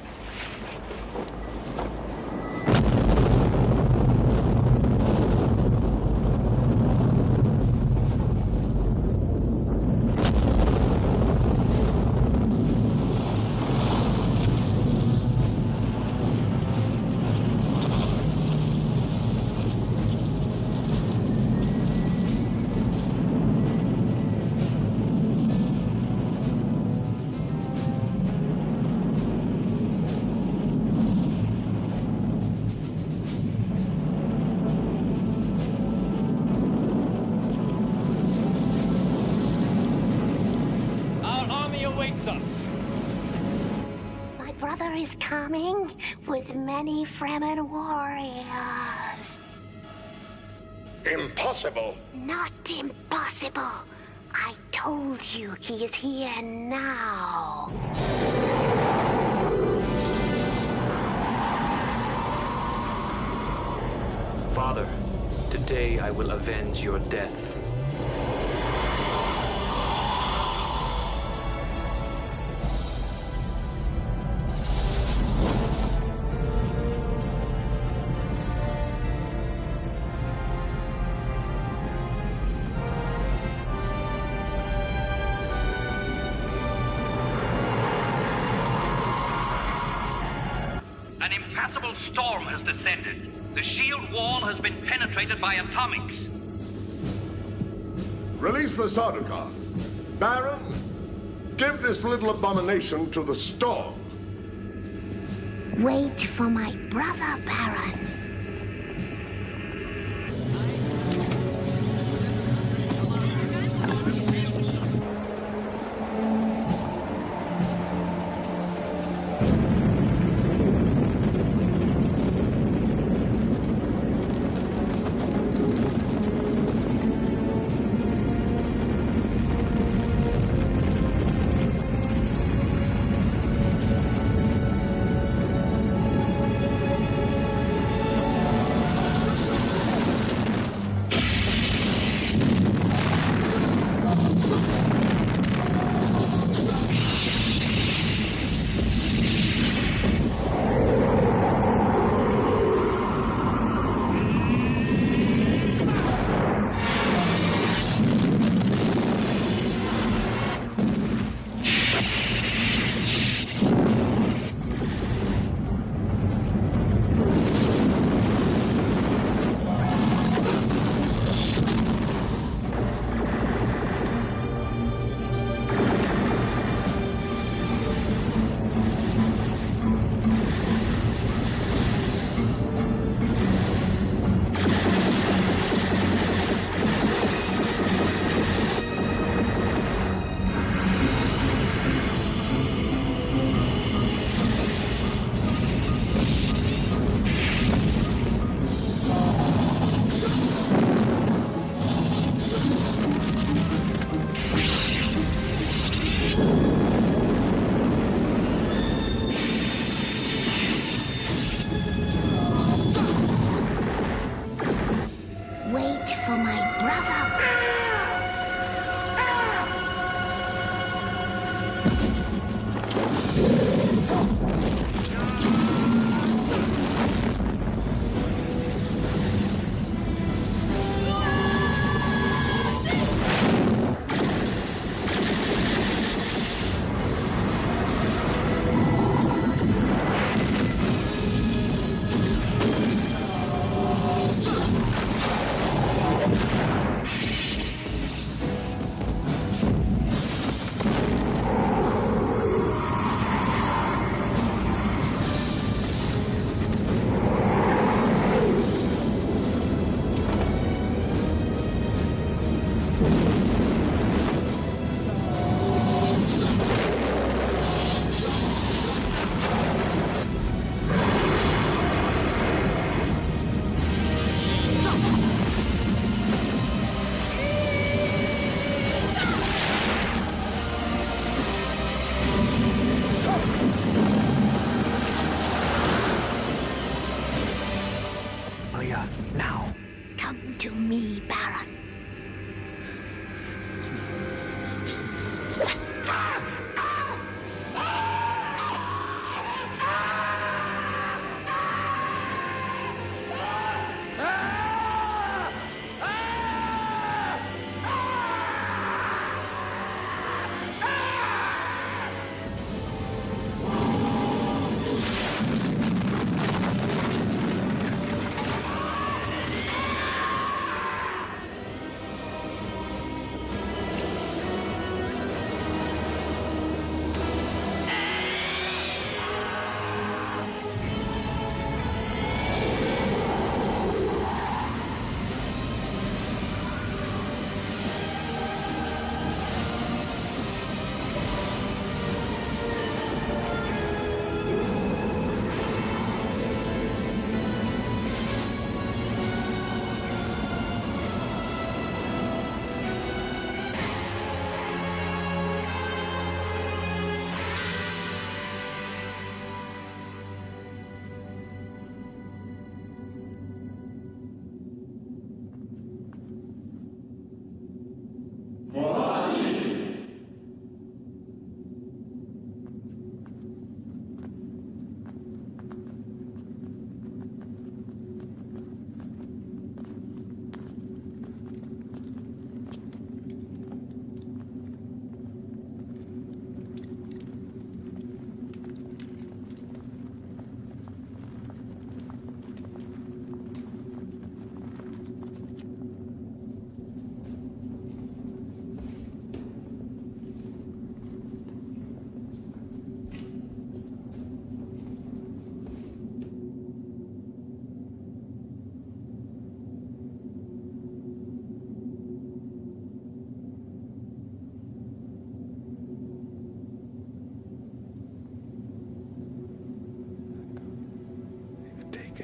My brother is coming with many Fremen warriors. Impossible. Not impossible. I told you he is here now. Father, today I will avenge your death. An impassable storm has descended. The shield wall has been penetrated by atomics. Release the Sardaukar. Baron, give this little abomination to the storm. Wait for my brother, Baron.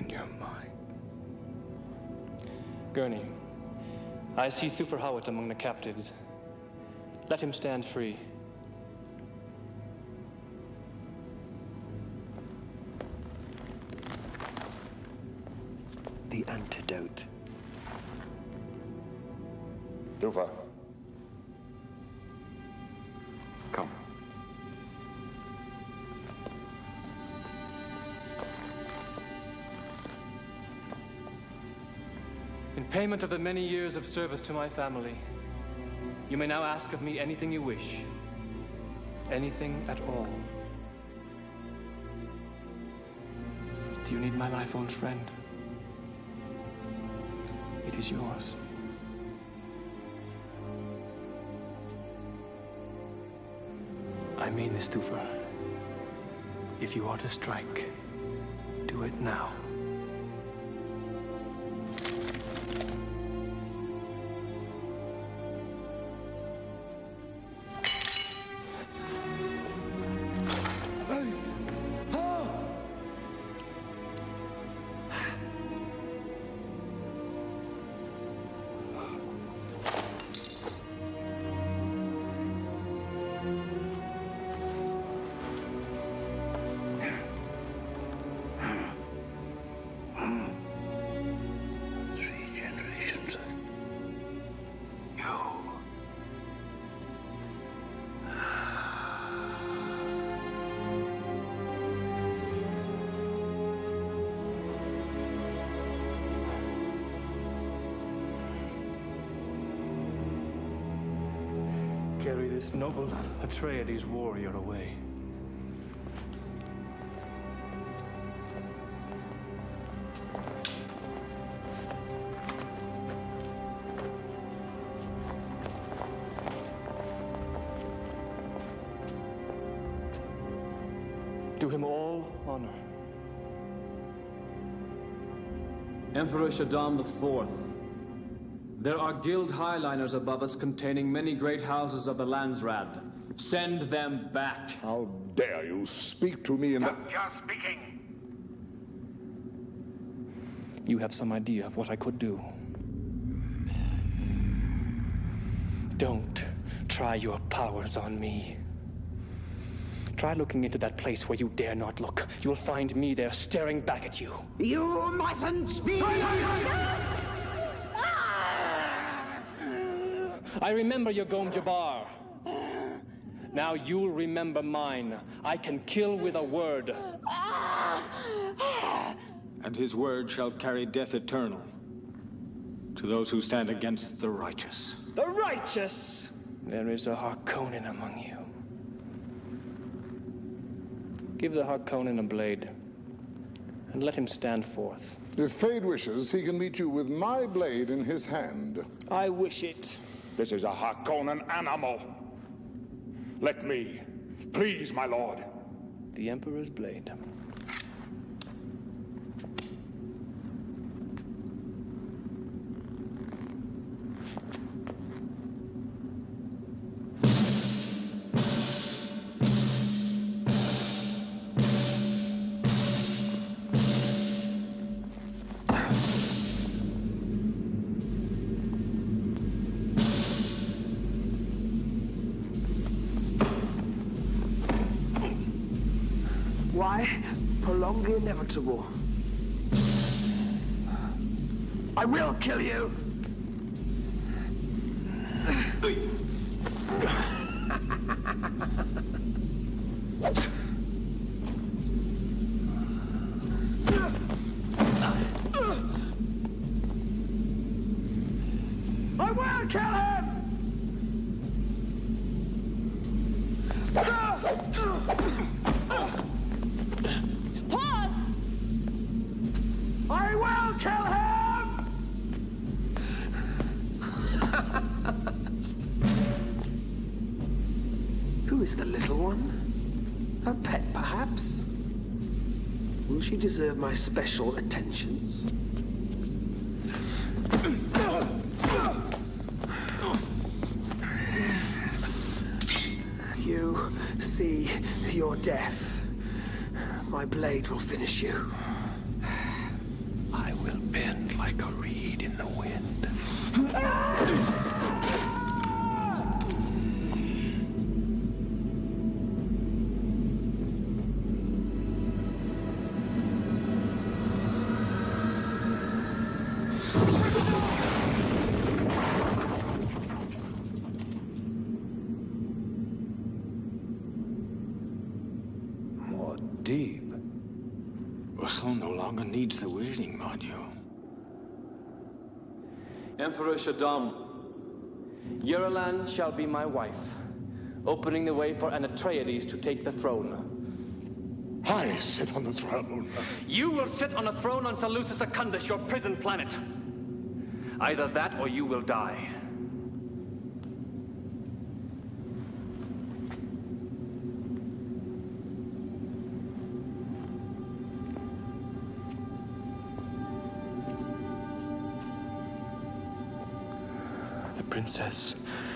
in your mind. Gurney, I see Thufir Hawat among the captives. Let him stand free. The antidote. Thufir. Come. In payment of the many years of service to my family, you may now ask of me anything you wish. Anything at all. Do you need my life, old friend? It is yours. I mean this, Thufir. If you are to strike, do it now. Carry this noble Atreides warrior away. Do him all honor. Emperor Shaddam IV. There are guild highliners above us containing many great houses of the Landsrad. Send them back. How dare you speak to me in that... You're speaking. You have some idea of what I could do. Don't try your powers on me. Try looking into that place where you dare not look. You'll find me there staring back at you. You mustn't speak! I remember your Gom Jabbar. Now you'll remember mine. I can kill with a word. And his word shall carry death eternal to those who stand against the righteous. The righteous! There is a Harkonnen among you. Give the Harkonnen a blade, and let him stand forth. If Fade wishes, he can meet you with my blade in his hand. I wish it. This is a Harkonnen animal. Let me, please, my lord. The Emperor's blade. Why prolong the inevitable? I will kill you! I will kill him! Pause! I will kill him! Who is the little one? A pet, perhaps? Will she deserve my special attentions? You see your death. My blade will finish you. like a reed in the wind. Deep. Usul no longer needs the weirding module. Emperor Shaddam, Yuralan shall be my wife, opening the way for an Atreides to take the throne. I sit on the throne. You will sit on a throne on Salusa Secundus, your prison planet. Either that or you will die. Princess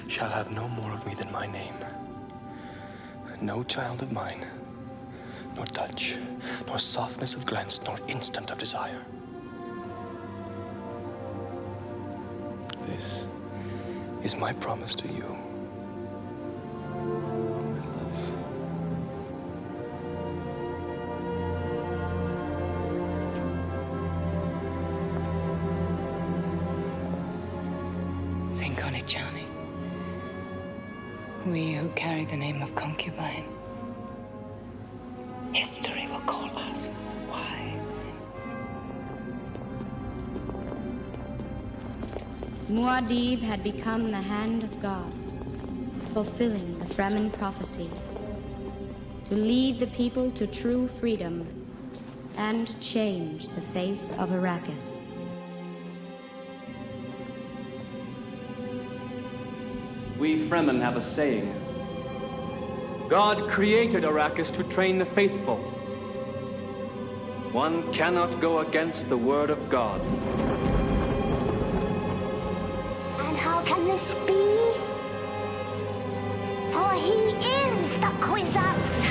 shall have no more of me than my name. No child of mine, nor touch, nor softness of glance, nor instant of desire. This is my promise to you. Think on it, Johnny. We who carry the name of concubine, history will call us wives. Muad'Dib had become the hand of God, fulfilling the Fremen prophecy, to lead the people to true freedom and change the face of Arrakis. We Fremen have a saying. God created Arrakis to train the faithful. One cannot go against the word of God. And how can this be? For he is the Kwisatz.